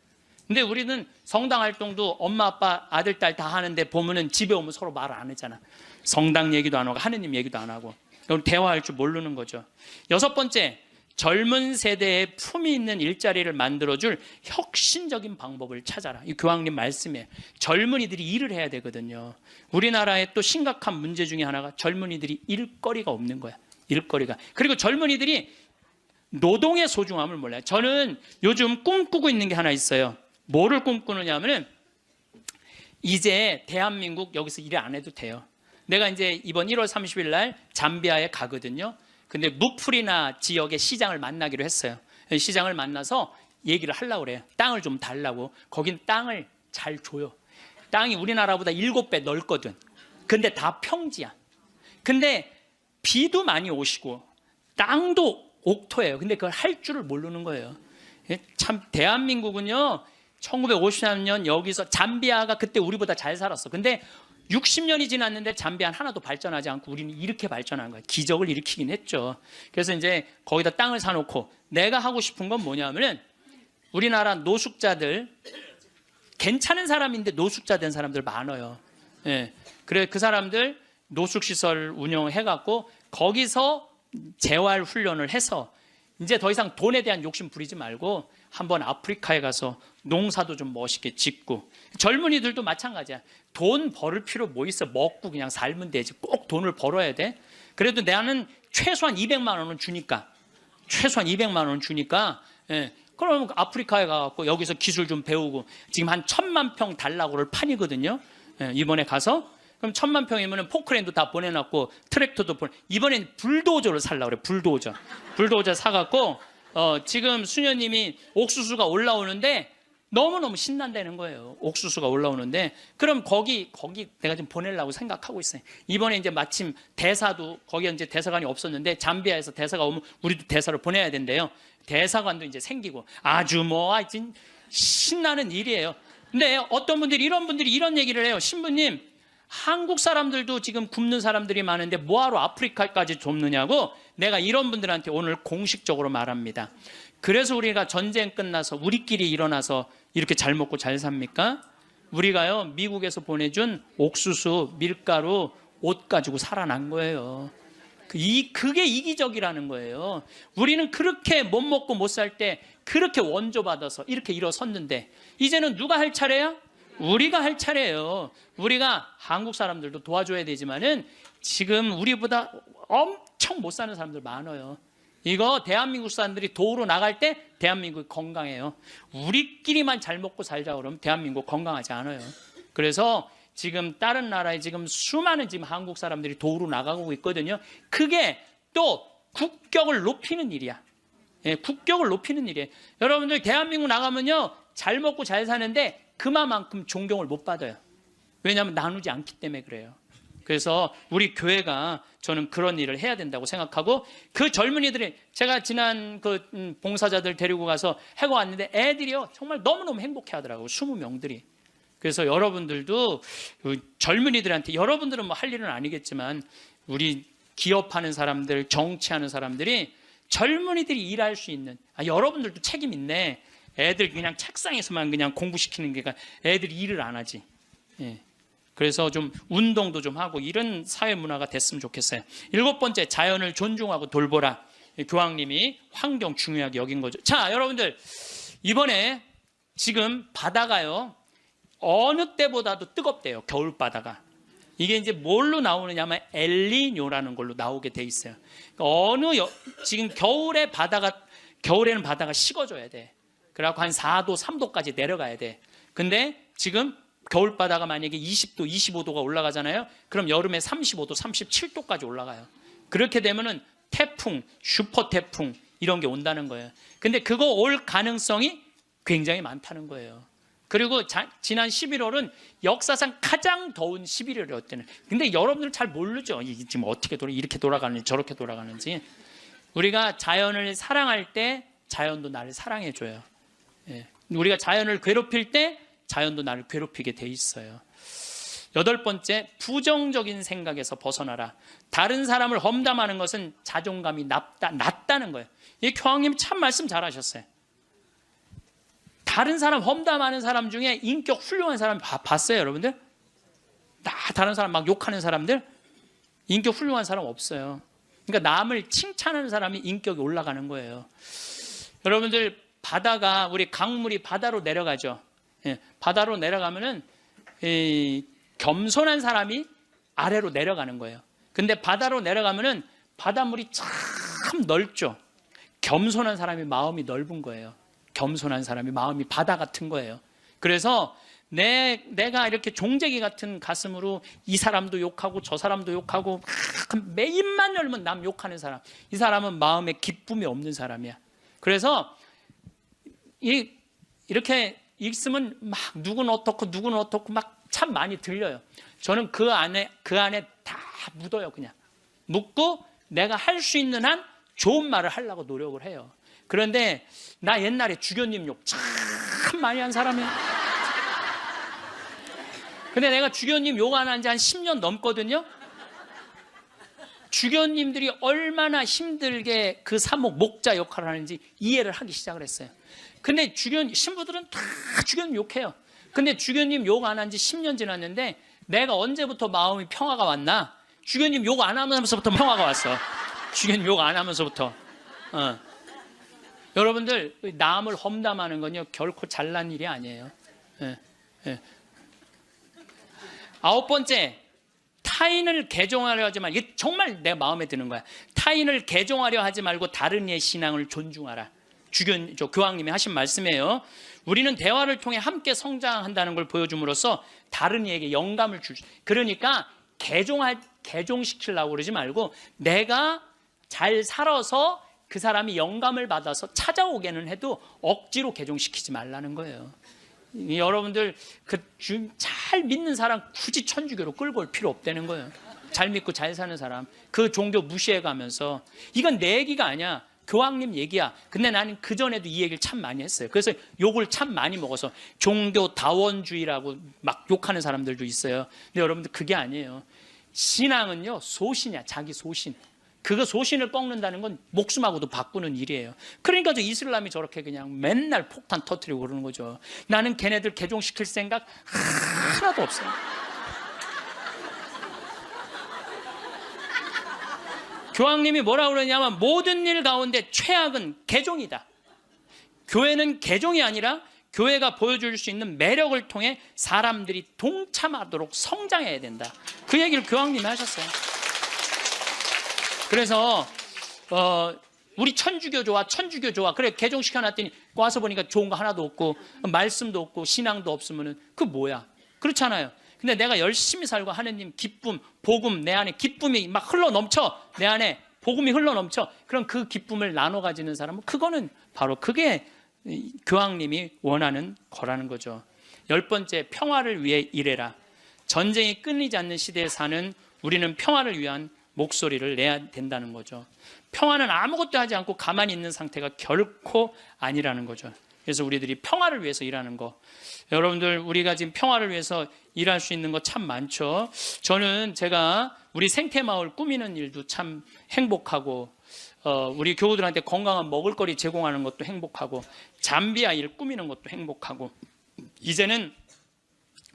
근데 우리는 성당 활동도 엄마 아빠 아들 딸 다 하는데 보면은 집에 오면 서로 말 안 하잖아. 성당 얘기도 안 하고 하느님 얘기도 안 하고 대화할 줄 모르는 거죠. 6번째, 젊은 세대에 품위 있는 일자리를 만들어줄 혁신적인 방법을 찾아라. 이 교황님 말씀이에요. 젊은이들이 일을 해야 되거든요. 우리나라의 또 심각한 문제 중에 하나가 젊은이들이 일거리가 없는 거야. 일거리가. 그리고 젊은이들이 노동의 소중함을 몰라요. 저는 요즘 꿈꾸고 있는 게 하나 있어요. 뭐를 꿈꾸느냐 하면은 이제 대한민국 여기서 일 안 해도 돼요. 내가 이제 이번 1월 30일 날 잠비아에 가거든요. 근데 무프리나 지역의 시장을 만나기로 했어요. 시장을 만나서 얘기를 하려고 그래요. 땅을 좀 달라고. 거긴 땅을 잘 줘요. 땅이 우리나라보다 7배 넓거든. 근데 다 평지야. 근데 비도 많이 오시고 땅도 옥토예요. 근데 그걸 할 줄을 모르는 거예요. 참 대한민국은요, 1953년 여기서 잠비아가 그때 우리보다 잘 살았어. 근데 60년이 지났는데 잠비아는 하나도 발전하지 않고 우리는 이렇게 발전한 거예요. 기적을 일으키긴 했죠. 그래서 이제 거기다 땅을 사놓고 내가 하고 싶은 건 뭐냐면은 우리나라 노숙자들, 괜찮은 사람인데 노숙자 된 사람들 많아요. 예. 그래 그 사람들 노숙시설 운영해갖고 거기서 재활 훈련을 해서 이제 더 이상 돈에 대한 욕심 부리지 말고 한번 아프리카에 가서 농사도 좀 멋있게 짓고, 젊은이들도 마찬가지야. 돈 벌을 필요 뭐 있어. 먹고 그냥 살면 되지. 꼭 돈을 벌어야 돼. 그래도 나는 최소한 200만 원은 주니까, 최소한 200만 원은 주니까, 예. 그럼 아프리카에 가서 여기서 기술 좀 배우고, 지금 한 1000만 평 달라고를 판이거든요. 예. 이번에 가서 그럼 1000만 평이면 포크레인도 다 보내놨고 트랙터도 이번엔 불도저를 살라고 그래. 불도저 사갖고 지금 수녀님이 옥수수가 올라오는데 너무너무 신난다는 거예요. 옥수수가 올라오는데 그럼 거기 내가 좀 보내려고 생각하고 있어요. 이번에 이제 마침 대사도, 거기 이제 대사관이 없었는데 잠비아에서 대사가 오면 우리도 대사를 보내야 된대요. 대사관도 이제 생기고 아주 뭐 하여튼 신나는 일이에요. 근데 어떤 분들이 이런 얘기를 해요. 신부님, 한국 사람들도 지금 굶는 사람들이 많은데 뭐하러 아프리카까지 좁느냐고 내가 이런 분들한테 오늘 공식적으로 말합니다. 그래서 우리가 전쟁 끝나서 우리끼리 일어나서 이렇게 잘 먹고 잘 삽니까? 우리가요, 미국에서 보내준 옥수수, 밀가루, 옷 가지고 살아난 거예요. 그게 이기적이라는 거예요. 우리는 그렇게 못 먹고 못 살 때 그렇게 원조받아서 이렇게 일어섰는데 이제는 누가 할 차례야? 우리가 할 차례예요. 우리가 한국 사람들도 도와줘야 되지만은 지금 우리보다 엄청 못 사는 사람들 많아요. 이거 대한민국 사람들이 도우러 나갈 때 대한민국이 건강해요. 우리끼리만 잘 먹고 살자 그러면 대한민국 건강하지 않아요. 그래서 지금 다른 나라에 지금 수많은 지금 한국 사람들이 도우러 나가고 있거든요. 그게 또 국격을 높이는 일이야. 예, 국격을 높이는 일이에요. 여러분들 대한민국 나가면요, 잘 먹고 잘 사는데 그만큼 존경을 못 받아요. 왜냐하면 나누지 않기 때문에 그래요. 그래서 우리 교회가 저는 그런 일을 해야 된다고 생각하고, 그 젊은이들이, 제가 지난 그 봉사자들 데리고 가서 해고 왔는데 애들이요 정말 너무너무 행복해 하더라고요. 20명들이. 그래서 여러분들도 젊은이들한테, 여러분들은 뭐 할 일은 아니겠지만 우리 기업하는 사람들, 정치하는 사람들이 젊은이들이 일할 수 있는, 여러분들도 책임 있네. 애들 그냥 책상에서만 그냥 공부시키는 게 애들이 일을 안 하지. 예. 그래서 좀 운동도 좀 하고 이런 사회 문화가 됐으면 좋겠어요. 7번째, 자연을 존중하고 돌보라. 교황님이 환경 중요하게 여긴 거죠. 자, 여러분들, 이번에 지금 바다가요 어느 때보다도 뜨겁대요. 겨울 바다가. 이게 이제 뭘로 나오느냐면 엘니뇨라는 걸로 나오게 돼 있어요. 지금 겨울에는 바다가 식어져야 돼. 그래갖고 한 4도, 3도까지 내려가야 돼. 근데 지금 겨울 바다가 만약에 20도, 25도가 올라가잖아요. 그럼 여름에 35도, 37도까지 올라가요. 그렇게 되면은 태풍, 슈퍼 태풍 이런 게 온다는 거예요. 근데 그거 올 가능성이 굉장히 많다는 거예요. 그리고 지난 11월은 역사상 가장 더운 11월이었대는. 근데 여러분들 잘 모르죠. 이게 지금 어떻게 이렇게 돌아가는지 저렇게 돌아가는지. 우리가 자연을 사랑할 때 자연도 나를 사랑해줘요. 예. 우리가 자연을 괴롭힐 때 자연도 나를 괴롭히게 돼 있어요. 8번째, 부정적인 생각에서 벗어나라. 다른 사람을 험담하는 것은 자존감이 낮다는 거예요. 이 교황님 참 말씀 잘하셨어요. 다른 사람 험담하는 사람 중에 인격 훌륭한 사람 봤어요, 여러분들? 다른 사람 막 욕하는 사람들 인격 훌륭한 사람 없어요. 그러니까 남을 칭찬하는 사람이 인격이 올라가는 거예요. 여러분들 바다가 우리 강물이 바다로 내려가죠. 예, 바다로 내려가면은 겸손한 사람이 아래로 내려가는 거예요. 근데 바다로 내려가면은 바닷물이 참 넓죠. 겸손한 사람이 마음이 넓은 거예요. 겸손한 사람이 마음이 바다 같은 거예요. 그래서 내가 이렇게 종재기 같은 가슴으로 이 사람도 욕하고 저 사람도 욕하고 매 입만 열면 남 욕하는 사람, 이 사람은 마음에 기쁨이 없는 사람이야. 그래서 이렇게 있으면 막 누구는 어떻고 막 참 많이 들려요. 저는 그 안에 다 묻어요. 그냥 묻고 내가 할 수 있는 한 좋은 말을 하려고 노력을 해요. 그런데 나 옛날에 주교님 욕 참 많이 한 사람이에요. 근데 내가 주교님 욕 안 한 지 한 10년 넘거든요. 주교님들이 얼마나 힘들게 그 사목 목자 역할을 하는지 이해를 하기 시작을 했어요. 근데 신부들은 다 주교님 욕해요. 근데 주교님 욕 안 한 지 10년 지났는데 내가 언제부터 마음이 평화가 왔나? 주교님 욕 안 하면서부터 평화가 왔어. 주교님 욕 안 하면서부터. 여러분들 남을 험담하는 건요 결코 잘난 일이 아니에요. 9번째, 타인을 개종하려 하지 말고, 이게 정말 내 마음에 드는 거야. 타인을 개종하려 하지 말고 다른 이의 신앙을 존중하라. 교황님이 하신 말씀이에요. 우리는 대화를 통해 함께 성장한다는 걸 보여줌으로써 다른 이에게 영감을 줄. 그러니까 개종시키려고 그러지 말고 내가 잘 살아서 그 사람이 영감을 받아서 찾아오게는 해도 억지로 개종시키지 말라는 거예요. 여러분들 잘 믿는 사람 굳이 천주교로 끌고 올 필요 없다는 거예요. 잘 믿고 잘 사는 사람 그 종교 무시해가면서 이건 내 얘기가 아니야. 교황님 얘기야. 근데 나는 그전에도 이 얘기를 참 많이 했어요. 그래서 욕을 참 많이 먹어서 종교 다원주의라고 막 욕하는 사람들도 있어요. 근데 여러분들 그게 아니에요. 신앙은요 소신이야. 자기 소신. 그거 소신을 꺾는다는 건 목숨하고도 바꾸는 일이에요. 그러니까 저 이슬람이 저렇게 그냥 맨날 폭탄 터뜨리고 그러는 거죠. 나는 걔네들 개종시킬 생각 하나도 없어요. 교황님이 뭐라고 그러냐면 모든 일 가운데 최악은 개종이다. 교회는 개종이 아니라 교회가 보여줄 수 있는 매력을 통해 사람들이 동참하도록 성장해야 된다. 그 얘기를 교황님이 하셨어요. 그래서 우리 천주교 좋아 그래 개종시켜놨더니 와서 보니까 좋은 거 하나도 없고 말씀도 없고 신앙도 없으면은 그 뭐야. 그렇잖아요. 근데 내가 열심히 살고 하느님 기쁨 복음 내 안에 기쁨이 막 흘러넘쳐 내 안에 복음이 흘러넘쳐 그럼 그 기쁨을 나눠 가지는 사람은 그거는 바로 그게 교황님이 원하는 거라는 거죠. 10번째, 평화를 위해 일해라. 전쟁이 끊이지 않는 시대에 사는 우리는 평화를 위한 목소리를 내야 된다는 거죠. 평화는 아무것도 하지 않고 가만히 있는 상태가 결코 아니라는 거죠. 그래서 우리들이 평화를 위해서 일하는 거. 여러분들 우리가 지금 평화를 위해서 일할 수 있는 거 참 많죠. 저는 제가 우리 생태마을 꾸미는 일도 참 행복하고 우리 교우들한테 건강한 먹을거리 제공하는 것도 행복하고 잠비아 일 꾸미는 것도 행복하고 이제는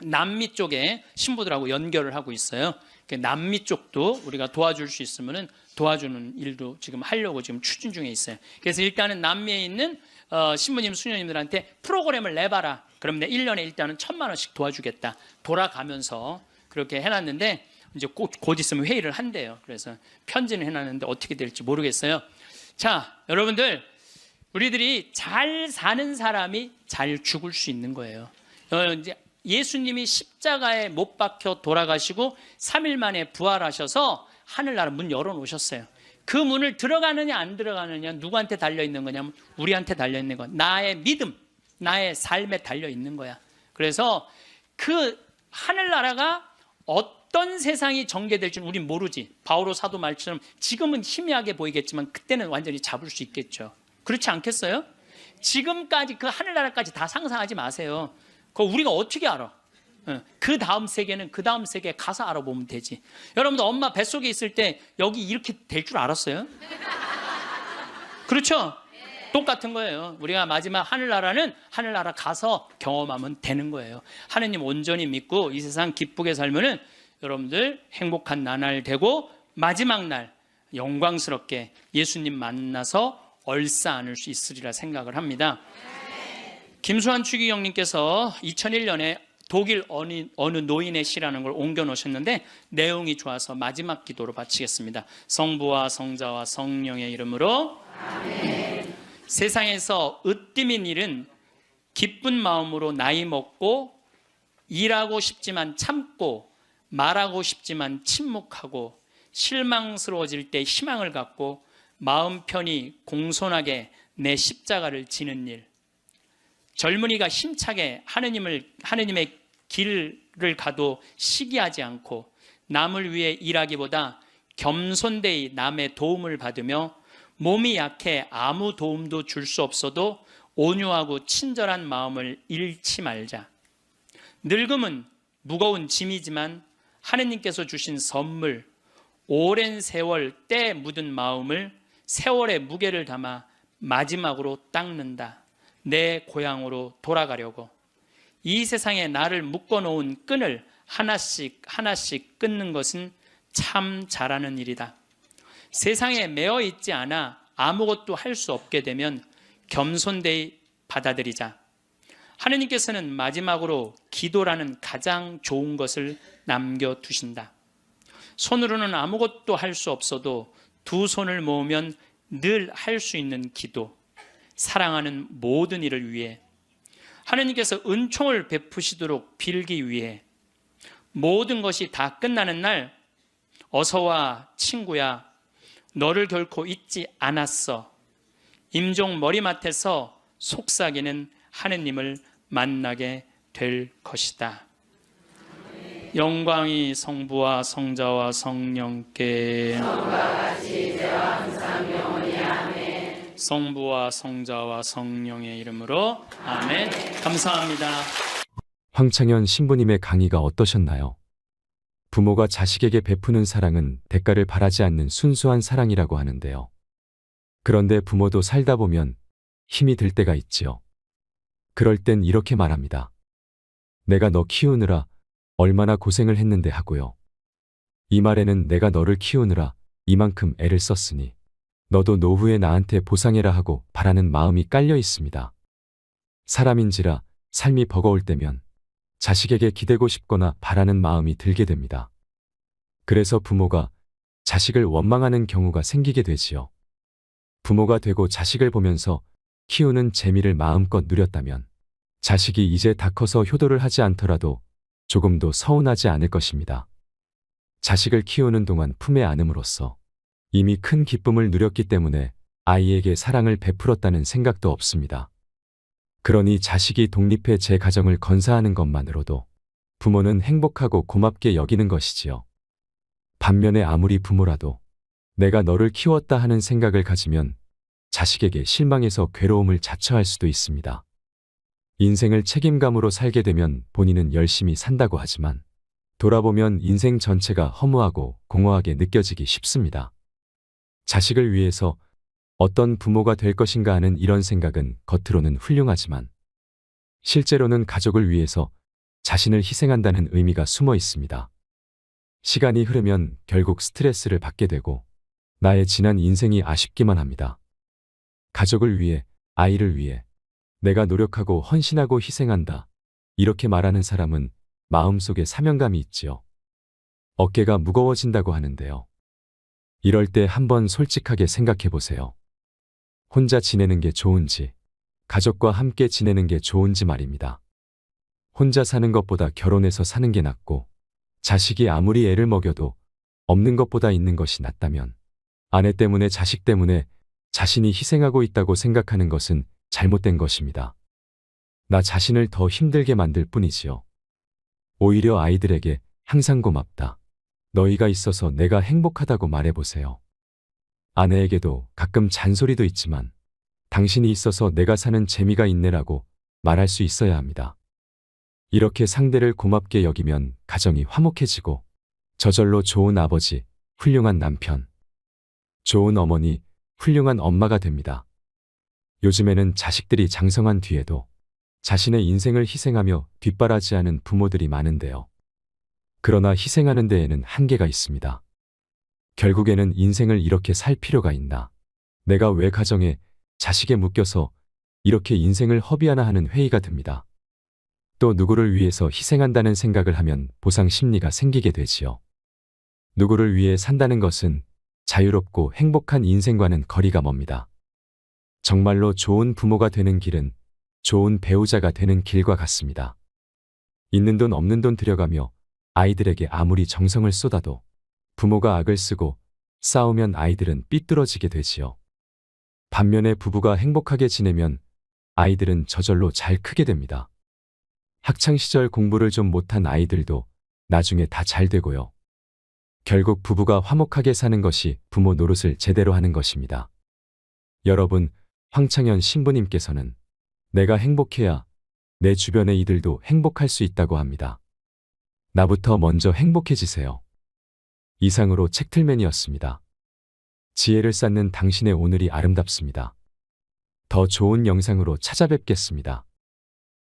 남미 쪽에 신부들하고 연결을 하고 있어요. 남미 쪽도 우리가 도와줄 수 있으면 도와주는 일도 지금 하려고 지금 추진 중에 있어요. 그래서 일단은 남미에 있는 신부님, 수녀님들한테 프로그램을 내봐라. 그럼 내 1년에 일단은 1,000만 원씩 도와주겠다. 돌아가면서 그렇게 해놨는데 이제 곧 있으면 회의를 한대요. 그래서 편지는 해놨는데 어떻게 될지 모르겠어요. 자, 여러분들 우리들이 잘 사는 사람이 잘 죽을 수 있는 거예요. 이제 예수님이 십자가에 못 박혀 돌아가시고 3일 만에 부활하셔서 하늘나라 문 열어놓으셨어요. 그 문을 들어가느냐 안 들어가느냐 누구한테 달려있는 거냐면 우리한테 달려있는 거야. 나의 믿음, 나의 삶에 달려있는 거야. 그래서 그 하늘나라가 어떤 세상이 전개될지는 우린 모르지. 바오로 사도 말처럼 지금은 희미하게 보이겠지만 그때는 완전히 잡을 수 있겠죠. 그렇지 않겠어요? 지금까지 그 하늘나라까지 다 상상하지 마세요. 그거 우리가 어떻게 알아? 그 다음 세계는 그 다음 세계에 가서 알아보면 되지. 여러분들 엄마 뱃속에 있을 때 여기 이렇게 될 줄 알았어요? 그렇죠? 똑같은 거예요. 우리가 마지막 하늘나라는 하늘나라 가서 경험하면 되는 거예요. 하느님 온전히 믿고 이 세상 기쁘게 살면은 여러분들 행복한 나날 되고 마지막 날 영광스럽게 예수님 만나서 얼싸 안을 수 있으리라 생각을 합니다. 김수환 추기경님께서 2001년에 독일 어느 노인의 시라는 걸 옮겨 놓으셨는데 내용이 좋아서 마지막 기도로 바치겠습니다. 성부와 성자와 성령의 이름으로 아멘. 세상에서 으뜸인 일은 기쁜 마음으로 나이 먹고 일하고 싶지만 참고 말하고 싶지만 침묵하고 실망스러워질 때 희망을 갖고 마음 편히 공손하게 내 십자가를 지는 일, 젊은이가 힘차게 하느님의 길을 가도 시기하지 않고 남을 위해 일하기보다 겸손되이 남의 도움을 받으며 몸이 약해 아무 도움도 줄 수 없어도 온유하고 친절한 마음을 잃지 말자. 늙음은 무거운 짐이지만 하느님께서 주신 선물, 오랜 세월 때 묻은 마음을 세월의 무게를 담아 마지막으로 닦는다. 내 고향으로 돌아가려고. 이 세상에 나를 묶어놓은 끈을 하나씩 하나씩 끊는 것은 참 잘하는 일이다. 세상에 매어 있지 않아 아무것도 할 수 없게 되면 겸손되이 받아들이자. 하느님께서는 마지막으로 기도라는 가장 좋은 것을 남겨두신다. 손으로는 아무것도 할 수 없어도 두 손을 모으면 늘 할 수 있는 기도, 사랑하는 모든 일을 위해, 하느님께서 은총을 베푸시도록 빌기 위해, 모든 것이 다 끝나는 날 어서와 친구야, 너를 결코 잊지 않았어. 임종 머리맡에서 속삭이는 하느님을 만나게 될 것이다. 영광이 성부와 성자와 성령께 성부와 성자와 성령의 이름으로 아멘. 감사합니다. 황창현 신부님의 강의가 어떠셨나요? 부모가 자식에게 베푸는 사랑은 대가를 바라지 않는 순수한 사랑이라고 하는데요. 그런데 부모도 살다 보면 힘이 들 때가 있지요. 그럴 땐 이렇게 말합니다. 내가 너 키우느라 얼마나 고생을 했는데 하고요. 이 말에는 내가 너를 키우느라 이만큼 애를 썼으니 너도 노후에 나한테 보상해라 하고 바라는 마음이 깔려 있습니다. 사람인지라 삶이 버거울 때면 자식에게 기대고 싶거나 바라는 마음이 들게 됩니다. 그래서 부모가 자식을 원망하는 경우가 생기게 되지요. 부모가 되고 자식을 보면서 키우는 재미를 마음껏 누렸다면 자식이 이제 다 커서 효도를 하지 않더라도 조금도 서운하지 않을 것입니다. 자식을 키우는 동안 품에 안음으로써 이미 큰 기쁨을 누렸기 때문에 아이에게 사랑을 베풀었다는 생각도 없습니다. 그러니 자식이 독립해 제 가정을 건사하는 것만으로도 부모는 행복하고 고맙게 여기는 것이지요. 반면에 아무리 부모라도 내가 너를 키웠다 하는 생각을 가지면 자식에게 실망해서 괴로움을 자처할 수도 있습니다. 인생을 책임감으로 살게 되면 본인은 열심히 산다고 하지만 돌아보면 인생 전체가 허무하고 공허하게 느껴지기 쉽습니다. 자식을 위해서 어떤 부모가 될 것인가 하는 이런 생각은 겉으로는 훌륭하지만 실제로는 가족을 위해서 자신을 희생한다는 의미가 숨어 있습니다. 시간이 흐르면 결국 스트레스를 받게 되고 나의 지난 인생이 아쉽기만 합니다. 가족을 위해, 아이를 위해 내가 노력하고 헌신하고 희생한다. 이렇게 말하는 사람은 마음속에 사명감이 있지요. 어깨가 무거워진다고 하는데요. 이럴 때 한번 솔직하게 생각해 보세요. 혼자 지내는 게 좋은지, 가족과 함께 지내는 게 좋은지 말입니다. 혼자 사는 것보다 결혼해서 사는 게 낫고, 자식이 아무리 애를 먹여도 없는 것보다 있는 것이 낫다면, 아내 때문에 자식 때문에 자신이 희생하고 있다고 생각하는 것은 잘못된 것입니다. 나 자신을 더 힘들게 만들 뿐이지요. 오히려 아이들에게 항상 고맙다. 너희가 있어서 내가 행복하다고 말해보세요. 아내에게도 가끔 잔소리도 있지만 당신이 있어서 내가 사는 재미가 있네라고 말할 수 있어야 합니다. 이렇게 상대를 고맙게 여기면 가정이 화목해지고 저절로 좋은 아버지, 훌륭한 남편, 좋은 어머니, 훌륭한 엄마가 됩니다. 요즘에는 자식들이 장성한 뒤에도 자신의 인생을 희생하며 뒷바라지하는 부모들이 많은데요. 그러나 희생하는 데에는 한계가 있습니다. 결국에는 인생을 이렇게 살 필요가 있나? 내가 왜 가정에, 자식에 묶여서 이렇게 인생을 허비하나 하는 회의가 듭니다. 또 누구를 위해서 희생한다는 생각을 하면 보상 심리가 생기게 되지요. 누구를 위해 산다는 것은 자유롭고 행복한 인생과는 거리가 멉니다. 정말로 좋은 부모가 되는 길은 좋은 배우자가 되는 길과 같습니다. 있는 돈 없는 돈 들여가며 아이들에게 아무리 정성을 쏟아도 부모가 악을 쓰고 싸우면 아이들은 삐뚤어지게 되지요. 반면에 부부가 행복하게 지내면 아이들은 저절로 잘 크게 됩니다. 학창시절 공부를 좀 못한 아이들도 나중에 다 잘 되고요. 결국 부부가 화목하게 사는 것이 부모 노릇을 제대로 하는 것입니다. 여러분, 황창현 신부님께서는 내가 행복해야 내 주변의 이들도 행복할 수 있다고 합니다. 나부터 먼저 행복해지세요. 이상으로 책틀맨이었습니다. 지혜를 쌓는 당신의 오늘이 아름답습니다. 더 좋은 영상으로 찾아뵙겠습니다.